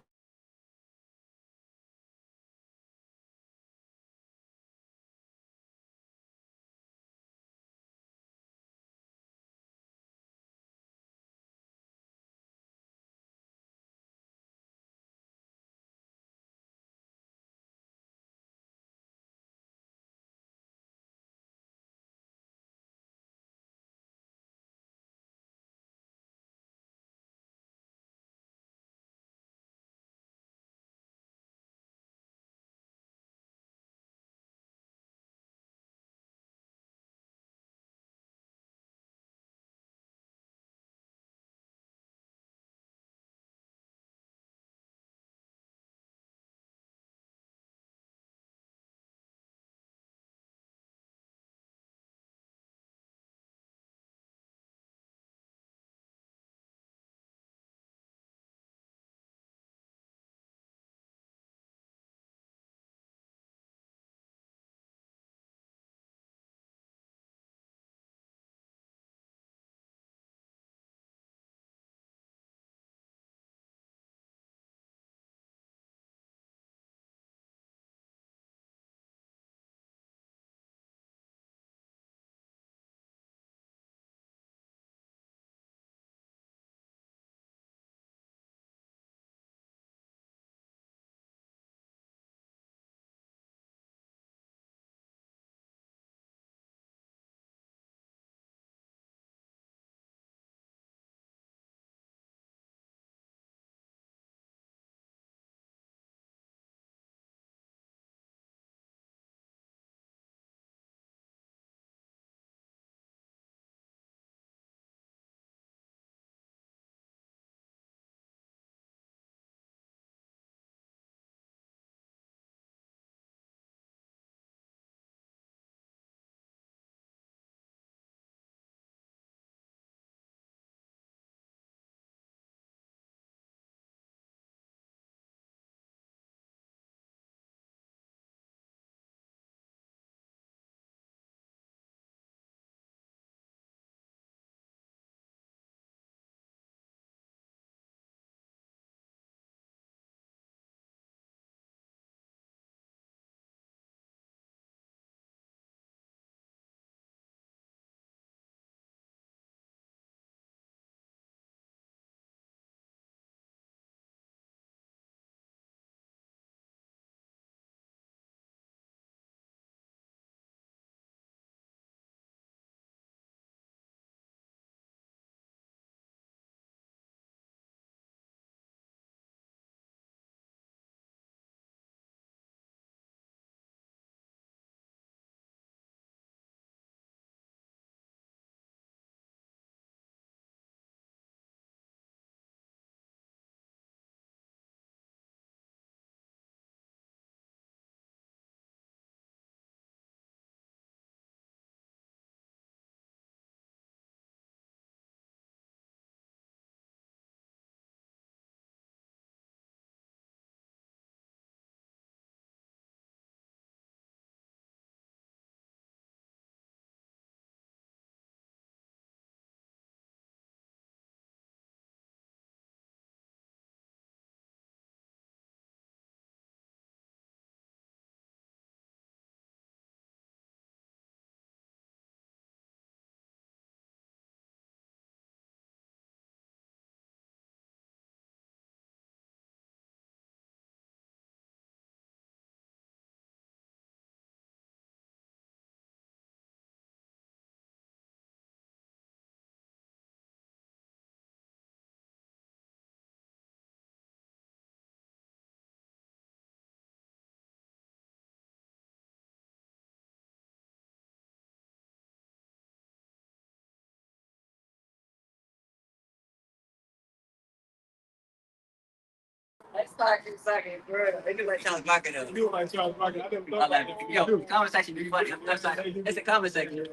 Exactly, bro. They do like Charles Barkley though. You like Charles Barkley? I never I thought like, about that. yo, comment section be funny. I'm sorry. It's the comment section.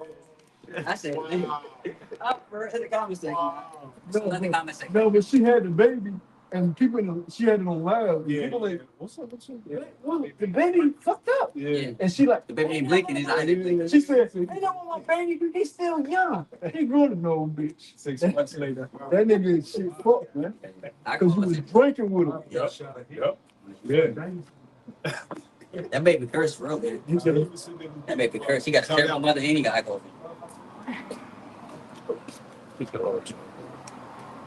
I said, it's the comment section. Let the comment section. No, but she had the baby, and people, she had it on live. And Yeah. people like, What's up with you? "Whoa, the baby fucked up." Yeah. And she like, The baby ain't blinking. His eyes ain't blinking. she said, "Ain't no my baby. He's still young. He grown to know, bitch." 6 months later. That nigga is shit fucked, man. I Because you was drinking with him. Yep. Yeah. That baby cursed for real, man. That baby cursed. He got a terrible mother and he got alcohol.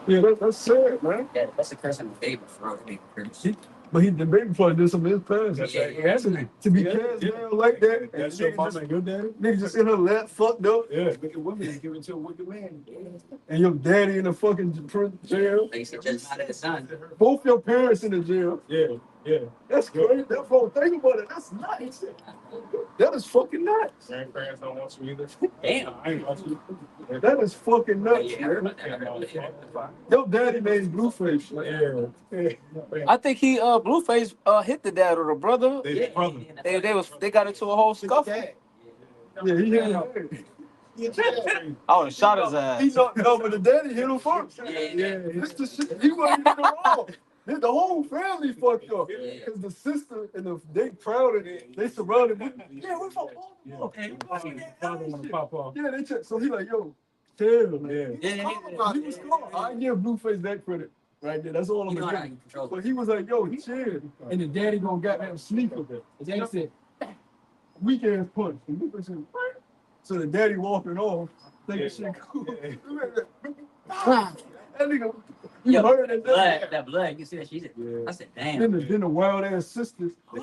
Yeah, that's sad, man. Yeah, that's a curse on the baby for real. The baby curse. But the baby probably did some of his past. That's Yeah, right. yeah. Has to be. To be Yeah, cast yeah. down like that, and That's your nigga mama just, and your daddy? nigga just in her lap, fucked up, Yeah. Wicked women and give it to a wicked man. and your daddy in the fucking jail. They said just out of the sun. Both your parents in the jail. Yeah. Yeah. That's crazy. That bro, think about it. That's nuts. That is fucking nuts. Grandparents don't want you either. Damn. I ain't want you. That is fucking Yeah, nuts. I heard about that. I heard about that. Your daddy named Blueface. Yeah. I think he Blueface hit the dad or the brother. They brother. They got into a whole scuffle. Yeah, he hit him. I would have shot his ass. He knocked no, but the daddy hit him first. Yeah. This the shit. He wasn't even wrong. The whole family fucked up. Because the sister and they crowded it. They surrounded him. Yeah, we're from Baltimore. Father want to pop off. Yeah, they checked. So he like, yo, tell him, man. Yeah. He was calm. I give Blueface that credit. Right there. That's all I'm You know how gonna you give. control But it. he was like, yo, chill. And the daddy gonna goddamn sneak him. The daddy said, weak ass punch. And Blueface said, what? So the daddy walking off, thinking shit cool. That nigga, you Yo, heard that? that blood. You see that? She said, I said, damn. Then the wild ass sisters I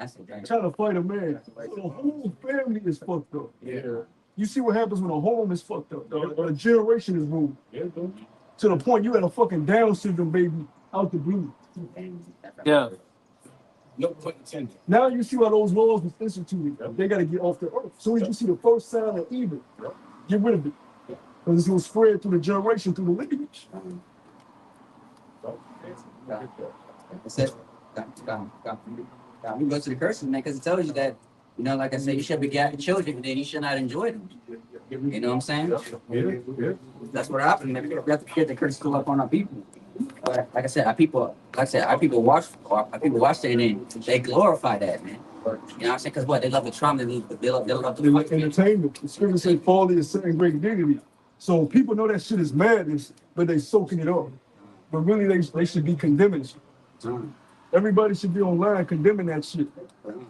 said, damn. trying to fight a man. So the whole family is fucked up. Yeah. You see what happens when a home is fucked up. A generation is ruined. Yeah, bro. To the point you had a fucking Down syndrome baby out the blue. Yeah. No pun intended. Now you see why those laws was instituted. They got to get off the earth. As soon as you see the first sign of evil, get rid of it. Because it's going to spread through the generation, through the lineage. That's it. We go to the curses, man, because it tells you that, you know, like I said, you should beget children, and then you should not enjoy them. You know what I'm saying? Yeah. That's what happened. Man. We have to get the curse still up on our people. But like I said, our people watch it and then they glorify that, man. You know what I'm saying? Because what? They love the trauma, they love They the like fight. entertainment. The scripture says folly is sin and great dignity. So people know that shit is madness, but they soaking it up. But really, they should be condemning it. Everybody should be online condemning that shit. You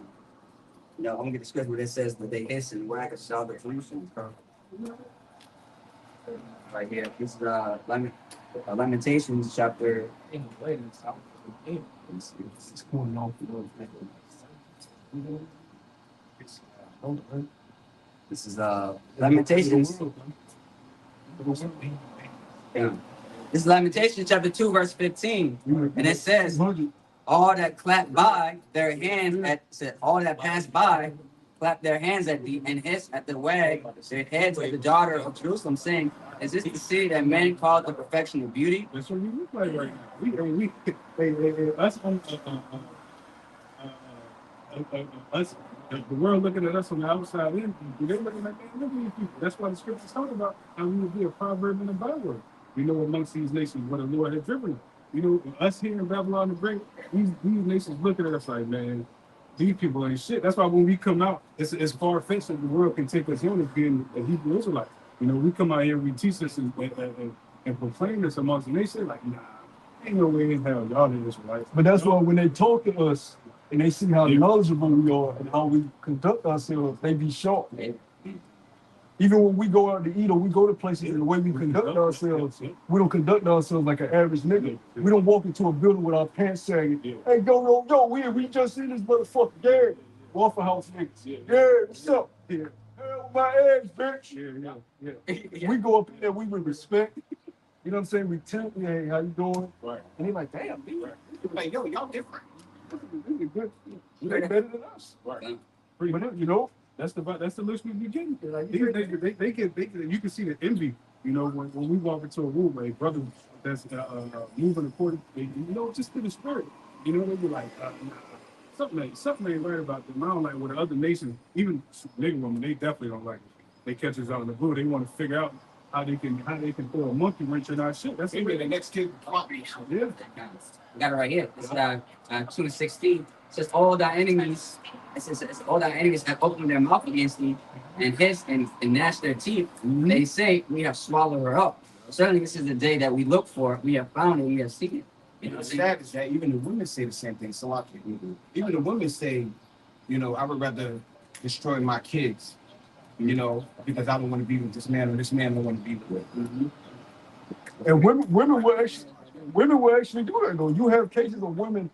know, I'm gonna get the scripture where it says that they hiss and whack and shout the Jerusalem. Right here. This is Lamentations chapter. It's going on. This is Lamentations. Yeah. This is Lamentations chapter 2, verse 15. And it says, all that clap by their hands all that pass by clap their hands at thee and hiss at the wag their heads of the daughter of Jerusalem, saying, is this the city that men call the perfection of beauty? That's what we look like right now. Us, us, the world looking at us on the outside in, they're looking like, look at these people. That's why the scriptures talk about how we would be a proverb and a byword. We know amongst these nations what the Lord has driven. You know, us here in Babylon the Great, these nations looking at us like, man, these people ain't shit. That's why when we come out, it's far-fetched that the world can take us in as being a Hebrew Israelite. You know, we come out here, we teach this and proclaim this amongst the nation, like, nah, ain't no way in hell y'all the Israelites. But that's why when they talk to us and they see how knowledgeable we are and how we conduct ourselves, they be shocked. Even when we go out to eat or we go to places and the way we conduct ourselves, we don't conduct ourselves like an average nigga. We don't walk into a building with our pants sagging. Hey, yo, we just in this motherfucker. Yeah, Waffle House niggas. Yeah, what's up? Yeah. Hell with my eggs, bitch. We go up in there, we with respect. You know what I'm saying? We tell you, hey, how you doing? Right. And they like, damn, dude. Like, yo, y'all different. They good. They better than us. Right. But you know, That's the list we be getting. like, They can you can see the envy You know, when we walk into a room, a brother that's moving according, just to the spirit. You know, they be like, something ain't right about them. I don't like what the other nations, even nigga women, they definitely don't like it. They catch us out in the blue. They want to figure out how they can throw a monkey wrench in our shit. That's Maybe the next kid. Yeah. We got it right here. This is 2:16. It says all thy enemies. It says it's all thy enemies have opened their mouth against thee, and gnash their teeth. Mhm. They say we have swallowed her up. Certainly, this is the day that we look for. We have found it. We have seen it. You know, what's sad is that even the women say the same thing. Salaki. Even the women say, I would rather destroy my kids, because I don't want to be with this man or this man don't want to be with. And women will actually do that though. You have cases of women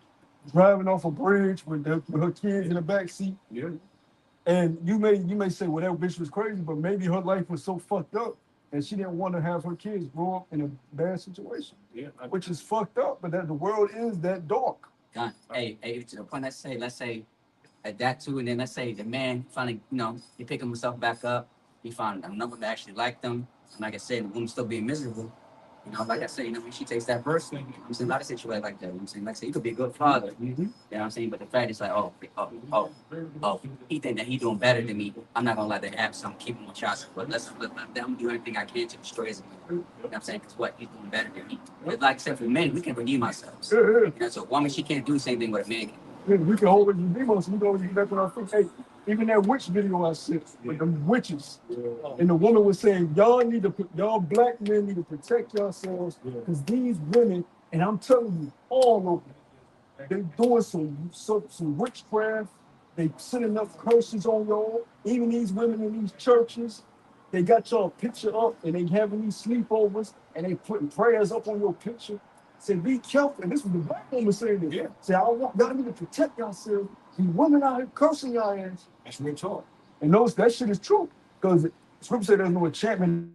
driving off a bridge with her kids in the back seat. Yeah. And you may say, well, that bitch was crazy, but maybe her life was so fucked up and she didn't want to have her kids grow up in a bad situation. Yeah. Which is fucked up, but that the world is that dark. God, hey, to the point. Let's say at that too, and then let's say the man finally, he picked himself back up. He found another that actually liked him. And like I said, the woman still being miserable. Like I said, when she takes that person, I'm saying a lot of situations like that. I'm saying, like I said, you could be a good father. You know what I'm saying? But the fact is like, he think that he doing better than me. I'm not gonna let that happen, so I'm keeping my shots. But I'm gonna do anything I can to destroy his man. You know what I'm saying? Because he's doing better than me. But like I said, for men, we can redeem ourselves. So a woman, she can't do the same thing with a man can. We can hold it redeem us. We go back on our feet. Hey, even that witch video I sent with them witches. And the woman was saying, y'all black men need to protect yourselves because these women, and I'm telling you, all of them, they doing some witchcraft. They sending up curses on y'all. Even these women in these churches, they got y'all picture up and they having these sleepovers and they putting prayers up on your picture. Say, be careful. And this was the black woman saying this. Yeah. Say, y'all need to protect yourselves. These women out here cursing y'all ass. That's real talk. And that shit is true. Because scripture said there's no enchantment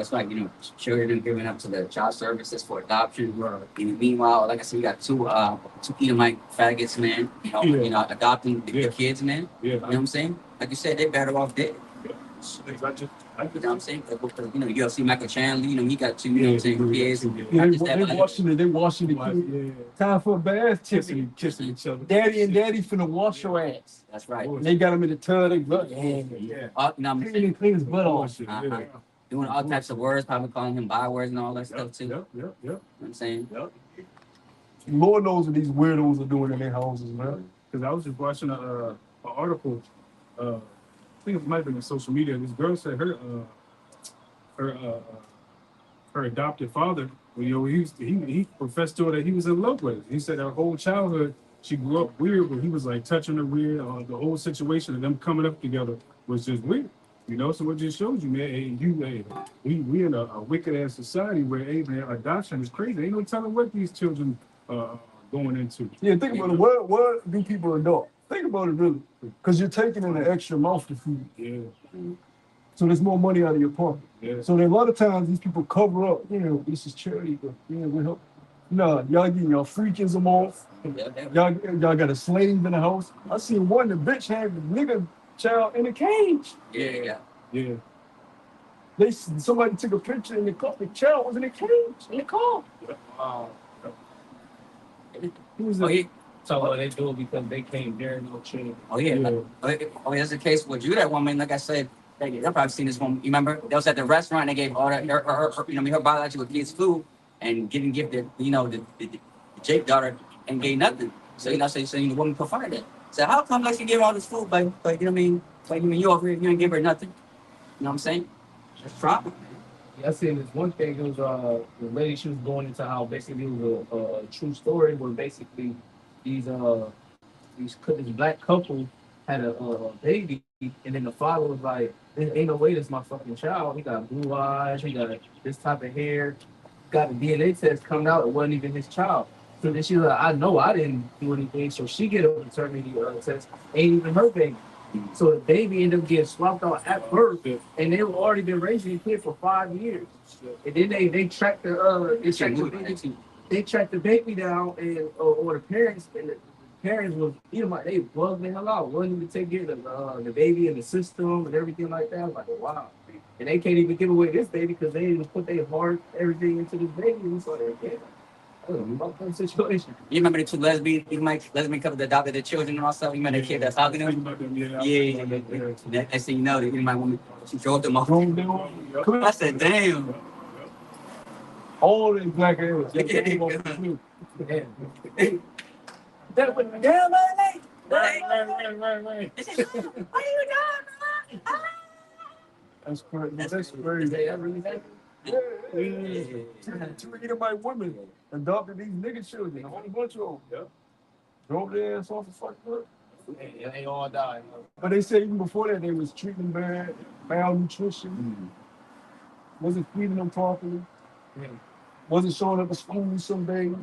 That's like, children giving up to the child services for adoption. And meanwhile, like I said, we got two Edomite faggots, man, adopting the kids, man. Yeah. You know what I'm saying? Like you said, they better off dead. I You know what I'm saying? You'll see Michael Chandler, he got two, kids. Yeah, they washing the kids. Time for a bath, kissing each other. Daddy and daddy finna wash your ass. That's right. And they got them in the tub, they blood. You know what I'm saying? Clean his butt off. Uh-huh. Doing all types of words, probably calling him bywords and all that stuff too. You know Yep. what I'm saying? Lord knows what these weirdos are doing in their houses, man. Because I was just watching an article. I think it might have been on social media. This girl said her adopted father, he professed to her that he was in love with her. He said her whole childhood she grew up weird, but he was like touching her weird. The whole situation of them coming up together was just weird. So it just shows you, man, we in a wicked ass society where man, adoption is crazy. Ain't no telling what these children are going into. Yeah, think about it. What do people adopt? Think about it really. Because you're taking in an extra mouth to feed. Yeah. So there's more money out of your pocket. Yeah. So a lot of times these people cover up, this is charity, but we help. No, y'all getting y'all freakism off. Y'all got a slave in the house. I seen one, the bitch had the nigga child in a cage. Yeah. Somebody took a picture in the car. The child was in a cage in the car. Wow. Who was Oh, that? yeah. So they do it because they can't bear no children. Oh, yeah. Yeah. That's the case with you, that woman, like I said. Y'all probably seen this one. You remember? They was at the restaurant. They gave all her biological kids food and getting gifted, the Jake daughter and gave nothing. So, the woman preferred that. So how come like she gave all this food, but you over here, you ain't give her nothing? You know what I'm saying? That's trauma. I seen this one thing. It was the lady, she was going into how basically it was a true story where basically this black couple had a baby, and then the father was like, "There ain't no way this my fucking child. He got blue eyes, he got this type of hair, got a DNA test coming out, it wasn't even his child." So then she was like, "I know I didn't do anything." So she get a paternity test, ain't even her baby. So the baby ended up getting swapped out at birth, and they've already been raising the kid for 5 years. And then they tracked the baby down, and or the parents, and the parents was they bugged the hell out, wanting to take care of the baby and the system and everything like that. I was like, wow. And they can't even give away this baby because they didn't put their heart, everything into this baby. And so they can't. Situation. You remember the two lesbian couple that adopted their children and all stuff? You remember the kid that's talking to them? Yeah. Next thing you know, you might want to drove them off. I said, damn. All in black areas. That went down my leg. What are you doing? That's crazy. That's crazy. Two Edomite women adopted these nigga children. A whole bunch of them. Drove their ass off the fucking earth. They all died. But they said even before that they was treating bad, malnutrition, wasn't feeding them properly, wasn't showing up to school some days.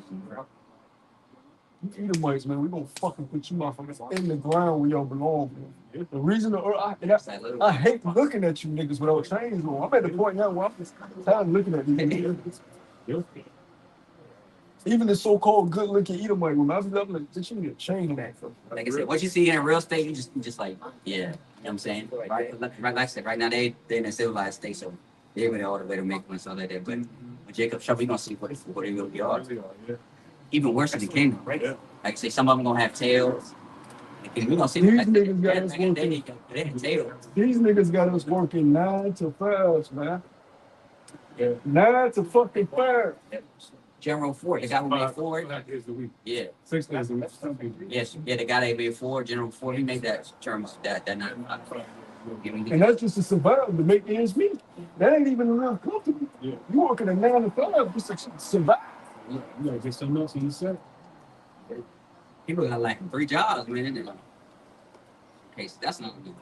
You Edomites, man, we gonna fucking put you motherfuckers in the ground where y'all belong, man. The reason I hate looking at you niggas without chains on. I'm at the point now where I'm just tired of looking at these niggas. Even the so-called good-looking Edomite woman, I be like, this should be a chain back. Like I said, what you see in real estate, you just like, yeah. You know what I'm saying? Right, like I said, right now they in a civilized state, so they really all the way to make one stuff like that. But with Jacob Shop, we gonna see what they really are. Even worse than the kingdom, right? Like I say, some of them gonna have tails. We gonna see These like, niggas got us working. they had tails. These niggas got us working 9 to 5, man. 9 to fucking 5. General Ford, the guy who made Ford. 5 days a week. Yeah. 6 days a week. Some people. Yes, yeah, the guy that made Ford, General Ford, he made that terms that night. And that's just to survive, to make ends meet. That ain't even real comfortable. Yeah. You working a 9 to 5 just to survive. You gotta get something else on the set. People got like 3 jobs, man. Okay, so that's not good.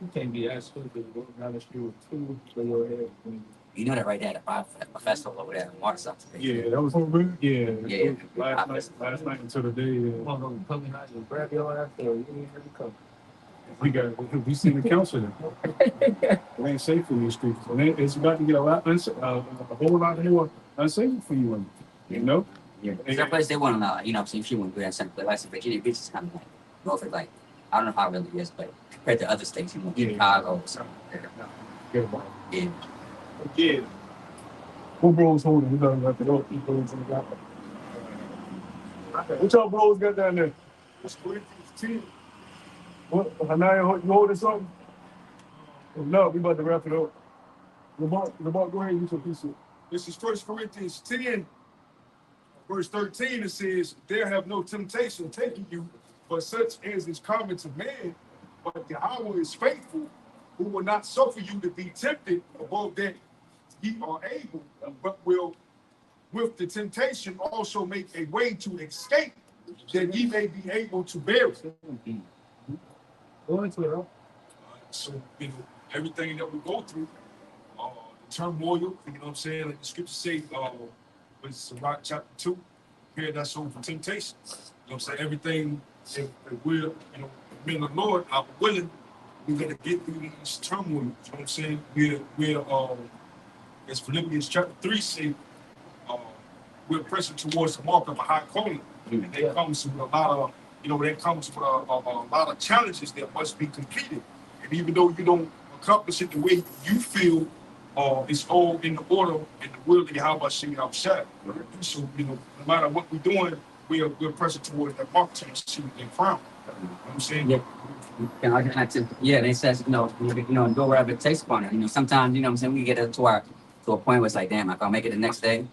You can't be that stupid working down the street with 2 for your head. You know that right there, a festival over there in Marshall. Yeah, that was Yeah. last night until the day. Come in, grab your ass there. You ain't never come. We seen the counselor. It ain't safe for these streets. And it's about to get a whole lot more unsafe for you. You know? Yeah. Some place they want to, you know, see if you want to go in some place like Virginia Beach is kind of like, go for like, I don't know how it really is, but compared to other states, you know, Chicago or something. Yeah. Yeah. Who bros holding? We gotta wrap it up. What y'all bros got down there? It's Corinthians 10. What? Hanaya, you holding something? No, we about to wrap it up. Lamar, go ahead and use your piece of. This is 1 Corinthians 10, verse 13. It says, "There have no temptation taken you, but such as is common to man. But the hour is faithful, who will not suffer you to be tempted above that ye are able, but will with the temptation also make a way to escape, that ye may be able to bear it." Go into it, huh? So, everything that we go through, the turmoil, you know what I'm saying? Like the scriptures say, with Sirach chapter 2, prepare thy soul for temptation. You know what I'm saying? Everything, if we're, men of the Lord, are willing, we're going to get through these turmoil. You know what I'm saying? We're as Philippians chapter 3 say, we're pressing towards the mark of a high calling. And that comes with a lot of, that comes with a lot of challenges that must be completed. And even though you don't accomplish it the way you feel, it's all in the order and the will of Yahweh Shem Yahushua. So, no matter what we're doing, we're pressing towards that mark to see and crown. You know what I'm saying? Yeah, they says, and go wherever it takes upon it. Sometimes, what I'm saying, we get to a point where it's like, damn, I can't make it the next day.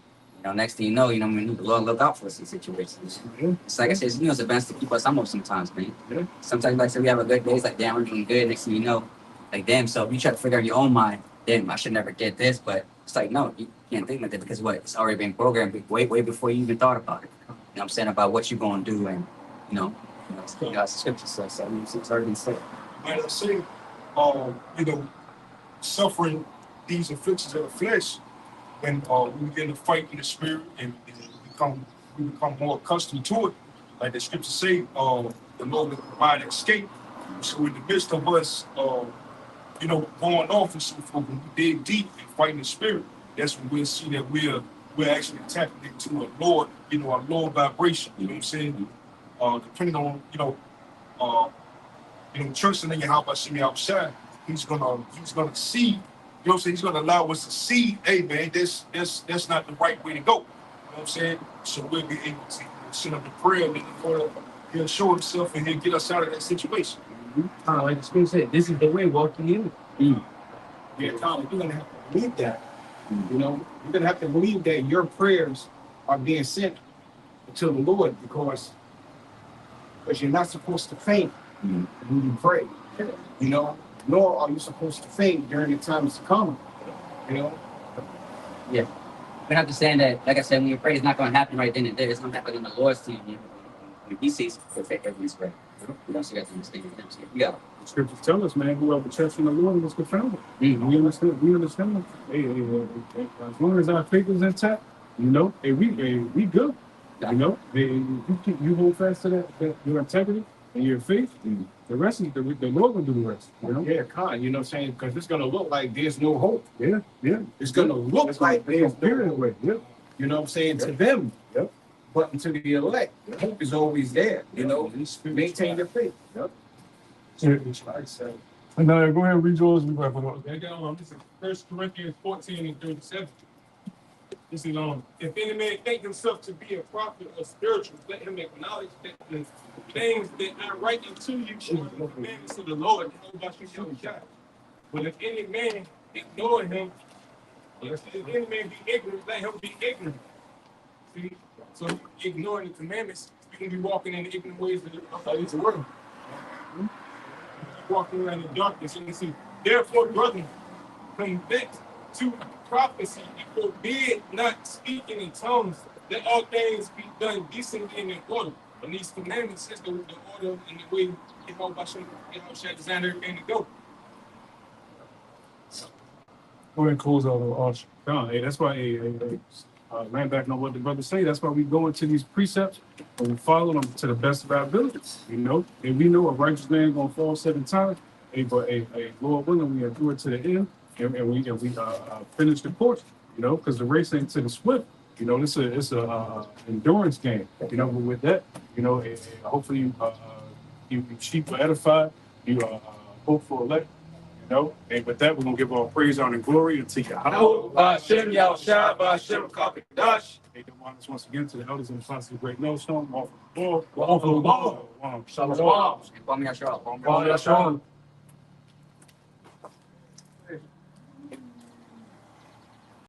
Next thing you know, the Lord look out for us in situations. It's like I said, it's events to keep us humble sometimes, man. Sometimes, like I said, we have a good day, it's like, damn, we're doing good. Next thing you know, like, damn, so if you try to figure out your own mind, damn, I should never get this. But it's like, no, you can't think like that because what? It's already been programmed way before you even thought about it. You know what I'm saying? About what you're going to do and, scripture says, so it's already been said. And I say, suffering these afflictions of the flesh, when we begin to fight in the spirit and we become more accustomed to it, like the scriptures say, the Lord will provide escape. So in the midst of us, going off and so forth, when we dig deep and fight in the spirit, that's when we'll see that we're actually tapping into a Lord, a lower vibration. You know what I'm saying? Depending on, trusting in Yahweh Shem outside, he's gonna see. You know what I'm saying? He's going to allow us to see, hey, man, that's not the right way to go. You know what I'm saying? So we'll be able to send up the prayer and then he'll show himself and he'll get us out of that situation. Like the scripture said, this is the way, walking in it. Yeah, Tom, you're going to have to believe that. You're going to have to believe that your prayers are being sent to the Lord because you're not supposed to faint when you pray. Nor are you supposed to faint during the times to come. Yeah. We have to understand that, like I said, when you pray, it's not going to happen right then and there. It's going to happen in the Lord's time. When He sees perfect every prayer. So you got to understand Him. Yeah. The scriptures tell us, man, whoever trusts in the Lord was confounded. We understand. Hey, as long as our faith is intact, hey, we good. You hold fast to that your integrity and your faith, the rest is the Lord will do the rest. Yeah, God, you know what I'm saying? Because it's going to look like there's no hope. Yeah. It's going to look like there's no hope. Yeah. You know what I'm saying? To them. Yep. But to the elect, hope is always there. Maintain your faith. Yep. Now, go ahead and read yours. We wrap it up. This is 1 Corinthians 14 and 37. This is if any man think himself to be a prophet or spiritual, let him acknowledge that the things that I write unto you are the commandments of the Lord. But if any man ignore him, if any man be ignorant, let him be ignorant. See? So ignoring the commandments, you can be walking in the ignorant ways of the world. Walking around in darkness, and you see, therefore, brethren, convict to prophecy and forbid not speaking in tongues, that all things be done decently and in order. And these commandments is the order and the way Yahweh designed everything to go. Go ahead and close out the arch. Hey, that's why land back on what the brothers say. That's why we go into these precepts and we follow them to the best of our abilities. You know, and we know a righteous man gonna fall 7 times. But Lord willing, we endure it to the end, and we finish the course. You know, because the race ain't to the swift. You know, it's a endurance game. You know, but with that, you know, hopefully you sheep are edified. You hope for elect. You know, and with that, we're gonna give all praise, honor, and glory unto Yahweh. Hashem, Yahushua, Hashem, Kakadash. Hey, the ones once again to the elders and the apostles of the great millstone, all for the ball, Shalom. And Kwame Ashraf. Kwame Yashua.